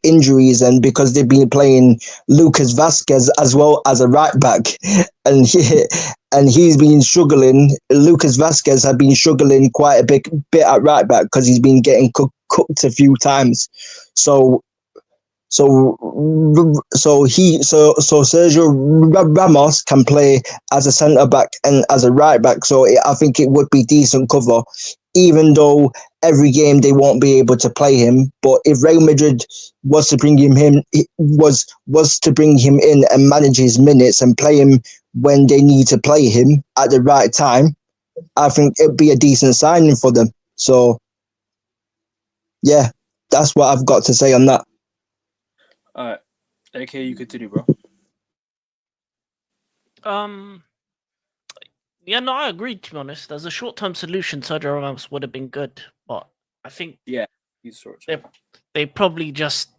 Speaker 3: injuries, and because they've been playing Lucas Vasquez as well as a right back, and he's been struggling. Lucas Vasquez had been struggling quite a bit at right back because he's been getting cooked a few times. So so Sergio Ramos can play as a centre back and as a right back. So I think it would be decent cover, even though every game they won't be able to play him. But if Real Madrid was to bring him in, was to bring him in and manage his minutes and play him when they need to play him at the right time, I think it'd be a decent signing for them. So yeah, that's what I've got to say on that.
Speaker 1: All right, AK, you continue, bro.
Speaker 2: Yeah, no, I agree. To be honest, as a short-term solution, Sergio Ramos would have been good, but I think
Speaker 1: He's short.
Speaker 2: they probably just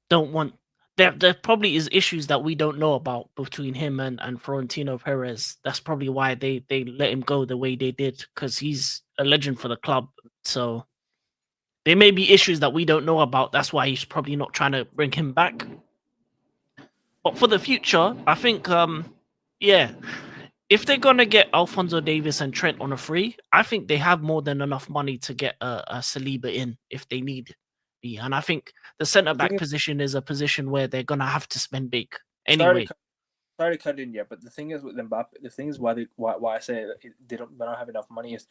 Speaker 2: don't want. There probably is issues that we don't know about between him and Florentino Perez. That's probably why they let him go the way they did, because he's a legend for the club. So there may be issues that we don't know about. That's why he's probably not trying to bring him back. But for the future, I think, if they're gonna get Alphonso Davies and Trent on a free, I think they have more than enough money to get a Saliba in if they need be. And I think the centre back position is a position where they're gonna have to spend big anyway.
Speaker 1: Sorry to cut in, but the thing is with Mbappe, the thing is why I say that they don't have enough money is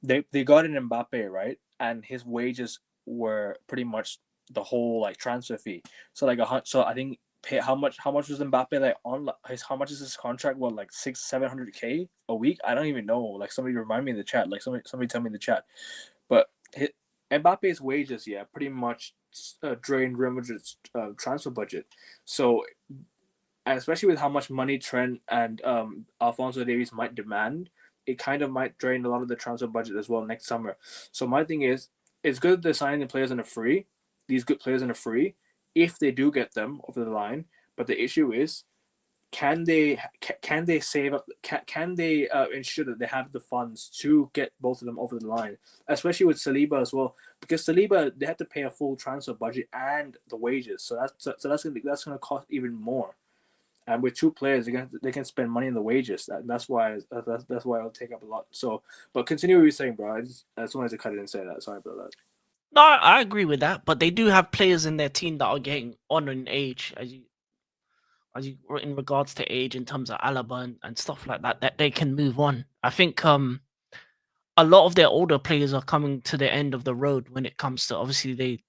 Speaker 1: they got in Mbappe, right, and his wages were pretty much the whole like transfer fee. So like so I think how much was Mbappe like on how much is his contract? What, like 600-700K a week? I don't even know. Like somebody remind me in the chat. Like somebody tell me in the chat. But Mbappe's wages, pretty much drained Real Madrid's transfer budget. So. And especially with how much money Trent and Alphonso Davies might demand, it kind of might drain a lot of the transfer budget as well next summer. So my thing is, it's good they're signing the players in a free, these good players in a free, if they do get them over the line. But the issue is, can they save up? Can they ensure that they have the funds to get both of them over the line? Especially with Saliba as well, because Saliba, they have to pay a full transfer budget and the wages. So that's gonna cost even more. And with two players, they can spend money on the wages. That's why it'll take up a lot. So, but continue what you're saying, bro. I just wanted to cut it and say that. Sorry about that.
Speaker 2: No, I agree with that. But they do have players in their team that are getting on in age, as you in regards to age in terms of Alaba and stuff like that they can move on. I think a lot of their older players are coming to the end of the road when it comes to, obviously they've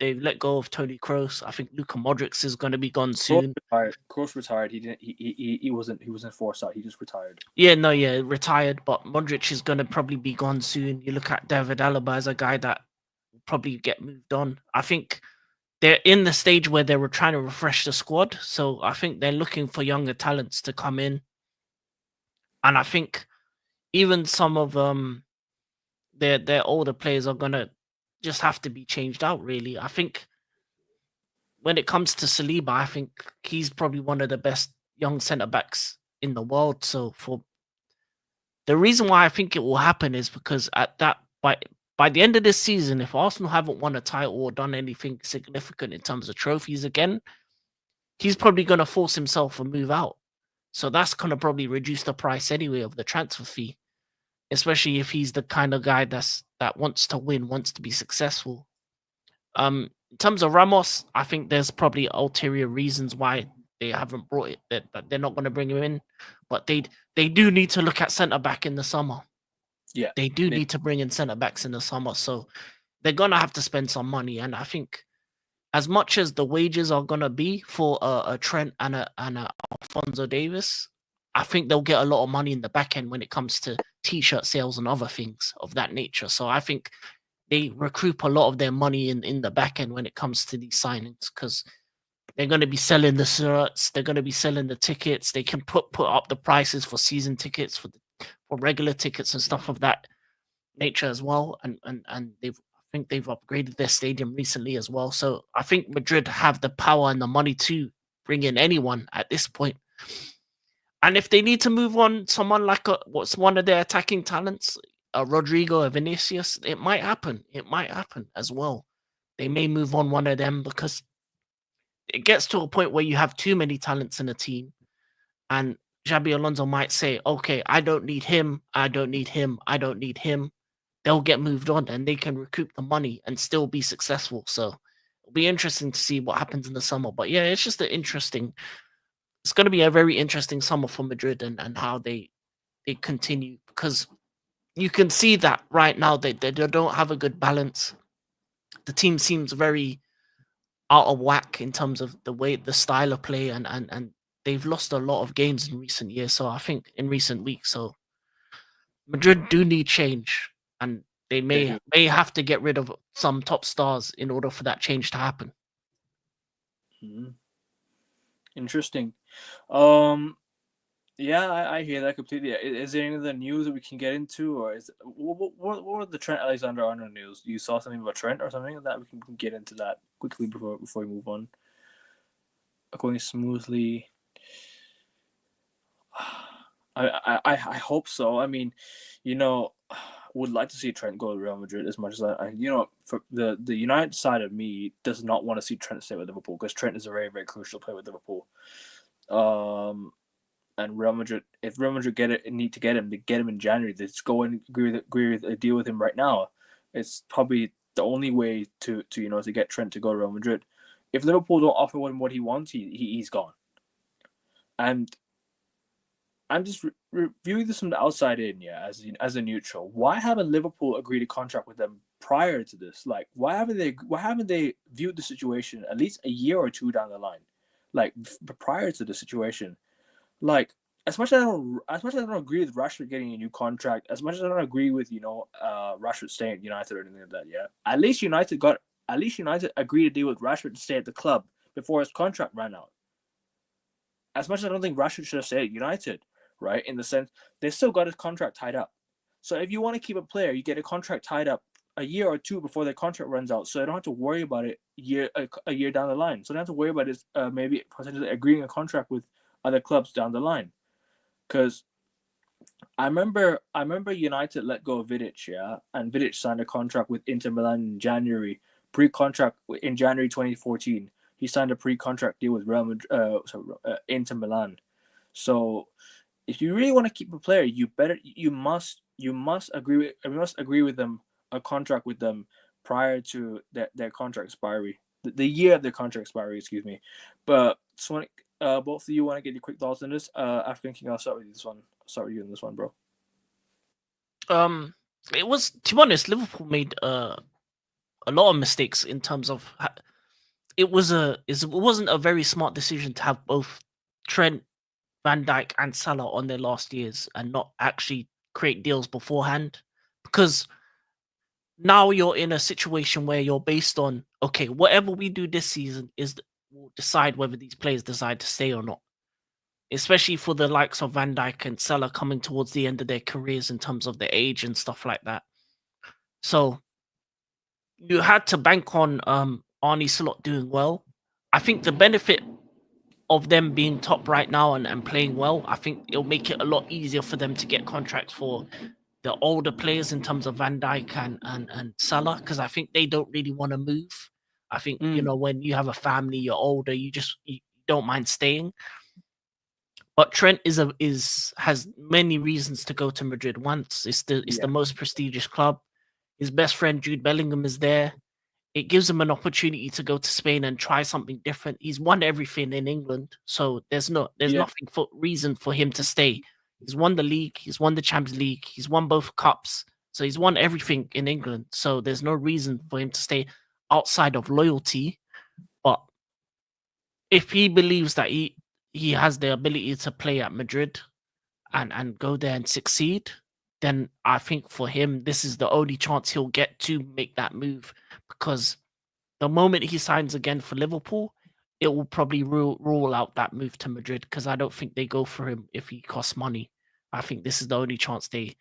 Speaker 2: let go of Toni Kroos. I think Luka Modric is going to be gone soon.
Speaker 1: Kroos retired. He wasn't forced out. He just retired.
Speaker 2: Retired. But Modric is going to probably be gone soon. You look at David Alaba as a guy that will probably get moved on. I think they're in the stage where they were trying to refresh the squad. So I think they're looking for younger talents to come in. And I think even some of their older players are gonna just have to be changed out, really. I think when it comes to Saliba, I think he's probably one of the best young centre backs in the world. So for the reason why I think it will happen is because by the end of this season, if Arsenal haven't won a title or done anything significant in terms of trophies again, he's probably going to force himself to move out. So that's going to probably reduce the price anyway of the transfer fee, especially if he's the kind of guy that wants to win, wants to be successful. In terms of Ramos, I think there's probably ulterior reasons why they haven't brought it, that they're not going to bring him in, but they do need to look at centre back in the summer.
Speaker 1: Yeah,
Speaker 2: they need to bring in centre backs in the summer, so they're gonna have to spend some money. And I think as much as the wages are gonna be for a Trent and a Alphonso Davies, I think they'll get a lot of money in the back end when it comes to t-shirt sales and other things of that nature. So I think they recoup a lot of their money in the back end when it comes to these signings, because they're going to be selling the shirts, they're going to be selling the tickets. They can put up the prices for season tickets, for regular tickets and stuff of that nature as well. And I think they've upgraded their stadium recently as well. So I think Madrid have the power and the money to bring in anyone at this point. And if they need to move on someone like what's one of their attacking talents, Rodrigo or Vinicius, it might happen. It might happen as well. They may move on one of them because it gets to a point where you have too many talents in a team, and Xabi Alonso might say, "Okay, I don't need him. I don't need him. I don't need him." They'll get moved on, and they can recoup the money and still be successful. So it'll be interesting to see what happens in the summer. But yeah, it's just an interesting. It's going to be a very interesting summer for Madrid and how they continue, because you can see that right now they don't have a good balance. The team seems very out of whack in terms of the style of play, and they've lost a lot of games in recent years. So I think in recent weeks, so Madrid do need change, and they
Speaker 1: They
Speaker 2: may have to get rid of some top stars in order for that change to happen.
Speaker 1: Interesting. Yeah, I hear that completely. Is there any other news that we can get into, or is what were the Trent Alexander-Arnold news? You saw something about Trent or something like that? We can get into that quickly before we move on. Going smoothly. I hope so. I mean, would like to see Trent go to Real Madrid as much as for the United side of me does not want to see Trent stay with Liverpool, because Trent is a very, very crucial player with Liverpool. And Real Madrid, if Real Madrid need to get him in January, they just go and agree with a deal with him right now. It's probably the only way to get Trent to go to Real Madrid. If Liverpool don't offer him what he wants, he's gone. And I'm just reviewing this from the outside in, as a neutral. Why haven't Liverpool agreed a contract with them prior to this? Like, why haven't they viewed the situation at least a year or two down the line, like prior to the situation? Like, as much as I don't agree with Rashford getting a new contract, as much as I don't agree with Rashford staying at United or anything like that, at least United agreed to deal with Rashford to stay at the club before his contract ran out. As much as I don't think Rashford should have stayed at United, right? In the sense, they still got his contract tied up. So if you want to keep a player, you get a contract tied up a year or two before their contract runs out, so they don't have to worry about it a year down the line. So they don't have to worry about it maybe potentially agreeing a contract with other clubs down the line. Because I remember United let go of Vidic, and Vidic signed a contract with Inter Milan in January, pre-contract in January 2014. He signed a pre-contract deal with Inter Milan. So if you really want to keep a player, you must agree with them a contract with them prior to their contract expiry, the year of their contract expiry, excuse me. But both of you want to get your quick thoughts on this? African King, I'll start with you this one. I'll start with you on this one, bro.
Speaker 2: It was, to be honest, Liverpool made a lot of mistakes in terms of it wasn't a very smart decision to have both Trent, Van Dijk, and Salah on their last years and not actually create deals beforehand, because now you're in a situation where you're based on, okay, whatever we do this season will decide whether these players decide to stay or not. Especially for the likes of Van Dijk and Salah coming towards the end of their careers in terms of their age and stuff like that. So you had to bank on Arnie Slot doing well. I think the benefit of them being top right now and playing well, I think it'll make it a lot easier for them to get contracts for the older players in terms of Van Dijk and Salah, because I think they don't really want to move. I think, when you have a family, you're older, you don't mind staying. But Trent has many reasons to go to Madrid. Once it's the most prestigious club. His best friend Jude Bellingham is there. It gives him an opportunity to go to Spain and try something different. He's won everything in England, so there's nothing for reason for him to stay. He's won the league, he's won the Champions League, he's won both cups, so he's won everything in England. So there's no reason for him to stay outside of loyalty. But if he believes that he has the ability to play at Madrid and go there and succeed, then I think for him, this is the only chance he'll get to make that move, because the moment he signs again for Liverpool, it will probably rule out that move to Madrid, because I don't think they go for him if he costs money. I think this is the only chance they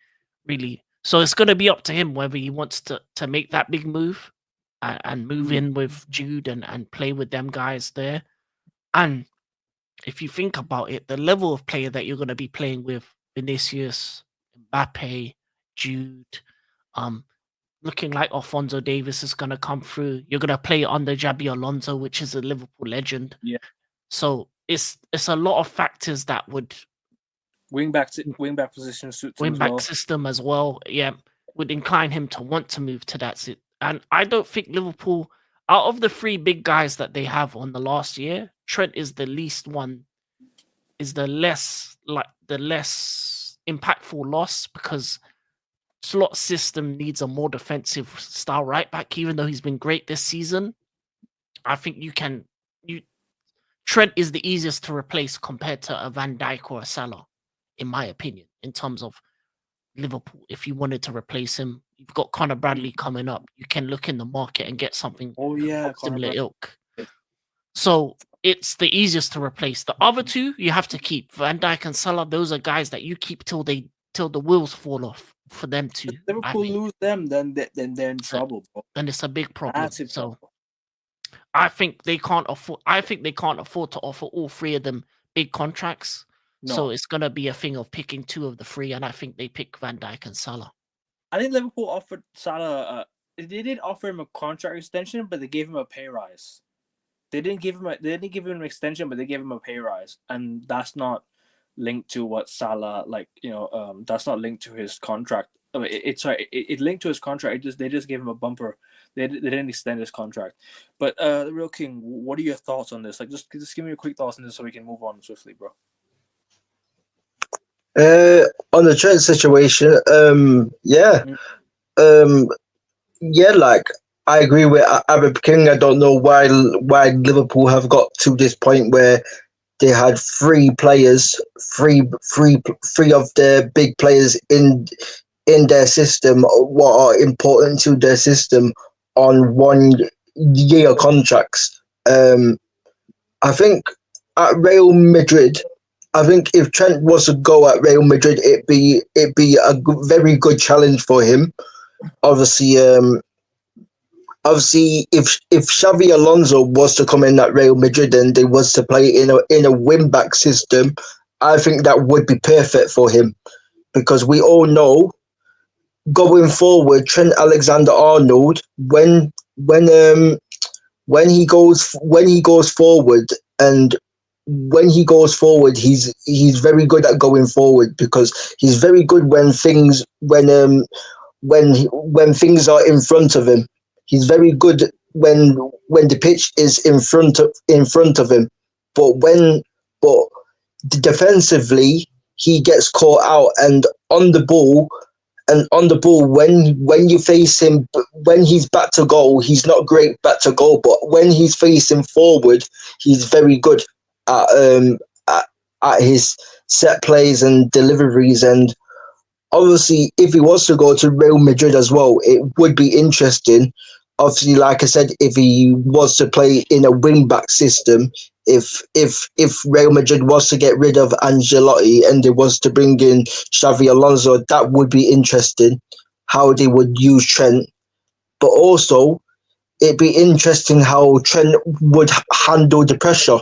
Speaker 2: really... So it's going to be up to him whether he wants to make that big move and move in with Jude and play with them guys there. And if you think about it, the level of player that you're going to be playing with Vinicius, Mbappe, Jude, um, looking like Alfonso Davis is going to come through. You're going to play under Jabi Alonso, which is a Liverpool legend.
Speaker 1: Yeah.
Speaker 2: So it's a lot of factors that would
Speaker 1: Wing back position suits him
Speaker 2: win
Speaker 1: as
Speaker 2: back
Speaker 1: well.
Speaker 2: system as well. Yeah, would incline him to want to move to that. And I don't think Liverpool, out of the three big guys that they have on the last year, Trent is the least one, is the less impactful loss because Slot system needs a more defensive style right back. Even though he's been great this season, I think Trent is the easiest to replace compared to a Van Dijk or a Salah, in my opinion, in terms of Liverpool. If you wanted to replace him, you've got Conor Bradley coming up. You can look in the market and get something
Speaker 1: Oh yeah,
Speaker 2: of similar ilk. So it's the easiest to replace. The other two you have to keep. Van Dijk and Salah, those are guys that you keep till the wheels fall off for them to.
Speaker 1: If Liverpool lose them, then they're in trouble, bro.
Speaker 2: And it's a big problem.
Speaker 1: Massive
Speaker 2: So
Speaker 1: trouble.
Speaker 2: I think they can't afford. I think they can't afford to offer all three of them big contracts.
Speaker 1: No.
Speaker 2: So it's gonna be a thing of picking two of the three, and I think they pick Van Dijk and Salah.
Speaker 1: I think Liverpool offered Salah. They did offer him a contract extension, but they gave him a pay rise. They didn't give him an extension, but they gave him a pay rise, and that's not linked to what Salah that's not linked to his contract. It linked to his contract. They just gave him a bumper. They didn't extend his contract. But the Real King, what are your thoughts on this? Like, just give me a quick thoughts on this so we can move on swiftly, bro.
Speaker 3: On the Trent situation, like I agree with Arab King. I don't know why Liverpool have got to this point where they had three of their big players in their system, what are important to their system, on 1 year contracts. I think at Real Madrid, I think if Trent was to go at Real Madrid, it'd be a very good challenge for him. Obviously, if Xavi Alonso was to come in at Real Madrid and they was to play in a win back system, I think that would be perfect for him, because we all know going forward, Trent Alexander-Arnold, when he goes forward, and when he goes forward, he's very good at going forward, because he's very good when things are in front of him. He's very good when the pitch is in front of him, but defensively he gets caught out, and on the ball. When you face him, when he's back to goal, he's not great back to goal. But when he's facing forward, he's very good at his set plays and deliveries. And obviously, if he was to go to Real Madrid as well, it would be interesting. Obviously, like I said, if he was to play in a wing-back system, if Real Madrid was to get rid of Ancelotti and they was to bring in Xavi Alonso, that would be interesting, how they would use Trent. But also, it'd be interesting how Trent would handle the pressure.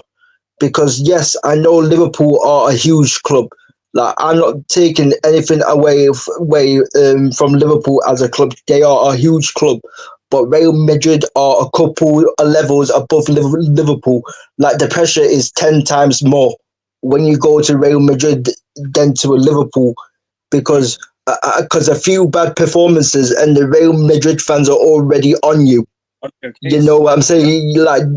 Speaker 3: Because, yes, I know Liverpool are a huge club. Like, I'm not taking anything away from Liverpool as a club. They are a huge club. But Real Madrid are a couple of levels above Liverpool. Like, the pressure is 10 times more when you go to Real Madrid than to a Liverpool, because a few bad performances and the Real Madrid fans are already on you. You know what I'm saying? Like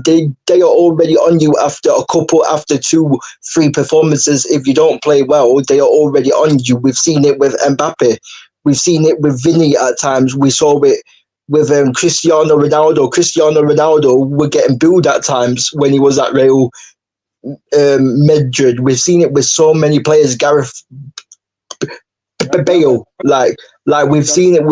Speaker 3: they are already on you after 2-3 performances. If you don't play well, they are already on you. We've seen it with Mbappe. We've seen it with Vinny at times. We saw it with Cristiano Ronaldo. Cristiano Ronaldo were getting booed at times when he was at Real Madrid. We've seen it with so many players. Gareth Bale, we've seen it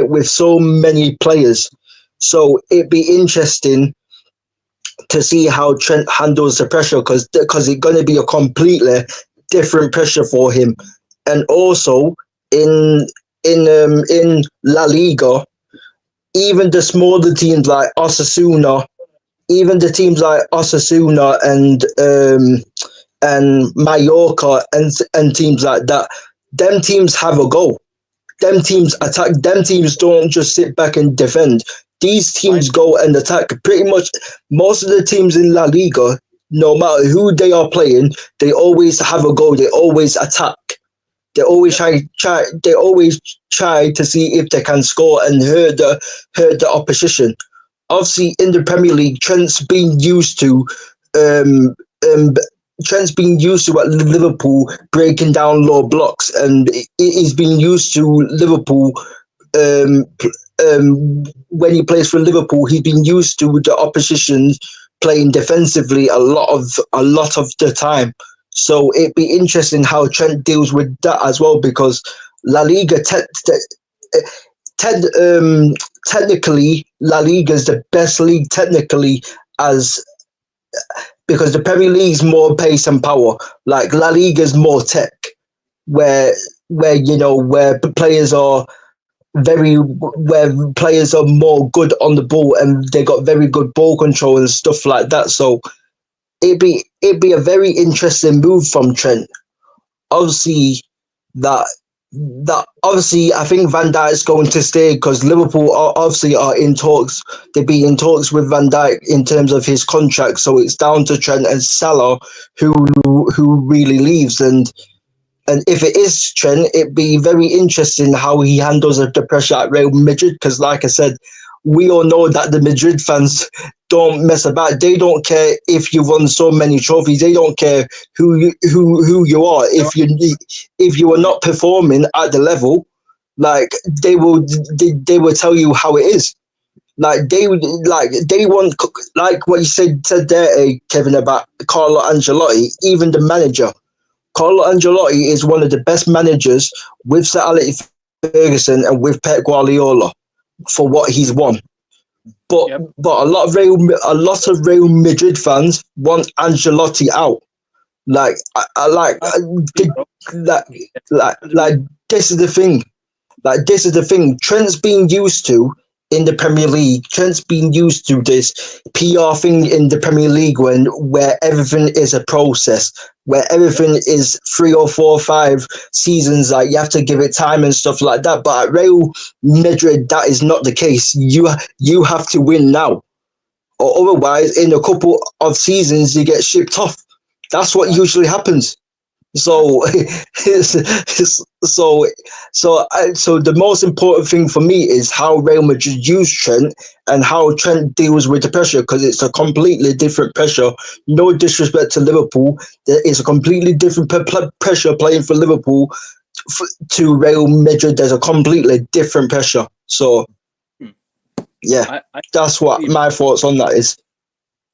Speaker 3: with so many players. So it'd be interesting to see how Trent handles the pressure, because it's going to be a completely different pressure for him. And also in La Liga, even the smaller teams like Osasuna, even the teams like Osasuna and Mallorca and teams like that, them teams have a goal. Them teams attack. Them teams don't just sit back and defend. These teams go and attack. Pretty much most of the teams in La Liga, no matter who they are playing, they always have a goal. They always attack. They always try. They always try to see if they can score and hurt the opposition. Obviously, in the Premier League, um, um, Trent's been used to at Liverpool breaking down low blocks, and he's been used to Liverpool. Um, when he plays for Liverpool, he's been used to the opposition playing defensively a lot of the time. So it'd be interesting how Trent deals with that as well, because La Liga technically La Liga is the best league technically, as because the Premier League's more pace and power. Like La Liga's more tech, where where players are more good on the ball and they got very good ball control and stuff like that. So it'd be a very interesting move from Trent. Obviously, that obviously I think Van Dijk's going to stay, because Liverpool obviously are in talks. They'd be in talks with Van Dijk in terms of his contract. So it's down to Trent and Salah who really leaves. And if it is Trent, it'd be very interesting how he handles the pressure at Real Madrid. Because, like I said, we all know that the Madrid fans don't mess about. They don't care if you won so many trophies. They don't care who you are. If you are not performing at the level, like they will tell you how it is. They want, like what you said there, Kevin, about Carlo Ancelotti. Even the manager. Carlo Ancelotti is one of the best managers with Sir Alex Ferguson and with Pep Guardiola for what he's won. But a lot of Real Madrid fans want Ancelotti out. Like this is the thing. Like this is the thing. Trent's been used to in the Premier League. Trent's been used to this PR thing in the Premier League where everything is a process, where everything is 3 or 4 or 5 seasons. Like you have to give it time and stuff like that. But at Real Madrid, that is not the case. You have to win now, or otherwise, in a couple of seasons, you get shipped off. That's what usually happens. So, so the most important thing for me is how Real Madrid use Trent and how Trent deals with the pressure, because it's a completely different pressure. No disrespect to Liverpool, there is a completely different pressure playing for Liverpool to Real Madrid. There's a completely different pressure. So, yeah, that's what my thoughts on that is.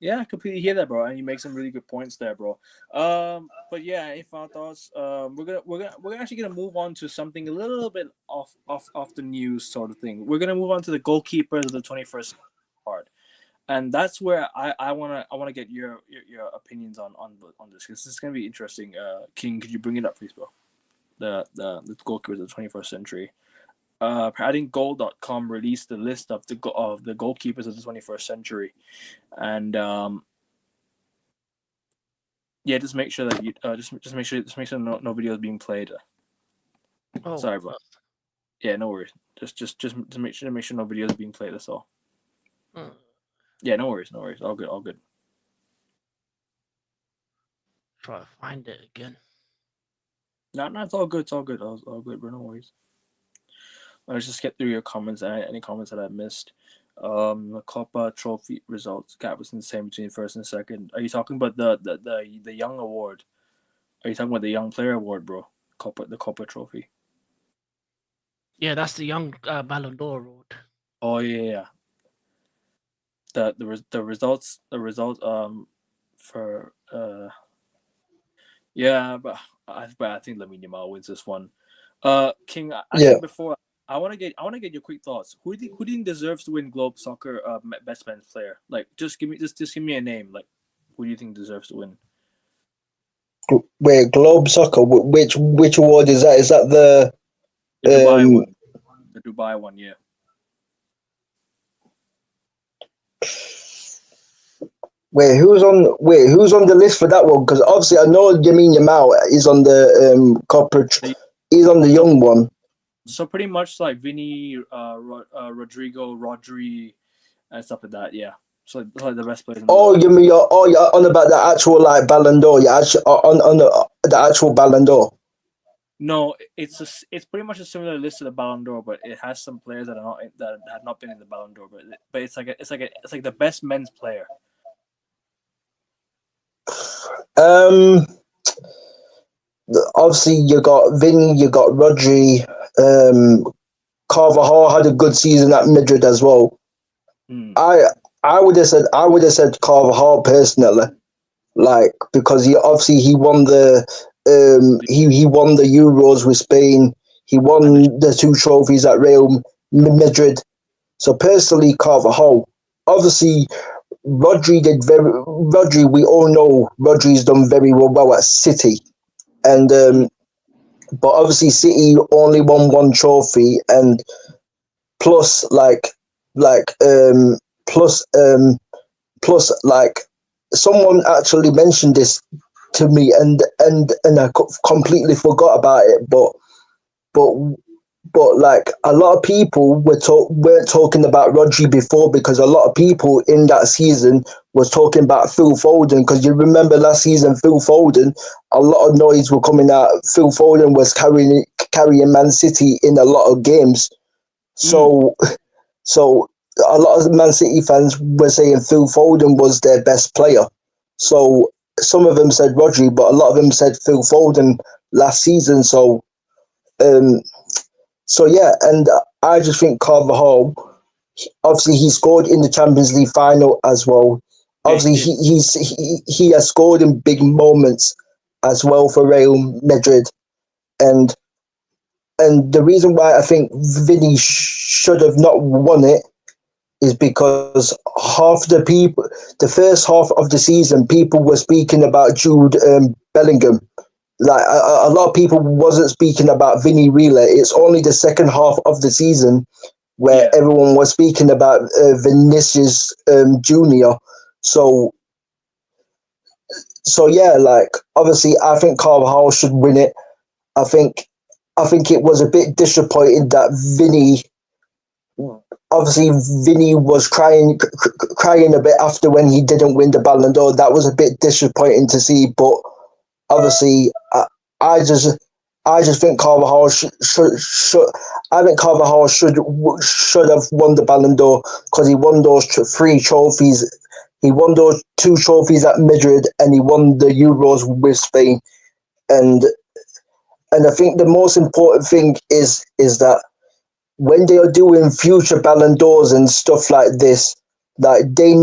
Speaker 1: Yeah, I completely hear that, bro, and you make some really good points there, bro. But yeah, any final thoughts? We're actually gonna move on to something a little bit off the news sort of thing. We're gonna move on to the goalkeepers of the 21st part, and that's where I wanna get your opinions on this, because this is gonna be interesting. King, could you bring it up, please, bro? The goalkeepers of the 21st century. Paddinggoal.com released the list of the goalkeepers of the 21st century, and yeah, just make sure that you just make sure no video is being played. Sorry, bro. Yeah, no worries. Just make sure no video is being played. That's all. Yeah, no worries. All good.
Speaker 2: Try to find it again.
Speaker 1: No, it's all good. It's all good. All good, bro. No worries. Let's just get through your comments. Any comments that I missed? The Copa Trophy results gap was insane between first and second. Are you talking about the young award? Are you talking about the young player award, bro? The Copa Trophy.
Speaker 2: Yeah, that's the young Ballon d'Or award.
Speaker 1: Oh yeah. The results for yeah, but I think Lamine Yamal wins this one. King, before I want to get your quick thoughts. Who do you think deserves to win Globe Soccer Best Men's Player? Like, just give me a name. Like, who do you think deserves to win?
Speaker 3: Wait, Globe Soccer. Which award is that? Is that the
Speaker 1: Dubai one? The Dubai one, yeah.
Speaker 3: who's on the list for that one? Because obviously I know Yamin Yamal is on the corporate. He's on the
Speaker 1: So,
Speaker 3: young one.
Speaker 1: so pretty much like Vinny, Rodrigo, Rodri, and stuff like that. Yeah. So like the best players in the
Speaker 3: Oh,
Speaker 1: world.
Speaker 3: you're on about the actual like Ballon d'Or. Yeah, actually on the actual Ballon d'Or.
Speaker 1: No, it's pretty much a similar list to the Ballon d'Or, but it has some players that are not that had not been in the Ballon d'Or. But it's like the best men's player.
Speaker 3: Um, Obviously you got Vinny, you got Rodri. Carvajal had a good season at Madrid as well.
Speaker 1: Hmm.
Speaker 3: I would have said Carvajal personally, like because he won he won the Euros with Spain. He
Speaker 1: And
Speaker 3: won the two trophies at Real Madrid. So personally, Carvajal. Obviously, Rodri. We all know Rodri's done very well at City, and but obviously City only won one trophy, and plus like plus like someone actually mentioned this to me, and I completely forgot about it, but like a lot of people weren't talking about Rodri before, because a lot of people in that season was talking about Phil Foden, because you remember last season Phil Foden, a lot of noise were coming out. Phil Foden was carrying Man City in a lot of games, so so a lot of Man City fans were saying Phil Foden was their best player. So some of them said Rodri, but a lot of them said Phil Foden last season. Um, so yeah, and I just think Carvajal. Obviously, he scored in the Champions League final as well.
Speaker 1: yeah, he
Speaker 3: Obviously,
Speaker 1: did.
Speaker 3: he has scored in big moments as well for Real Madrid, and the reason why I think Vinny should have not won it is because half the people, the first half of the season, people were speaking about Jude Bellingham. Like a lot of people wasn't speaking about Vinny really. It's only the second half of the season where
Speaker 1: Yeah.
Speaker 3: everyone was speaking about Vinicius Junior. So yeah, like obviously I think Carvajal should win it. I think it was a bit disappointing that Vinny. Obviously, Vinny was crying a bit after when he didn't win the Ballon d'Or. That was a bit disappointing to see. But obviously, I just think Carvajal should I think Carvajal should have won the Ballon d'Or, because he won those three trophies. He won those two trophies at Madrid, and he won the Euros with Spain. And I think the most important thing is that when they are doing future Ballon d'Ors and stuff like this, like they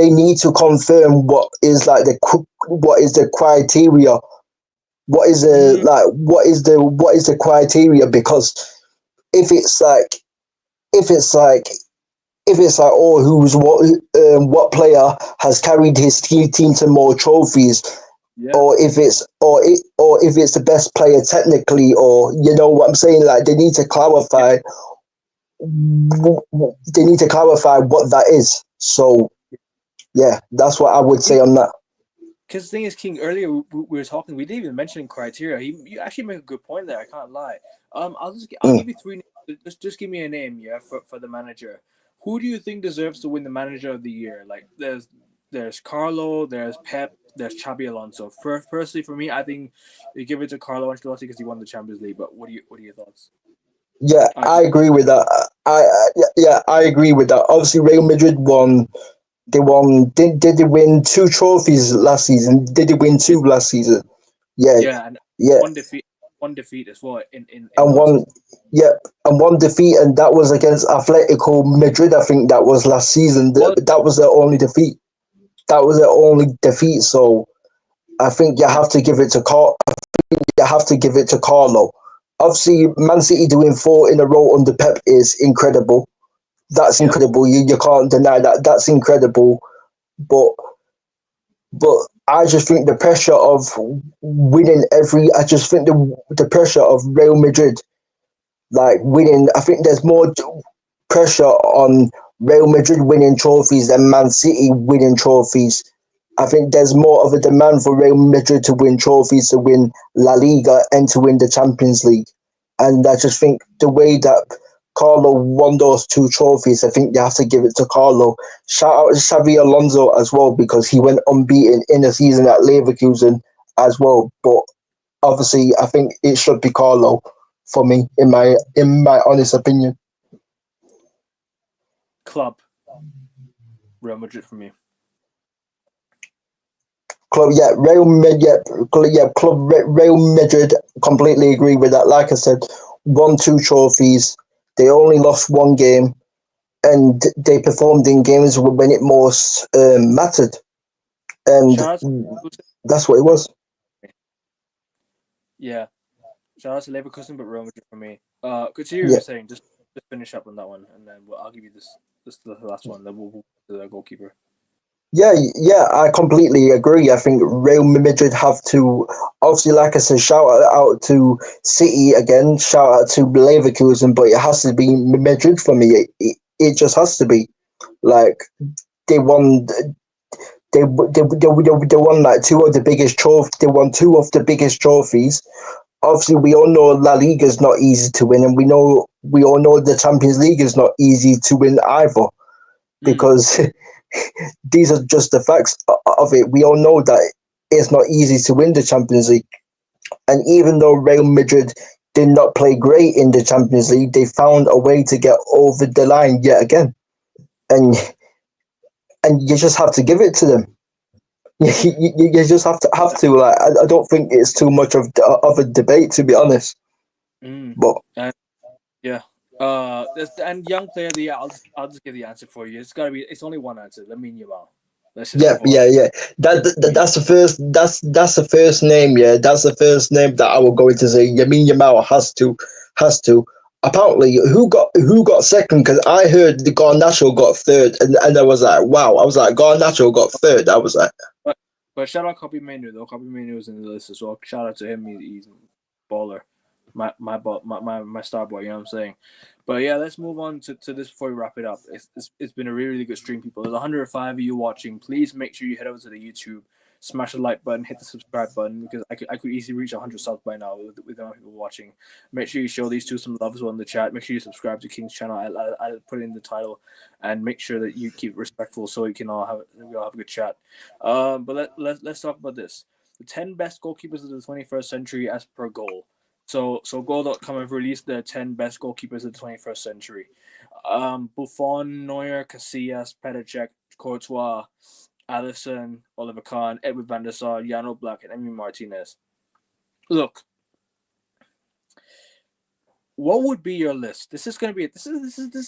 Speaker 3: need to confirm what is the criteria,
Speaker 1: Mm,
Speaker 3: what is the criteria, because if it's like if it's like oh, what player has carried his team to more trophies,
Speaker 1: yeah.
Speaker 3: or if it's or if it's the best player technically, or you know what I'm saying, like
Speaker 1: Yeah.
Speaker 3: they need to clarify what that is. So yeah, that's what I would say on that.
Speaker 1: Because the thing is, King, earlier we were talking, we didn't even mention criteria. You actually make a good point there. I can't lie. I'll
Speaker 3: Mm.
Speaker 1: give you three. Just give me a name, yeah, for the manager. Who do you think deserves to win the manager of the year? Like there's Carlo, there's Pep, there's Xabi Alonso. Firstly, for me, I think you give it to Carlo Ancelotti because he won the Champions League. But what are your thoughts?
Speaker 3: Yeah, I
Speaker 1: Just
Speaker 3: agree with that. Yeah, I agree with that. Obviously, Real Madrid won. They won. Did they win two trophies last season? Did they win two last season? Yeah,
Speaker 1: yeah, and
Speaker 3: yeah,
Speaker 1: one defeat as well in
Speaker 3: and
Speaker 1: those.
Speaker 3: one. Yeah, and one defeat, and that was against Atletico Madrid. I think that was last season.
Speaker 1: Well,
Speaker 3: That was their only defeat. That was their only defeat. So I think you
Speaker 1: yeah,
Speaker 3: have to give it to You have to give it to Carlo. Obviously, Man City doing four in a row under Pep is incredible. That's
Speaker 1: yep,
Speaker 3: incredible. You can't deny that. That's incredible. But I just think the pressure of winning every. I just think the pressure of Real Madrid, like winning. I think there's more pressure on Real Madrid winning trophies than Man City winning trophies. I think there's more of a demand for Real Madrid to win trophies, to win La Liga, and to win the Champions League. And I just think the way that Carlo won those two trophies, I think you have to give it to Carlo. Shout out to Xavi Alonso as well, because he went unbeaten in the season at Leverkusen as well. But obviously, I think it should be Carlo for me, in my honest opinion.
Speaker 1: Club. Real Madrid for me.
Speaker 3: Club, yeah, Real Madrid. Completely agree with that. Like I said, won two trophies. They only lost one game, and they performed in games when it most mattered, and
Speaker 1: Shout out to
Speaker 3: that's what it was.
Speaker 1: yeah. Shout out to Leverkusen, but Real Madrid for me. Continue what
Speaker 3: Yeah,
Speaker 1: you're saying. Just finish up on that one, and then I'll give you this the last one. Then we'll to the goalkeeper.
Speaker 3: yeah, I completely agree. I think Real Madrid have to, obviously, like I said, shout out to City again, shout out to Leverkusen, but it has to be Madrid for me. It just has to be. Like, they won they won like two of the biggest trophies. They won two of the biggest trophies. Obviously, we all know La Liga is not easy to win, and we all know the Champions League is not easy to win either, because these are just the facts of it. We all know that it's not easy to win the Champions League, and even though Real Madrid did not play great in the Champions League, they found a way to get over the line yet again, and you just have to give it to them. You just have to like. I don't think it's too much of a debate, to be honest. But
Speaker 1: And yeah. And young player of the year. I'll just give the answer for you. It's gotta be. It's only one answer. Lamine Yamal. Let's just
Speaker 3: yeah,
Speaker 1: move on.
Speaker 3: yeah. That's the first. That's the first name. Yeah, that's the first name that I will go into say. Yamin Yamal has to. Apparently, who got second? Because I heard the Garnacho got third, and I was like, wow. I was like, Garnacho got third. I was like,
Speaker 1: But shout out Copy Menu though. Copy Menu is in the list as well. Shout out to him. He's a baller. My star boy. You know what I'm saying? But yeah, let's move on to this before we wrap it up. It's been a really, really good stream, people. There's 105 of you watching. Please make sure you head over to the YouTube, smash the like button, hit the subscribe button, because I could easily reach 100 subs by now with the amount of people watching. Make sure you show these two some love as well in the chat. Make sure you subscribe to King's channel. I put it in the title, and make sure that you keep respectful so we all have a good chat. But let's talk about this. The 10 best goalkeepers of the 21st century as per Goal. So Goal.com have released the 10 best goalkeepers of the 21st century. Buffon, Neuer, Casillas, Petr Courtois, Alisson, Oliver Kahn, Edward van der Sar, Jan Oblak, and Emi Martinez. Look, what would be your list? This is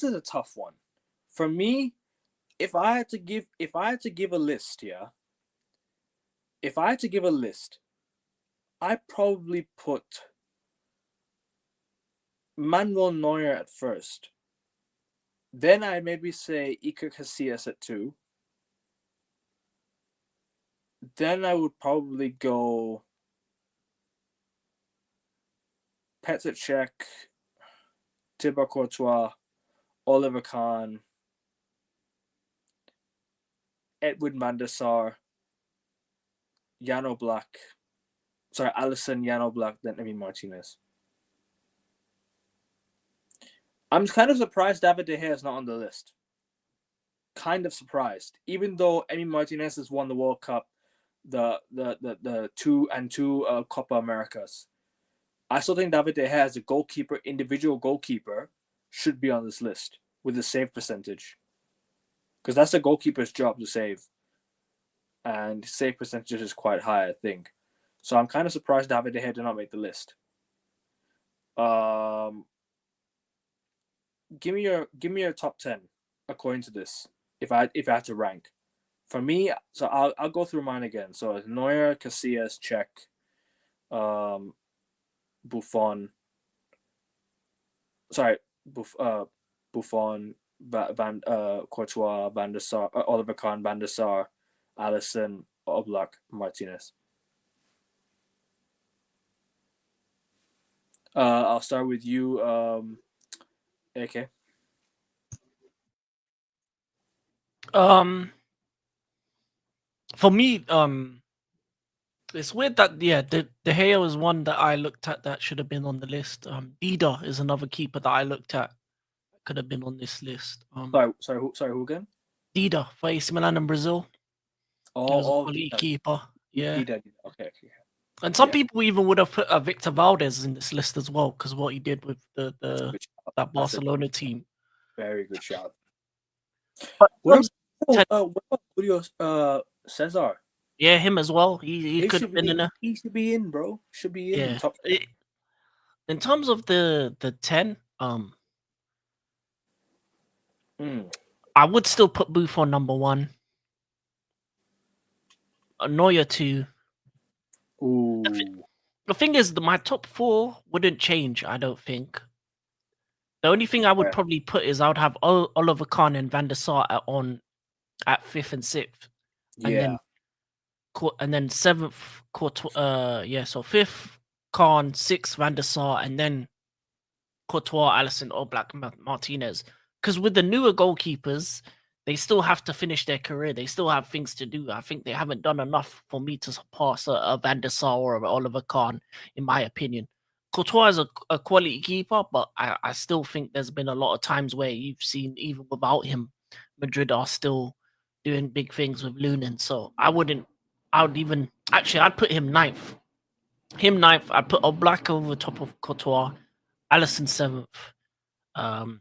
Speaker 1: a tough one. For me, if I had to give a list, I'd probably put Manuel Neuer at first. Then I'd maybe say Iker Casillas at 2. Then I would probably go Petr Cech, Thibaut Courtois, Oliver Kahn, Edwin van der Sar, Jan Oblak. Sorry, Alisson, Jan Oblak, then Emi Martinez. I'm kind of surprised David De Gea is not on the list. Kind of surprised. Even though Emi Martinez has won the World Cup, the two Copa Americas. I still think David De Gea as a goalkeeper, individual goalkeeper, should be on this list with the save percentage. Because that's the goalkeeper's job to save. And save percentage is quite high, I think. So I'm kind of surprised David De Gea did not make the list. Give me your top 10 according to this. If I had to rank. For me, so I'll go through mine again. So it's Neuer, Casillas, Cech, Buffon. Sorry, Buffon, Courtois, Van der Sar, Oliver Kahn, Van der Sar, Alisson, Oblak, Martinez. I'll start with you, AK.
Speaker 2: for me, it's weird that De Gea is one that I looked at that should have been on the list. Dida is another keeper that I looked at could have been on this list.
Speaker 1: Sorry, who again?
Speaker 2: Dida for AC Milan in Brazil. He was a quality
Speaker 1: Dida.
Speaker 2: keeper. Yeah.
Speaker 1: Dida. Okay.
Speaker 2: And some people even would have put Victor Valdez in this list as well because what he did with that Barcelona team.
Speaker 1: Very good shout.
Speaker 2: But
Speaker 1: what about Julio Cesar?
Speaker 2: Yeah, him as well. He could have been in there.
Speaker 1: He should be in, bro. Should be in.
Speaker 2: Yeah. In terms of the 10, I would still put Buffon number 1. Neuer 2.
Speaker 1: Ooh.
Speaker 2: The thing is, my top 4 wouldn't change, I don't think. The only thing I would probably put is I would have Oliver Kahn and Van der Sar at 5th and 6th.
Speaker 1: Yeah.
Speaker 2: And then 7th, so 5th, Kahn, 6th, Van der Sar, and then Courtois, Alisson, Oblak, Martinez. Because with the newer goalkeepers, they still have to finish their career. They still have things to do. I think they haven't done enough for me to surpass a Van der Sar or a Oliver Kahn, in my opinion. Courtois is a quality keeper, but I still think there's been a lot of times where you've seen, even without him, Madrid are still doing big things with Lunin. So I'd put him 9th. Him 9th. I'd put Oblak over top of Courtois, Alisson 7th.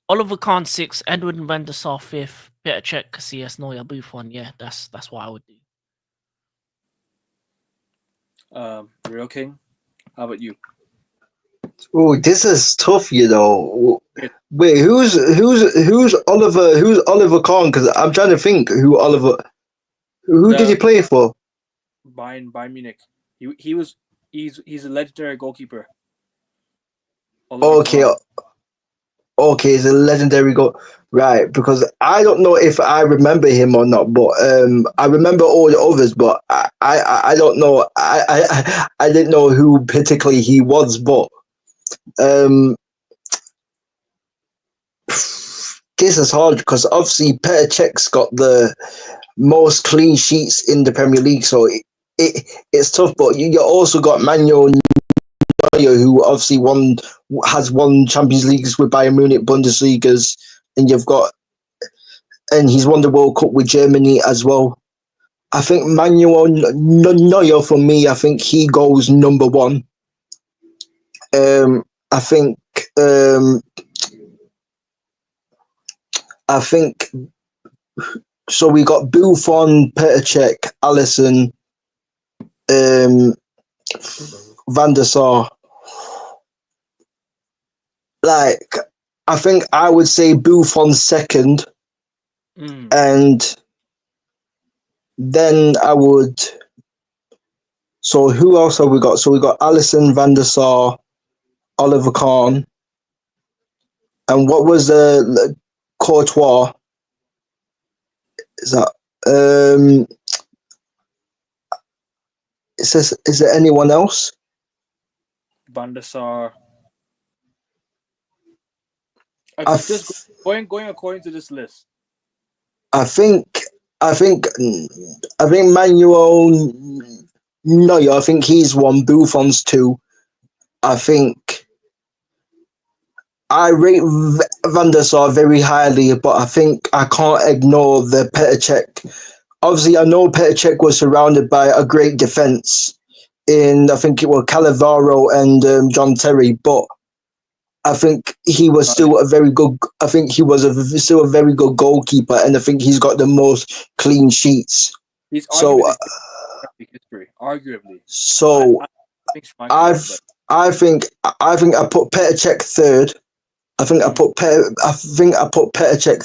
Speaker 2: Oliver Kahn 6th, Edwin van der Sar 5th, Petr Cech, Casillas, Neuer, Buffon. Yeah, that's what I would
Speaker 3: do.
Speaker 1: Real King, how about you?
Speaker 3: Oh, this is tough, you know. Wait, who's Oliver Kahn? Because I'm trying to think who did he play for?
Speaker 1: Bayern Munich. He's a legendary goalkeeper.
Speaker 3: Okay. Okay, he's a legendary goal, right? Because I don't know if I remember him or not, but I remember all the others, but I don't know. I didn't know who particularly he was, but this is hard because obviously Petr Cech's got the most clean sheets in the Premier League, so it's tough. But you also got Manuel Neuer, who obviously has won Champions Leagues with Bayern Munich, Bundesligas, and he's won the World Cup with Germany as well. I think Manuel Neuer, for me, I think he goes number 1. I think so. We got Buffon, Petr Cech, Alisson, Van der Sar. Like, I think I would say Buffon 2nd, and then I would. So who else have we got? So we got Alisson, Van der Sar, Oliver Kahn, and what was the Courtois? Is that is there anyone else?
Speaker 1: Van der Sar. Just going according to this list.
Speaker 3: I think Manuel Neuer, I think he's 1. Buffon's 2. I think I rate Van der Sar very highly, but I think I can't ignore the Petr Cech. Obviously, I know Petr Cech was surrounded by a great defense in, I think it was Cannavaro and John Terry, but I think he was still a very good. I think he was still a very good goalkeeper, and I think he's got the most clean sheets.
Speaker 1: He's arguably history, arguably.
Speaker 3: So I think I put Petr Cech 3rd. I think I put Petr Cech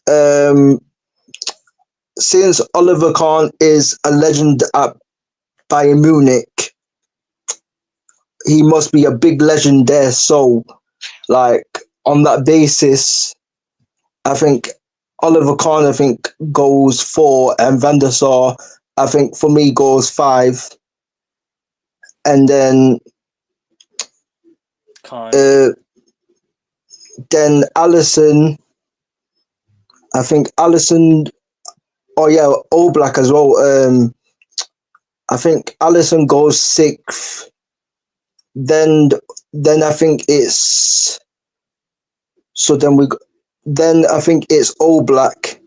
Speaker 3: 3rd. Since Oliver Kahn is a legend at Bayern Munich, he must be a big legend there. So, like, on that basis, I think Oliver Kahn, I think, goes 4, and Van der Sar, I think, for me, goes 5. And then Alisson, I think Alisson Oh yeah, All Black as well. I think Allison goes sixth. Then then I think it's so then I think it's All Black,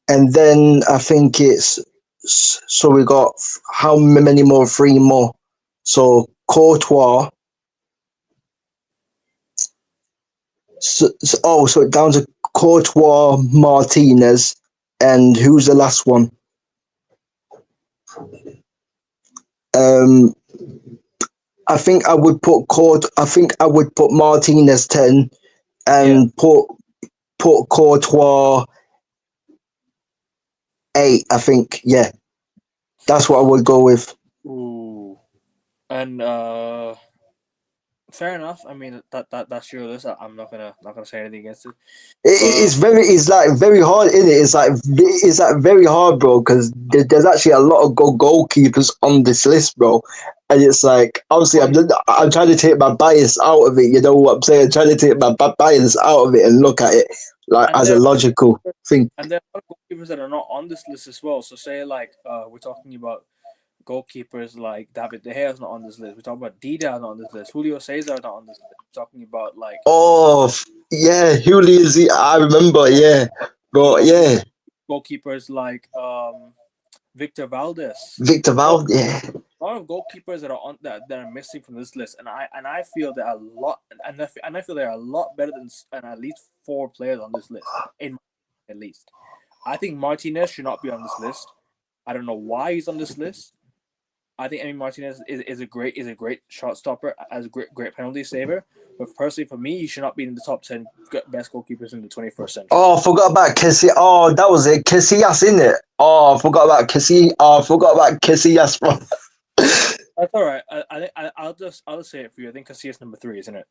Speaker 3: and then I think it's so we got how many more? Three more. So Courtois. So down to Courtois, Martinez, and who's the last one? Um, I think I would put I think I would put Martinez 10
Speaker 1: Yeah.
Speaker 3: and put Courtois 8. I think that's what I would go with.
Speaker 1: Ooh. And fair enough. I mean that's your list. I'm not gonna say anything against it. But
Speaker 3: It's like very hard in it. It's like very hard, bro, because there's actually a lot of goalkeepers on this list, bro. And it's like obviously I'm trying to take my bias out of it. You know what I'm saying? I'm trying to take my bias out of it and look at it like
Speaker 1: and
Speaker 3: as a
Speaker 1: there
Speaker 3: logical thing.
Speaker 1: and there are goalkeepers that are not on this list as well. So say like we're talking about goalkeepers like David De Gea is not on this list. We're talking about Dida not on this list. Julio Cesar not on this list. We're talking about like
Speaker 3: Oh yeah, Julio Z. I remember, yeah, bro, yeah,
Speaker 1: goalkeepers like Victor Valdez.
Speaker 3: Victor
Speaker 1: A
Speaker 3: Val, yeah,
Speaker 1: lot of goalkeepers that are on that are missing from this list, and I feel that a lot, and I feel they're a lot better than at least four players on this list, in at least. I think Martinez should not be on this list. I don't know why he's on this list. I think Emi Martinez is a great shot stopper, as a great penalty saver. But personally, for me, he should not be in the top 10 best goalkeepers in the 21st century.
Speaker 3: Oh, I forgot about Kessie. Oh, that was it. Casillas, in it. Oh, I forgot about Kessie. Oh, I forgot about Casillas, bro.
Speaker 1: That's all right. I'll just say it for you. I think Casillas number 3, isn't it?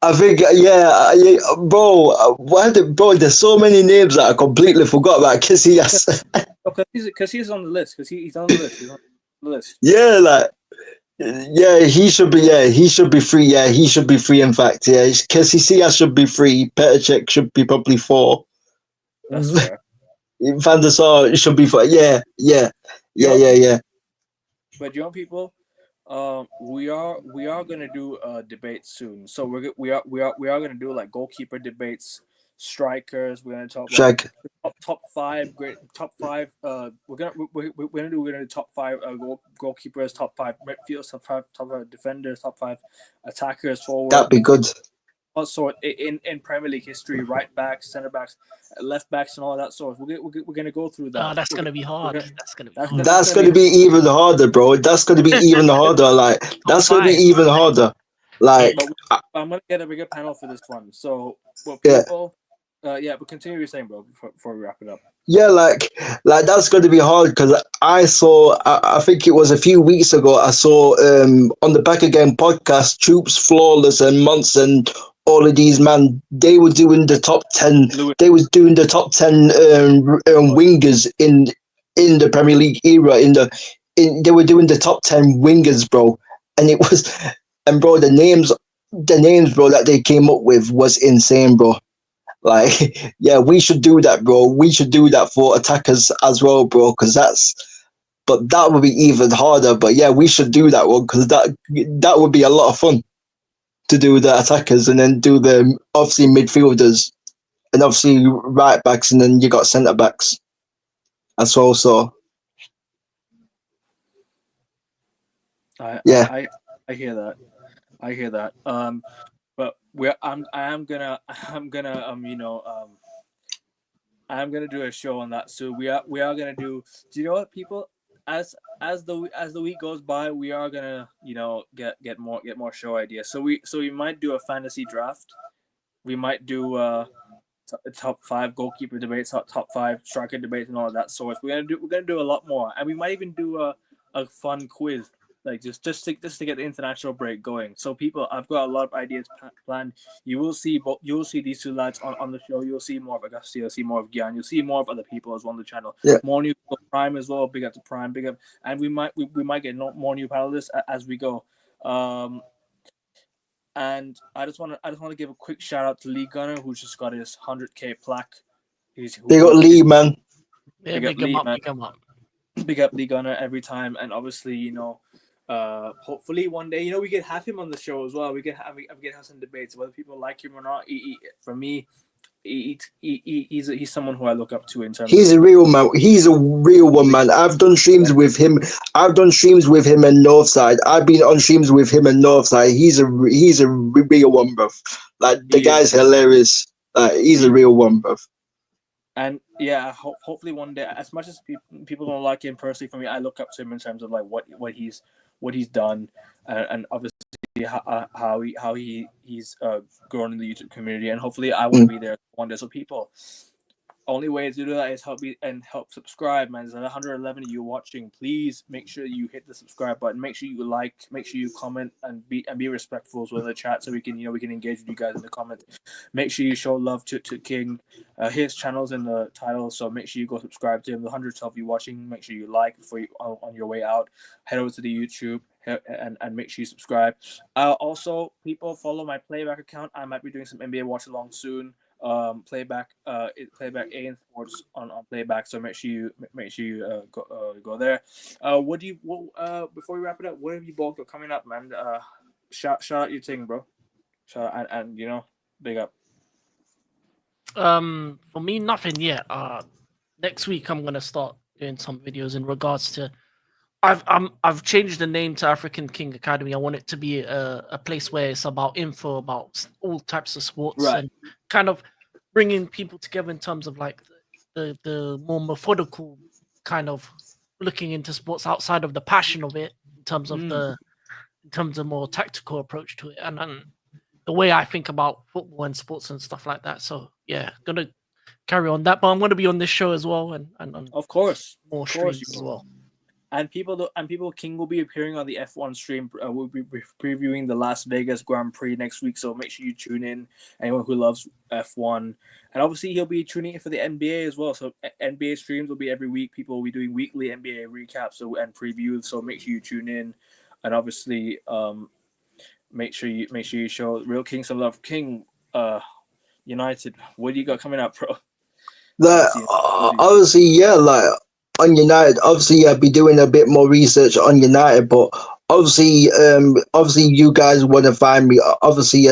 Speaker 3: I think, yeah, bro. Bro? There's so many names that I completely forgot about Casillas.
Speaker 1: Because he's on the list. Because he's on the list. He's on the list.
Speaker 3: Yeah, like, yeah, he should be. Yeah, he should be free. Yeah, he should be free. In fact, yeah, Casillas should be free. Petr should be probably 4.
Speaker 1: That's fair.
Speaker 3: Van der Sar should be 4. Yeah, yeah,
Speaker 1: You
Speaker 3: yeah,
Speaker 1: know,
Speaker 3: yeah,
Speaker 1: people,
Speaker 3: yeah.
Speaker 1: but young people, we are gonna do a debate soon. So we are gonna do like goalkeeper debates, strikers. We're gonna talk about
Speaker 3: Shag.
Speaker 1: top 5 great top 5. We're gonna do top 5 goalkeepers, top 5 midfielders, top 5 defenders, top 5 attackers, forwards,
Speaker 3: That'd be good.
Speaker 1: all sort in Premier League history, right backs, centre backs, left backs, and all that sort. We're gonna go through
Speaker 2: Oh,
Speaker 1: that.
Speaker 2: that's gonna be hard.
Speaker 1: Gonna,
Speaker 2: That's gonna be
Speaker 1: that's
Speaker 2: hard.
Speaker 1: that's
Speaker 3: That's
Speaker 1: gonna be
Speaker 3: gonna be even harder, bro. That's gonna be even harder. Like
Speaker 2: Top
Speaker 3: that's gonna be
Speaker 2: five.
Speaker 3: even harder. Like
Speaker 1: But I'm gonna get a bigger panel for this one. So, well,
Speaker 3: yeah,
Speaker 1: people, but continue your saying, bro, before we wrap it up.
Speaker 3: yeah, like that's gonna be hard because I think it was a few weeks ago. I saw on the Back Again podcast, Troops, Flawless, and Months, and all of these man. They were doing the top 10.
Speaker 1: Lewis,
Speaker 3: They was doing the top 10 wingers in the Premier League era. They were doing the top 10 wingers, bro, and it was and bro the names, bro, that they came up with was insane, bro. Like, yeah, we should do that, bro. We should do that for attackers as well, bro, because but that would be even harder. But yeah, we should do that one because that would be a lot of fun to do the attackers and then do the obviously midfielders and obviously right backs and then you got centre backs as well. So yeah,
Speaker 1: I hear that. I hear that. But I'm gonna I'm gonna do a show on that. So we are gonna do. Do you know what, people? As the week goes by, we are gonna get more show ideas. So we might do a fantasy draft. We might do top 5 goalkeeper debates, top 5 striker debates, and all of that sort. We're gonna do a lot more, and we might even do a fun quiz, like just to get the international break going. So people, I've got a lot of ideas planned. You will see these two lads on the show. You'll see more of Augusta. You'll see more of Gian. You'll see more of other people as well on the channel.
Speaker 3: yeah.
Speaker 1: More new Prime as well. Big up to Prime. Big up, and we might get more new panelists as we go. And I just want to give a quick shout out to Lee Gunner, who's just got his 100K plaque.
Speaker 3: They got Lee, man.
Speaker 2: Yeah,
Speaker 1: big up
Speaker 2: big him
Speaker 1: Lee,
Speaker 2: up,
Speaker 1: man.
Speaker 2: big him up.
Speaker 1: Big up Lee Gunner every time, and obviously, hopefully one day, we can have him on the show as well. We can have some debates whether people like him or not. For me, he's someone who I look up to in terms
Speaker 3: He's
Speaker 1: of
Speaker 3: a real man. He's a real one, man. I've done streams with him. I've done streams with him and Northside. I've been on streams with him and Northside. He's a real one, bruv. Like the
Speaker 1: he
Speaker 3: guy's
Speaker 1: is.
Speaker 3: hilarious. He's a real one, bruv.
Speaker 1: And yeah, hopefully one day, as much as people don't like him personally, for me, I look up to him in terms of like what he's done, and obviously how he's grown in the YouTube community, and hopefully I want to be there one day. So people, only way to do that is help subscribe, man. There's 111 of you watching. Please make sure you hit the subscribe button. Make sure you like. Make sure you comment and be respectful with the chat, so we can engage with you guys in the comments. Make sure you show love to King. His channel's in the title, so make sure you go subscribe to him. The 112 of you watching, make sure you like before you on your way out. Head over to the YouTube and make sure you subscribe. Also, people follow my playback account. I might be doing some NBA watch along soon. Playback A in sports on playback. So make sure you go there. Before we wrap it up, what have you both got coming up, man? Shout out your thing, bro. Shout out, and big up.
Speaker 2: For me, nothing yet. Next week I'm gonna start doing some videos in regards to. I've changed the name to African King Academy. I want it to be a place where it's about info about all types of sports,
Speaker 1: Right.
Speaker 2: and kind of bringing people together in terms of like the more methodical kind of looking into sports outside of the passion of it, in terms of the more tactical approach to it, and the way I think about football and sports and stuff like that. So yeah, gonna carry on that, but I'm gonna be on this show as well, and
Speaker 1: Of course,
Speaker 2: more
Speaker 1: of course,
Speaker 2: streams as well.
Speaker 1: And people, King will be appearing on the F1 stream. We'll be previewing the Las Vegas Grand Prix next week, so make sure you tune in. Anyone who loves F1, and obviously he'll be tuning in for the NBA as well. So NBA streams will be every week. People will be doing weekly NBA recaps and previews. So make sure you tune in, and obviously make sure you show Real King some love. King, United, what do you got coming up, bro?
Speaker 3: Obviously, yeah, like on United, obviously I'd be doing a bit more research on United, but obviously, you guys want to find me. Obviously,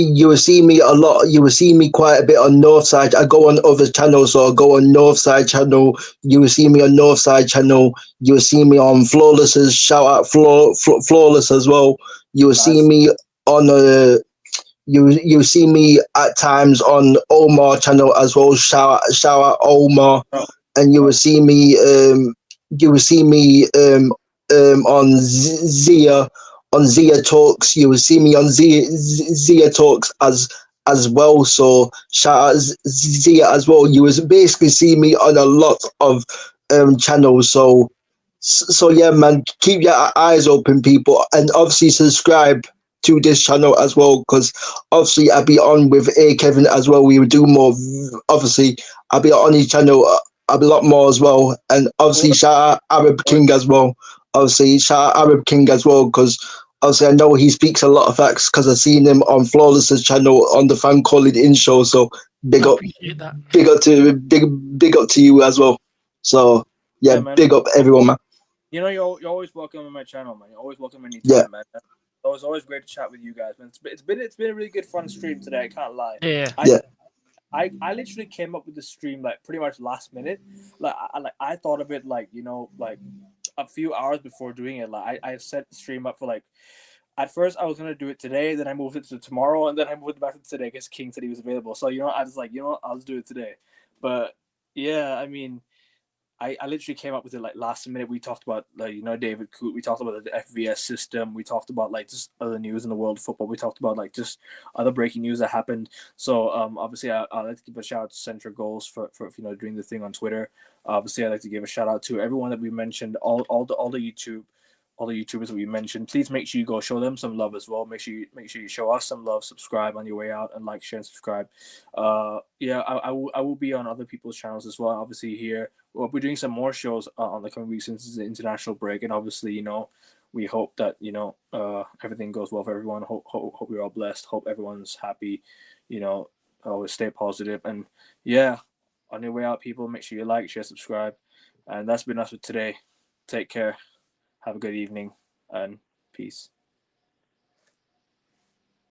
Speaker 3: you will see me a lot. You will see me quite a bit on Northside. I go on other channels, so I go on Northside channel. You will see me on Northside channel. You will see me on Flawless's. Shout out Flawless as well. You will see me on you see me at times on Omar channel as well. Shout out Omar, and you will see me on Zia Talks. You will see me on Zia Talks as well. So shout out Zia as well. You will basically see me on a lot of channels. So yeah, man, keep your eyes open, people, and obviously subscribe to this channel as well, because obviously I'll be on with A Kevin as well. We will do more. Obviously, I'll be on his channel a lot more as well, and obviously shout out Arab King as well. Obviously, shout out Arab King as well, because obviously I know he speaks a lot of facts because I've seen him on Flawless's channel on the Fan Call It In show. So big up to you as well. So yeah, big up everyone, man.
Speaker 1: You're always welcome on my channel, man. You're always welcome anytime, man. It was always great to chat with you guys, man. It's been a really good fun stream today. I can't lie.
Speaker 2: Yeah.
Speaker 1: I literally came up with the stream like pretty much last minute. I thought of it like a few hours before doing it. Like I set the stream up for like. At first, I was gonna do it today. Then I moved it to tomorrow, and then I moved it back to today because King said he was available. So I was like, I'll just do it today. But yeah, I mean. I literally came up with it like last minute. We talked about David Coote. We talked about the FVS system. We talked about like just other news in the world of football. We talked about like just other breaking news that happened. So obviously I'd like to give a shout out to Central Goals for doing the thing on Twitter. Obviously I'd like to give a shout out to everyone that we mentioned, all the YouTubers that we mentioned. Please make sure you go show them some love as well. Make sure you show us some love. Subscribe on your way out, and like, share, and subscribe. I will be on other people's channels as well. Obviously here we're doing some more shows on the coming weeks since it's the international break, and obviously we hope that everything goes well for everyone. Hope you're all blessed. Hope everyone's happy. Always stay positive, and yeah. on your way out, people, make sure you like, share, subscribe. And that's been us for today. Take care. Have a good evening and peace.